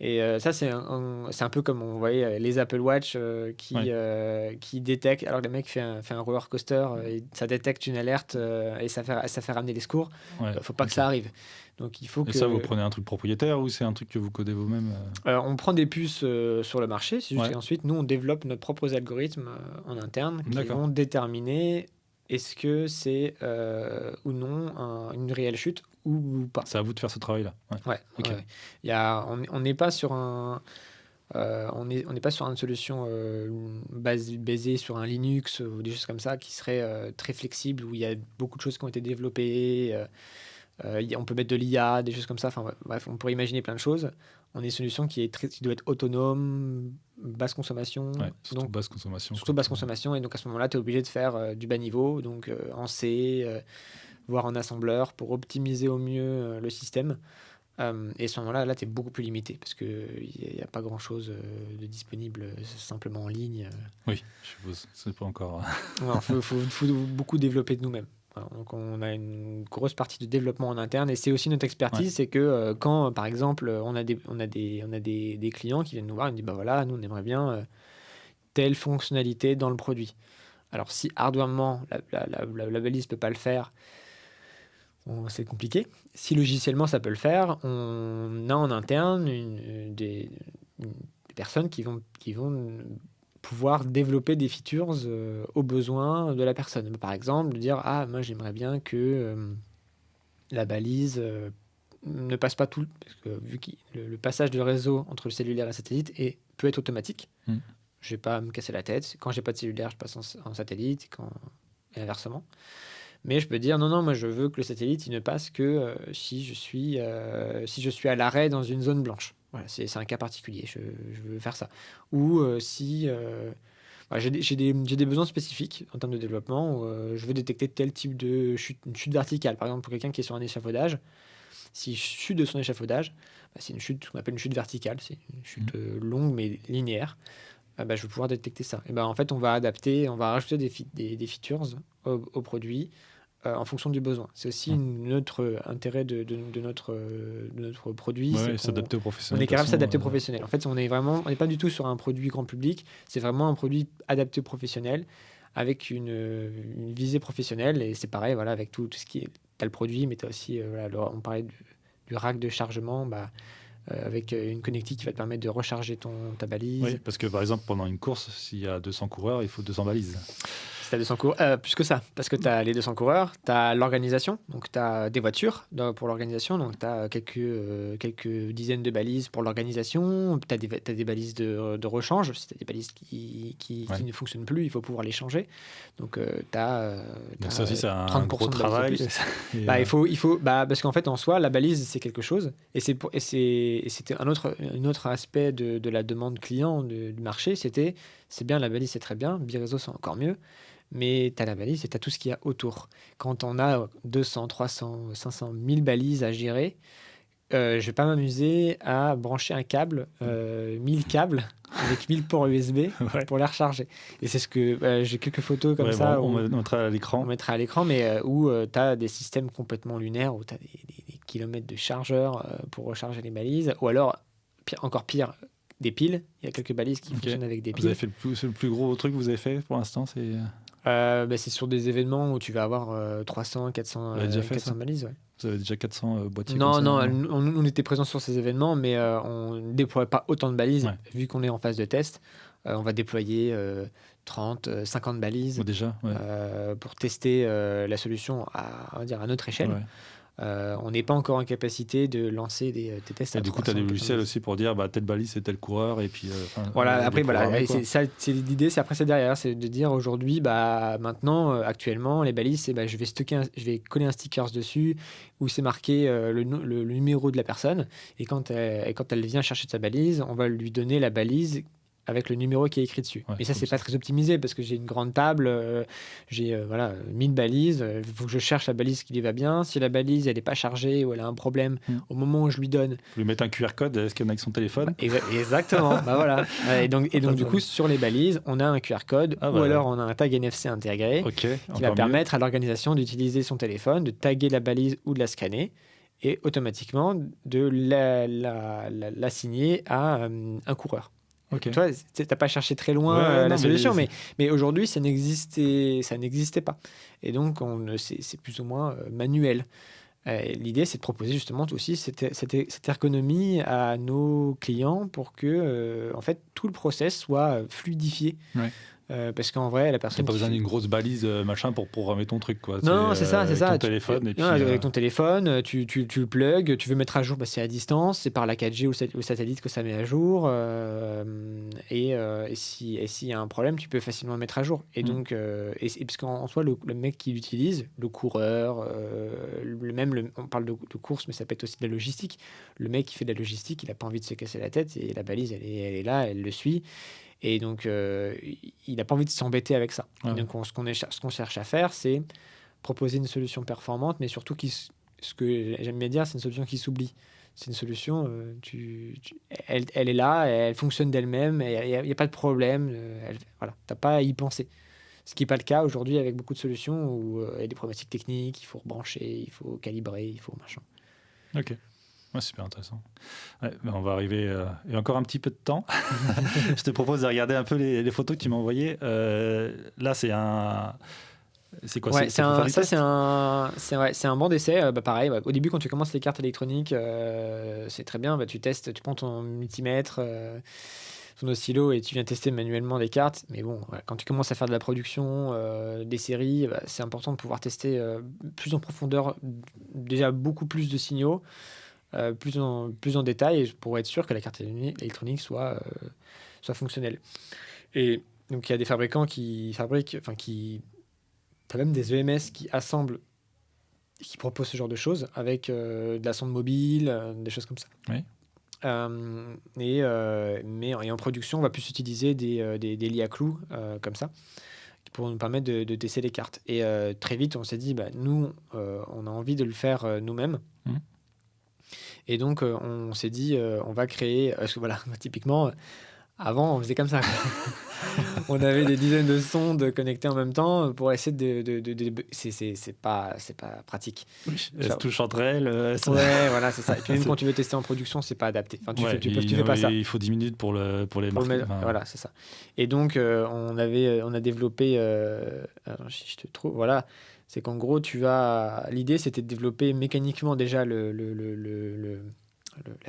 Et ça, c'est un peu comme on voyait les Apple Watch qui détectent. Alors, le mec fait un roller coaster, et ça détecte une alerte et ça fait ramener les secours. Il ne faut pas que ça arrive. Donc, il faut ça, vous prenez un truc propriétaire ou c'est un truc que vous codez vous-même? On prend des puces sur le marché. C'est juste qu'ensuite, nous, on développe nos propres algorithmes en interne qui vont déterminer est-ce que c'est ou non une réelle chute ou pas. C'est à vous de faire ce travail-là. On n'est pas sur un... On n'est pas sur une solution basée sur un Linux ou des choses comme ça qui serait très flexible, où il y a beaucoup de choses qui ont été développées. On peut mettre de l'IA, des choses comme ça. Enfin, bref, on pourrait imaginer plein de choses. On est une solution qui doit être autonome, basse consommation. Ouais, surtout basse consommation. Surtout basse consommation. Et donc, à ce moment-là, tu es obligé de faire du bas niveau, donc en C, voire en assembleur, pour optimiser au mieux le système. Et à ce moment-là, tu es beaucoup plus limité, parce qu'il n'y a pas grand-chose de disponible simplement en ligne. Oui, je suppose. C'est pas encore... Il faut beaucoup développer de nous-mêmes. Voilà, donc on a une grosse partie de développement en interne, et c'est aussi notre expertise, c'est que quand par exemple on a des clients qui viennent nous voir et nous disent bah voilà, nous on aimerait bien telle fonctionnalité dans le produit. Alors si hardwarement la balise peut pas le faire, c'est compliqué. Si logiciellement ça peut le faire, on a en interne des personnes qui vont pouvoir développer des features aux besoins de la personne. Par exemple, de dire « Ah, moi j'aimerais bien que la balise ne passe pas tout... » Parce que vu que le passage de réseau entre le cellulaire et le satellite peut être automatique. Je ne vais pas me casser la tête. Quand j'ai pas de cellulaire, je passe en satellite, et inversement. Mais je peux dire « Non, moi je veux que le satellite il ne passe que si je suis à l'arrêt dans une zone blanche. » Voilà, c'est un cas particulier, je veux faire ça. Ou si j'ai des besoins spécifiques en termes de développement, où je veux détecter tel type de une chute verticale. Par exemple, pour quelqu'un qui est sur un échafaudage, s'il chute de son échafaudage, c'est une chute qu'on appelle une chute verticale, c'est une chute longue mais linéaire. Je vais pouvoir détecter ça. Et en fait, on va rajouter des features au produit en fonction du besoin. C'est aussi notre intérêt de notre produit. Ouais, s'adapter aux professionnels. On est capable de s'adapter aux professionnels. En fait, on n'est pas du tout sur un produit grand public, c'est vraiment un produit adapté aux professionnels avec une visée professionnelle. Et c'est pareil, voilà, avec tout ce qui est... Tu as le produit, mais tu as aussi, on parlait du rack de chargement, avec une connectique qui va te permettre de recharger ta balise. Oui, parce que par exemple, pendant une course, s'il y a 200 coureurs, il faut 200 balises. Si tu as 200 coureurs, plus que ça, parce que tu as les 200 coureurs, tu as l'organisation, donc tu as des voitures pour l'organisation, donc tu as quelques dizaines de balises pour l'organisation, tu as des balises de rechange, si tu as des balises qui ne fonctionnent plus, il faut pouvoir les changer. Donc tu as donc ça aussi, c'est un gros travail. Il faut parce qu'en fait, en soi, la balise, c'est quelque chose, et c'était un autre aspect de la demande client du marché, c'est bien, la balise, c'est très bien, Birezo, c'est encore mieux. Mais tu as la balise et tu as tout ce qu'il y a autour. Quand on a 200, 300, 500, 1000 balises à gérer, je ne vais pas m'amuser à brancher un câble, 1000 câbles avec 1000 ports USB pour les recharger. Et c'est ce que j'ai quelques photos comme ça. On mettra à l'écran. On mettra à l'écran, mais où tu as des systèmes complètement lunaires, où tu as des kilomètres de chargeurs pour recharger les balises. Ou alors, encore pire, des piles. Il y a quelques balises qui fonctionnent avec des piles. Vous avez fait le plus gros truc que vous avez fait pour l'instant, c'est sur des événements où tu vas avoir 300, 400 balises. Ouais. Vous avez déjà 400 boîtiers Non, comme ça, on était présents sur ces événements, mais on ne déploie pas autant de balises. Ouais. Vu qu'on est en phase de test, on va déployer 30, 50 balises pour tester la solution à notre échelle. Ouais. On n'est pas encore en capacité de lancer des tests. Et du coup, tu as des logiciels aussi pour dire telle balise, c'est tel coureur. Et puis, après, c'est l'idée, c'est derrière. C'est de dire aujourd'hui, maintenant, actuellement, les balises, je vais coller un sticker dessus où c'est marqué le numéro de la personne. Et quand elle vient chercher sa balise, on va lui donner la balise avec le numéro qui est écrit dessus. Ouais, mais ça, c'est pas très optimisé parce que j'ai une grande table, j'ai 1000 balises, il faut que je cherche la balise qui lui va bien. Si la balise, elle n'est pas chargée ou elle a un problème, au moment où je lui donne... Vous lui mettez un QR code, est-ce qu'il y en a avec son téléphone ? Exactement, voilà. Et donc du coup, sur les balises, on a un QR code ou alors on a un tag NFC intégré qui va permettre à l'organisation d'utiliser son téléphone, de taguer la balise ou de la scanner et automatiquement de l'assigner à un coureur. Okay. Toi, tu n'as pas cherché très loin la solution, mais aujourd'hui, ça n'existait pas. Et donc, c'est plus ou moins manuel. L'idée, c'est de proposer justement aussi cette ergonomie à nos clients pour que en fait, tout le process soit fluidifié. Parce qu'en vrai, la personne. T'as pas besoin d'une grosse balise machin pour programmer ton truc, quoi. Non, c'est ça, c'est ça. Ton téléphone. Et puis, avec ton téléphone, tu le plugs, tu veux mettre à jour, c'est à distance, c'est par la 4G ou le satellite que ça met à jour. Et s'il y a un problème, tu peux facilement le mettre à jour. Et donc, parce qu'en soi, le mec qui l'utilise, le coureur, on parle de course, mais ça peut être aussi de la logistique. Le mec qui fait de la logistique, il n'a pas envie de se casser la tête et la balise, elle est là, elle le suit. Et donc, il n'a pas envie de s'embêter avec ça. Ouais. Donc, ce qu'on cherche à faire, c'est proposer une solution performante, mais surtout, ce que j'aime bien dire, c'est une solution qui s'oublie. C'est une solution, elle est là, elle fonctionne d'elle-même, il n'y a pas de problème. Voilà, tu n'as pas à y penser. Ce qui n'est pas le cas aujourd'hui avec beaucoup de solutions où il y a des problématiques techniques, il faut rebrancher, il faut calibrer, il faut machin. Ok. Ouais, super intéressant. Ouais, on va arriver. Il y a encore un petit peu de temps. Je te propose de regarder un peu les photos que tu m'as envoyées. Là, c'est un. C'est quoi? Ouais, c'est un banc d'essai. Pareil, au début, quand tu commences les cartes électroniques, c'est très bien. Tu testes, tu prends ton multimètre, ton oscillo et tu viens tester manuellement les cartes. Mais bon, quand tu commences à faire de la production, des séries, c'est important de pouvoir tester plus en profondeur, déjà beaucoup plus de signaux. Plus en détail pour être sûr que la carte électronique soit fonctionnelle. Et donc, il y a des fabricants qui fabriquent, t'as même des EMS qui assemblent, qui proposent ce genre de choses avec de la sonde mobile, des choses comme ça. Oui. Mais en production, on va plus utiliser des lits à clous comme ça pour nous permettre de tester les cartes. Et très vite, on s'est dit, nous, on a envie de le faire nous-mêmes. Et donc, on s'est dit, on va créer... Parce que voilà, typiquement, avant, on faisait comme ça. On avait des dizaines de sondes connectées en même temps pour essayer c'est pas pratique. Oui, elles se touchent entre elles. Ouais, voilà, c'est ça. Et puis même quand tu veux tester en production, c'est pas adapté. Enfin, tu fais pas ça. Il faut 10 minutes pour les marquer. Voilà, c'est ça. Et donc, on a développé... alors, si je te trouve... Voilà. C'est qu'en gros, l'idée, c'était de développer mécaniquement déjà la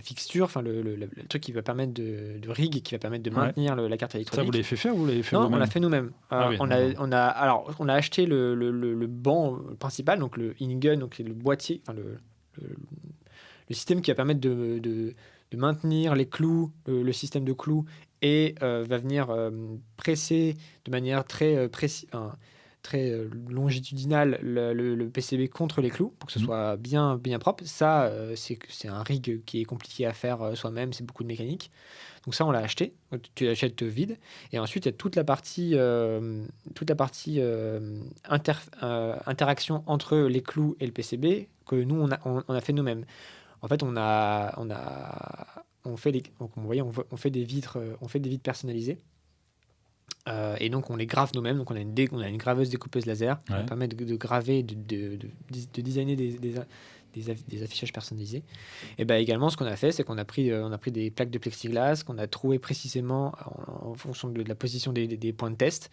fixture, le truc qui va permettre de rig, qui va permettre de maintenir la carte électronique. Ça, vous l'avez fait faire ou vous l'avez fait Non, vous-même? on l'a fait nous-mêmes. On a acheté le banc principal, donc le in-gun, donc le boîtier, le système qui va permettre de maintenir les clous, le système de clous, et va venir presser de manière très précise, très longitudinale le PCB contre les clous pour que ce soit bien propre. Ça, c'est un rig qui est compliqué à faire soi-même, c'est beaucoup de mécanique. Donc ça, on l'a acheté. Tu l'achètes vide. Et ensuite, il y a toute la partie interaction entre les clous et le PCB que nous, on a fait nous-mêmes. En fait, on fait des vitres personnalisées. Et donc on les grave nous-mêmes. Donc on a une graveuse découpeuse laser qui va permettre de graver, de designer des affichages personnalisés. Et également, ce qu'on a fait, c'est qu'on a pris des plaques de plexiglas qu'on a trouées précisément en fonction de la position des points de test.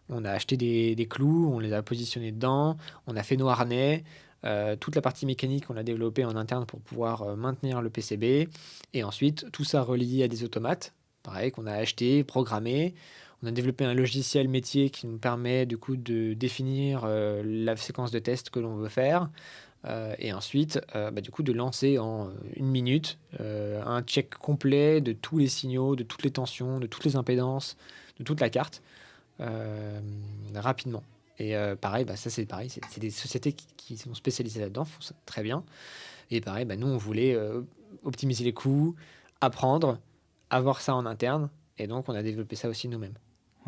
On a acheté des clous, on les a positionnés dedans, on a fait nos harnais. Toute la partie mécanique, on l'a développée en interne pour pouvoir maintenir le PCB. Et ensuite, tout ça relié à des automates, pareil, qu'on a acheté, programmé. On a développé un logiciel métier qui nous permet du coup de définir la séquence de tests que l'on veut faire. Et ensuite, du coup, de lancer en 1 minute un check complet de tous les signaux, de toutes les tensions, de toutes les impédances, de toute la carte, rapidement. Et pareil, ça c'est pareil, c'est des sociétés qui sont spécialisées là-dedans, font ça très bien. Et pareil, nous on voulait optimiser les coûts, apprendre, avoir ça en interne, et donc on a développé ça aussi nous-mêmes.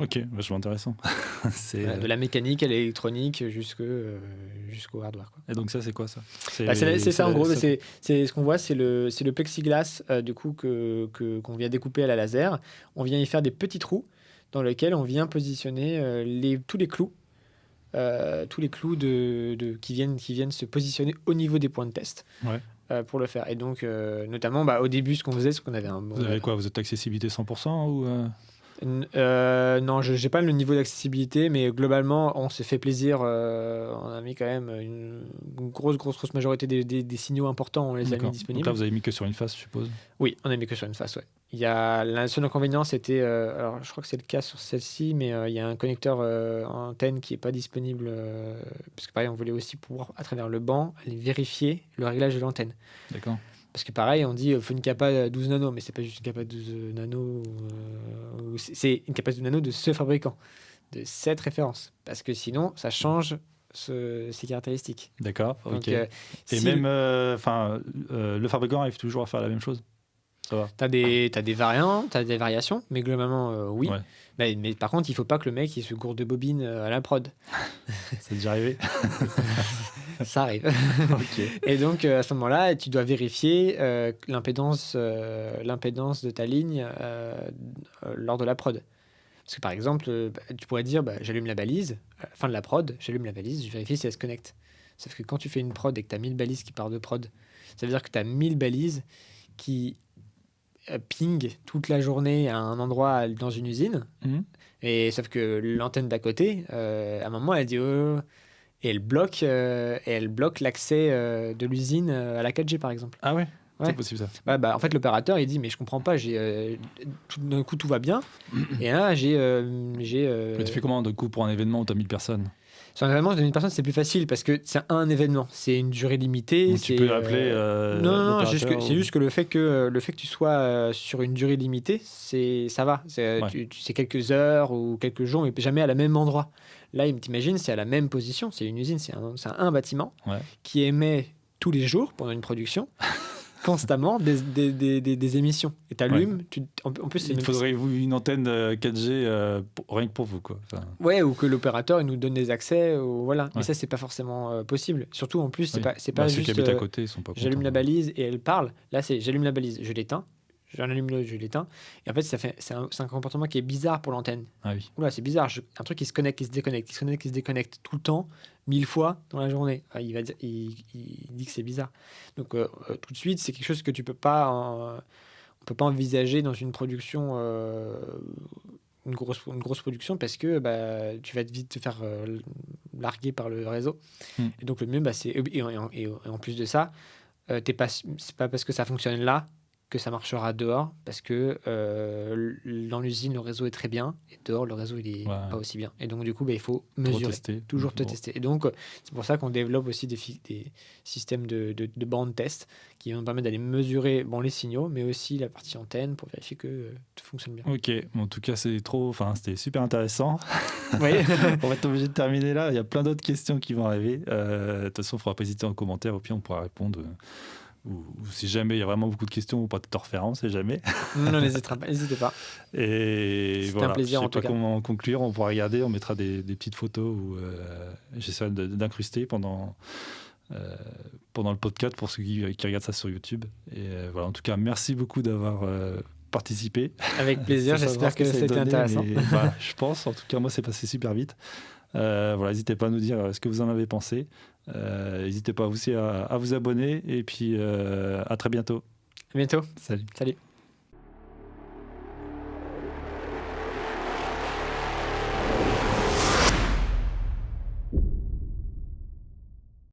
Ok, vachement intéressant. De la mécanique à l'électronique jusqu'au hardware, quoi. Et donc ça, c'est quoi ça? C'est ça en gros. C'est ce qu'on voit, c'est le plexiglas du coup qu'on vient découper à la laser. On vient y faire des petits trous dans lesquels on vient positionner tous les clous qui viennent se positionner au niveau des points de test. Pour le faire. Et donc, notamment, au début, ce qu'on faisait, c'est qu'on avait un... Vous avez quoi? Vous êtes accessibilité 100% ou non, je n'ai pas le niveau d'accessibilité, mais globalement, on s'est fait plaisir. On a mis quand même une grosse majorité des signaux importants, on les a mis disponibles. Donc là, vous avez mis que sur une face, je suppose? Oui, on a mis que sur une face, ouais. Le seul inconvénient, c'était, alors je crois que c'est le cas sur celle-ci, mais il y a un connecteur antenne qui n'est pas disponible, parce que pareil, on voulait aussi pouvoir, à travers le banc, aller vérifier le réglage de l'antenne. D'accord. Parce que pareil, on dit faut une capa 12 nano, mais c'est pas juste une capa 12 nano, c'est une capa 12 nano de ce fabricant, de cette référence. Parce que sinon, ça change ses caractéristiques. D'accord, Donc, ok. Et si même, le fabricant arrive toujours à faire la même chose? Ça va. t'as des variants, t'as des variations, mais globalement, oui. Ouais. Mais par contre, il faut pas que le mec il se gourde de bobine à la prod. C'est déjà arrivé? Ça arrive. Ok. Et donc, à ce moment-là, tu dois vérifier l'impédance de ta ligne lors de la prod. Parce que par exemple, tu pourrais dire, j'allume la balise, à la fin de la prod, j'allume la balise, je vérifie si elle se connecte. Sauf que quand tu fais une prod et que tu as 1000 balises qui partent de prod, ça veut dire que tu as 1000 balises qui ping toute la journée à un endroit dans une usine. Mhm. Et sauf que l'antenne d'à côté, à un moment, elle dit et elle bloque l'accès de l'usine à la 4G par exemple. Ah ouais? Ouais. C'est possible ça. En fait, l'opérateur il dit mais je comprends pas, d'un coup tout va bien et là Mais tu fais comment de coup pour un événement où tu as 1000 personnes? sur un événement de 1000 personnes c'est plus facile parce que c'est un événement, c'est une durée limitée. Donc tu peux appeler non, l'opérateur c'est juste que le fait que tu sois sur une durée limitée, ça va. C'est Ouais. c'est quelques heures ou quelques jours, mais jamais à la même endroit. Là, t'imagines, c'est à la même position. C'est une usine, c'est un bâtiment Ouais. qui émet tous les jours pendant une production constamment des émissions. Et t'allumes, en plus c'est Il faudrait une antenne 4G rien que pour vous, quoi. Enfin, ouais, ou que l'opérateur il nous donne des accès, ou voilà. Ouais. Mais ça, c'est pas forcément possible. Surtout en plus, c'est oui. pas Ceux juste qui habitent à côté, ils sont pas j'allume contents. la balise et elle parle. Là, c'est j'allume la balise, je l'éteins. J'en allume l'autre, je l'éteins. Et en fait, c'est un comportement qui est bizarre pour l'antenne. Ah oui. Oula, c'est bizarre. Un truc qui se connecte, qui se déconnecte, qui se connecte, qui se déconnecte tout le temps, 1000 fois dans la journée. Ah, il dit que c'est bizarre. Donc, tout de suite, c'est quelque chose que tu peux pas, on peut pas envisager dans une production, une grosse production, parce que tu vas vite te faire larguer par le réseau. Et donc, le mieux, c'est et en plus de ça, c'est pas parce que ça fonctionne là que ça marchera dehors, parce que dans l'usine le réseau est très bien et dehors le réseau il est pas aussi bien, et donc du coup il faut mesurer, toujours tester. Et donc c'est pour ça qu'on développe aussi des systèmes de bandes test qui vont permettre d'aller mesurer les signaux, mais aussi la partie antenne pour vérifier que tout fonctionne bien. Ok, en tout cas c'était super intéressant. Oui. On va être obligé de terminer là, il y a plein d'autres questions qui vont arriver. De toute façon il ne faudra pas hésiter en commentaire, au pire on pourra répondre. Ou si jamais il y a vraiment beaucoup de questions, ou pas de référence, on sait jamais. Non, n'hésitez pas. Et c'était voilà, un plaisir je en tout sais pas cas. comment conclure, on pourra regarder, on mettra des petites photos où j'essaierai d'incruster pendant le podcast pour ceux qui regardent ça sur YouTube. Et voilà, en tout cas, merci beaucoup d'avoir participé. Avec plaisir, j'espère que c'était intéressant. Je pense, en tout cas, moi c'est passé super vite. Voilà, n'hésitez pas à nous dire ce que vous en avez pensé. N'hésitez pas aussi à vous abonner et puis à très bientôt. À bientôt. Salut. Salut.